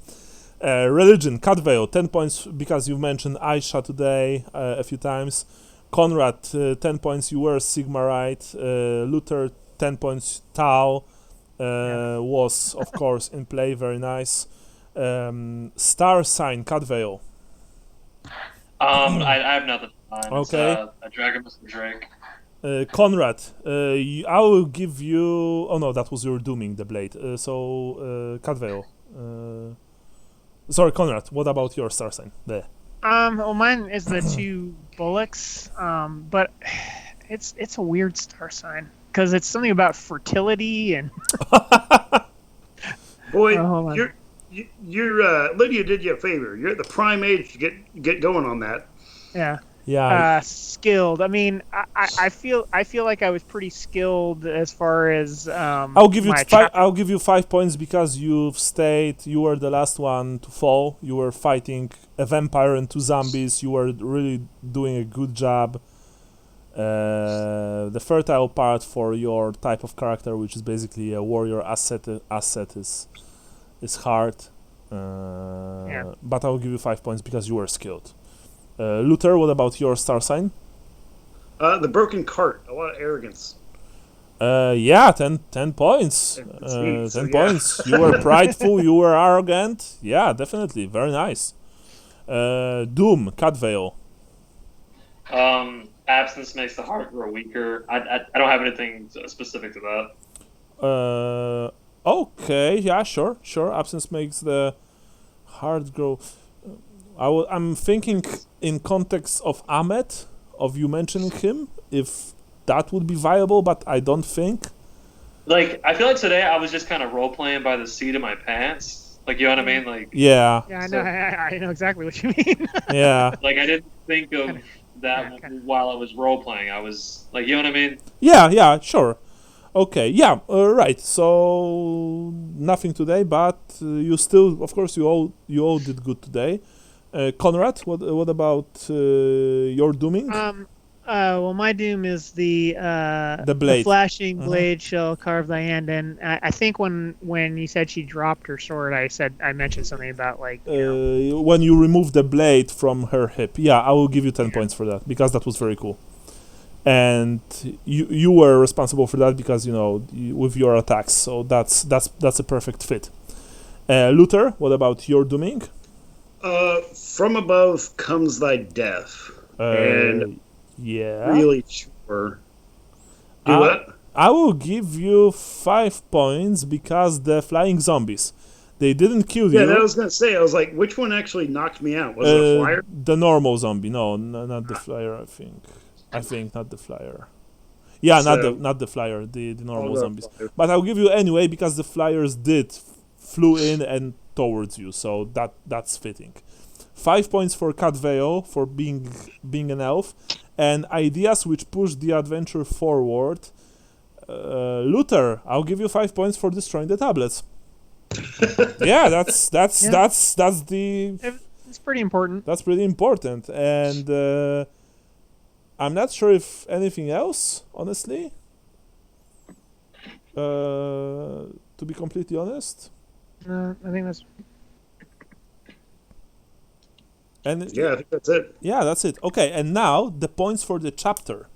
Religion, Cadveo, 10 points because you mentioned Aisha today a few times. Conrad, 10 points, you were Sigmarite. Luther, 10 points, Tau was, of course, in play, very nice. Star sign, Cadveo. I have nothing. Okay. A Dragon Mr. Drake. Conrad, I will give you... Oh no, that was your dooming, the blade. Cadveo. Sorry, Conrad, what about your star sign? There. Well, mine is the 2 bullocks, but it's a weird star sign because it's something about fertility and. Boy, hold on. you're Lydia did you a favor. You're at the prime age to get going on that. Yeah. Yeah. Skilled. I mean, I feel like I was pretty skilled as far as. I'll give you I'll give you 5 points because you've stayed. You were the last one to fall. You were fighting a vampire and 2 zombies. You were really doing a good job. The fertile part for your type of character, which is basically a warrior asset is hard. But I'll give you 5 points because you were skilled. Luther, what about your star sign? The broken cart, a lot of arrogance. 10 points. 10 points. You were prideful, you were arrogant. Yeah, definitely. Very nice. Doom, Cadvale. Absence makes the heart grow weaker. I don't have anything specific to that. Okay, yeah, sure. Absence makes the heart grow. I'm thinking in context of Ahmed, of you mentioning him, if that would be viable, but I don't think. Like, I feel like today I was just kind of role playing by the seat of my pants. Like, you know what I mean? Like, yeah. Yeah, I know. I know exactly what you mean. Yeah. Like, I didn't think of that while I was role playing. I was like, you know what I mean? Yeah, sure. Okay, yeah, right. So nothing today, but you still, of course, you all did good today. Conrad, what about your dooming? Well, my doom is the blade. the flashing blade shall carve thy hand. And I think when you said she dropped her sword, I mentioned something about like when you remove the blade from her hip. Yeah, I will give you 10 points for that because that was very cool. And you were responsible for that because with your attacks. So that's a perfect fit. Luther, what about your dooming? From above comes thy death. And yeah, really sure. Do what? I will give you 5 points because the flying zombies, they didn't kill you. Yeah, that I was gonna say. I was like, which one actually knocked me out? Was it a flyer? The normal zombie. No, not the flyer. I think not the flyer. Yeah, not the flyer. The normal zombies. But I'll give you anyway because the flyers flew in and towards you, so that's fitting. 5 points for Cadveo for being an elf, and ideas which push the adventure forward. Luther, I'll give you 5 points for destroying the tablets. Yeah, that's the. It's pretty important. That's pretty important, and I'm not sure if anything else, honestly. To be completely honest. I think that's. And yeah, I think that's it. Yeah, that's it. Okay, and now the points for the chapter.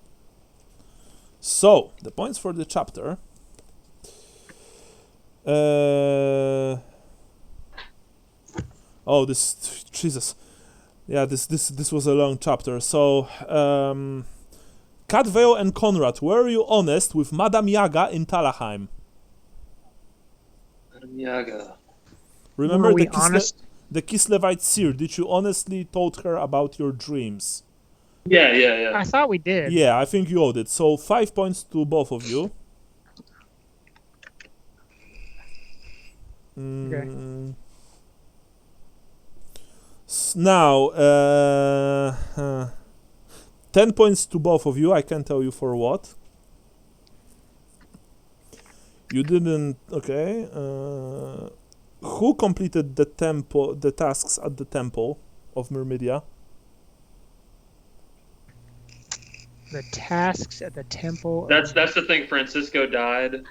So, the points for the chapter. Jesus. Yeah, this was a long chapter. So, Cadveo and Conrad, were you honest with Madame Yaga in Talaheim? Madame Yaga. Remember the Kislevite seer, did you honestly told her about your dreams? Yeah. I thought we did. Yeah, I think you owed it. So 5 points to both of you. Okay. Now, 10 points to both of you. I can't tell you for what. You didn't. Okay. Who completed the tasks at the temple of Myrmidia? The tasks at the temple. That's the thing Francisco died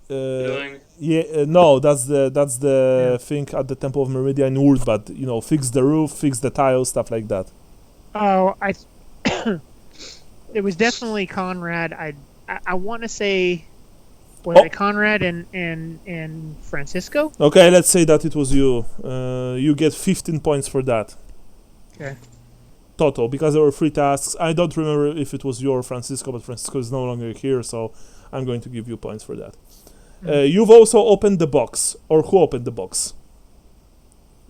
doing. Yeah, no, that's the thing at the temple of Myrmidia in Wood, but fix the roof, fix the tiles, stuff like that. Oh, it was definitely Conrad. I want to say, was it Conrad and Francisco? Okay, let's say that it was you. You get 15 points for that. Okay. Total, because there were 3 tasks. I don't remember if it was you or Francisco, but Francisco is no longer here, so I'm going to give you points for that. You've also opened the box. Or who opened the box?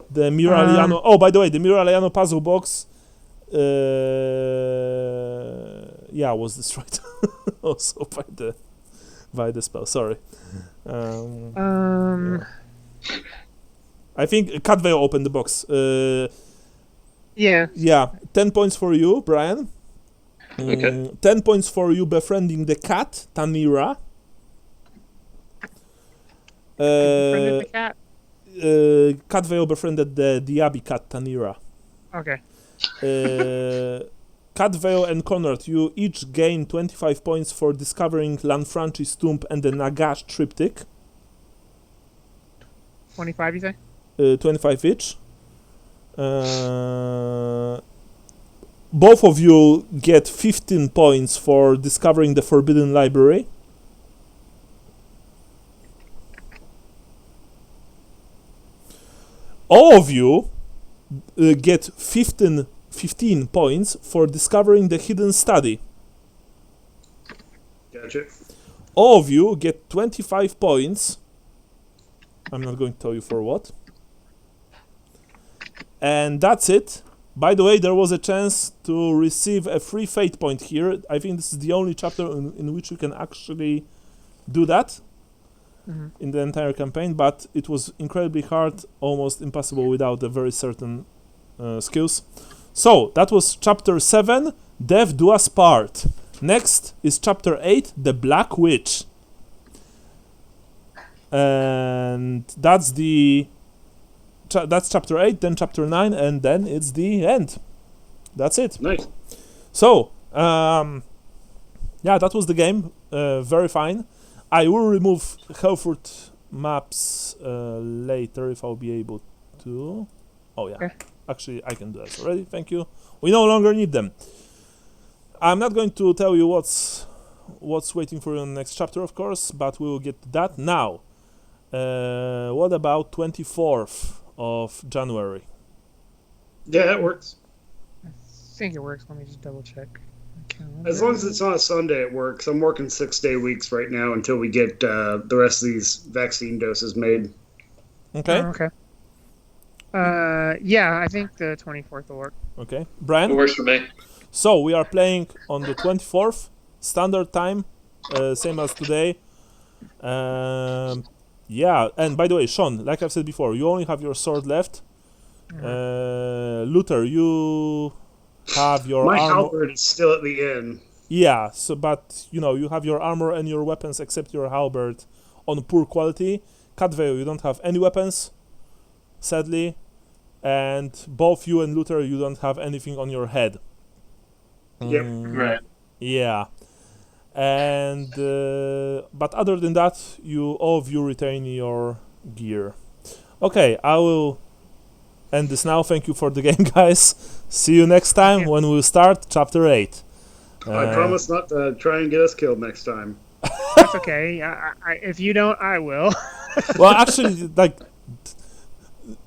The Miraliano. Oh, by the way, the Miraliano puzzle box. Was destroyed also by the spell. Sorry. I think Catvale opened the box. Yeah. Yeah. 10 points for you, Brian. Okay. 10 points for you befriending the cat, Tanira. Befriended the cat? Catvale befriended the Diaby cat, Tanira. Okay. Catvale and Conrad, you each gain 25 points for discovering Lanfranchi's tomb and the Nagash triptych. 25, you say? 25 each. Both of you get 15 points for discovering the Forbidden Library. All of you get 15 points for discovering the Hidden Study. Gotcha. All of you get 25 points. I'm not going to tell you for what. And that's it. By the way, there was a chance to receive a free fate point here. I think this is the only chapter in which you can actually do that in the entire campaign, but it was incredibly hard, almost impossible without the very certain skills. So, that was chapter 7, Death Do Us Part. Next is chapter 8, The Black Witch. And that's chapter 8, then chapter 9, and then it's the end. That's it. Nice. So, that was the game. Very fine. I will remove Helfurt maps later if I'll be able to. Oh, yeah. Okay. Actually, I can do that already. Thank you. We no longer need them. I'm not going to tell you what's waiting for you in the next chapter, of course, but we will get to that now. What about 24th of January? Yeah, that works. I think it works. Let me just double check. As long as it's on a Sunday, it works. I'm working 6-day weeks right now until we get the rest of these vaccine doses made. Okay. Okay. I think the 24th will work. Okay. It Brian? works for me. So, we are playing on the 24th, standard time, same as today. And by the way, Sean, like I've said before, you only have your sword left. Luther, you have your My armor. halberd is still at the end. Yeah, so but you have your armor and your weapons except your halberd on poor quality. Catvale, you don't have any weapons, sadly, and both you and Luther, you don't have anything on your head. Yep. Right. Yeah, and but other than that, all of you retain your gear. Okay, I will end this now. Thank you for the game, guys. See you next time when we start chapter 8. I promise not to try and get us killed next time. That's okay. If you don't, I will. Well, actually,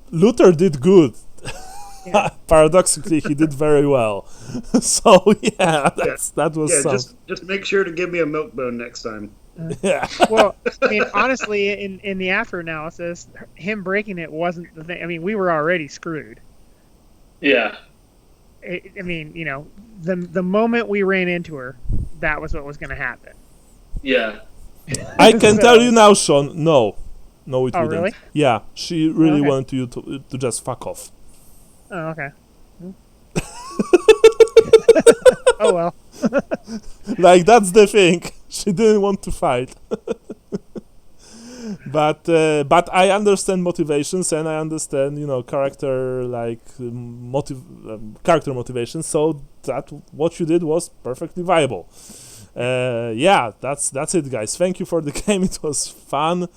Luther did good. Yeah. Paradoxically, he did very well. So that was some. Just make sure to give me a milk bone next time. Yeah. Well, I mean, honestly, in the after analysis, him breaking it wasn't the thing. I mean, we were already screwed. Yeah. I mean, the moment we ran into her, that was what was going to happen. Yeah. I can tell you now, Sean. No, it wouldn't. Really? Yeah, she really Okay. wanted you to just fuck off. Oh, okay. Oh well. Like that's the thing. She didn't want to fight. But I understand motivations, and I understand, character character motivation. So that what you did was perfectly viable. Yeah, that's it, guys. Thank you for the game. It was fun.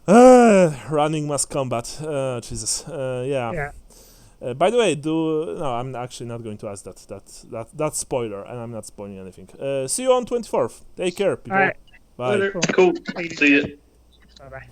Running mass combat. Jesus. Yeah. Yeah. By the way, no, I'm actually not going to ask that spoiler, and I'm not spoiling anything. See you on 24th. Take care, people. All right. Bye. Cool. Ladies. See you. Bye bye.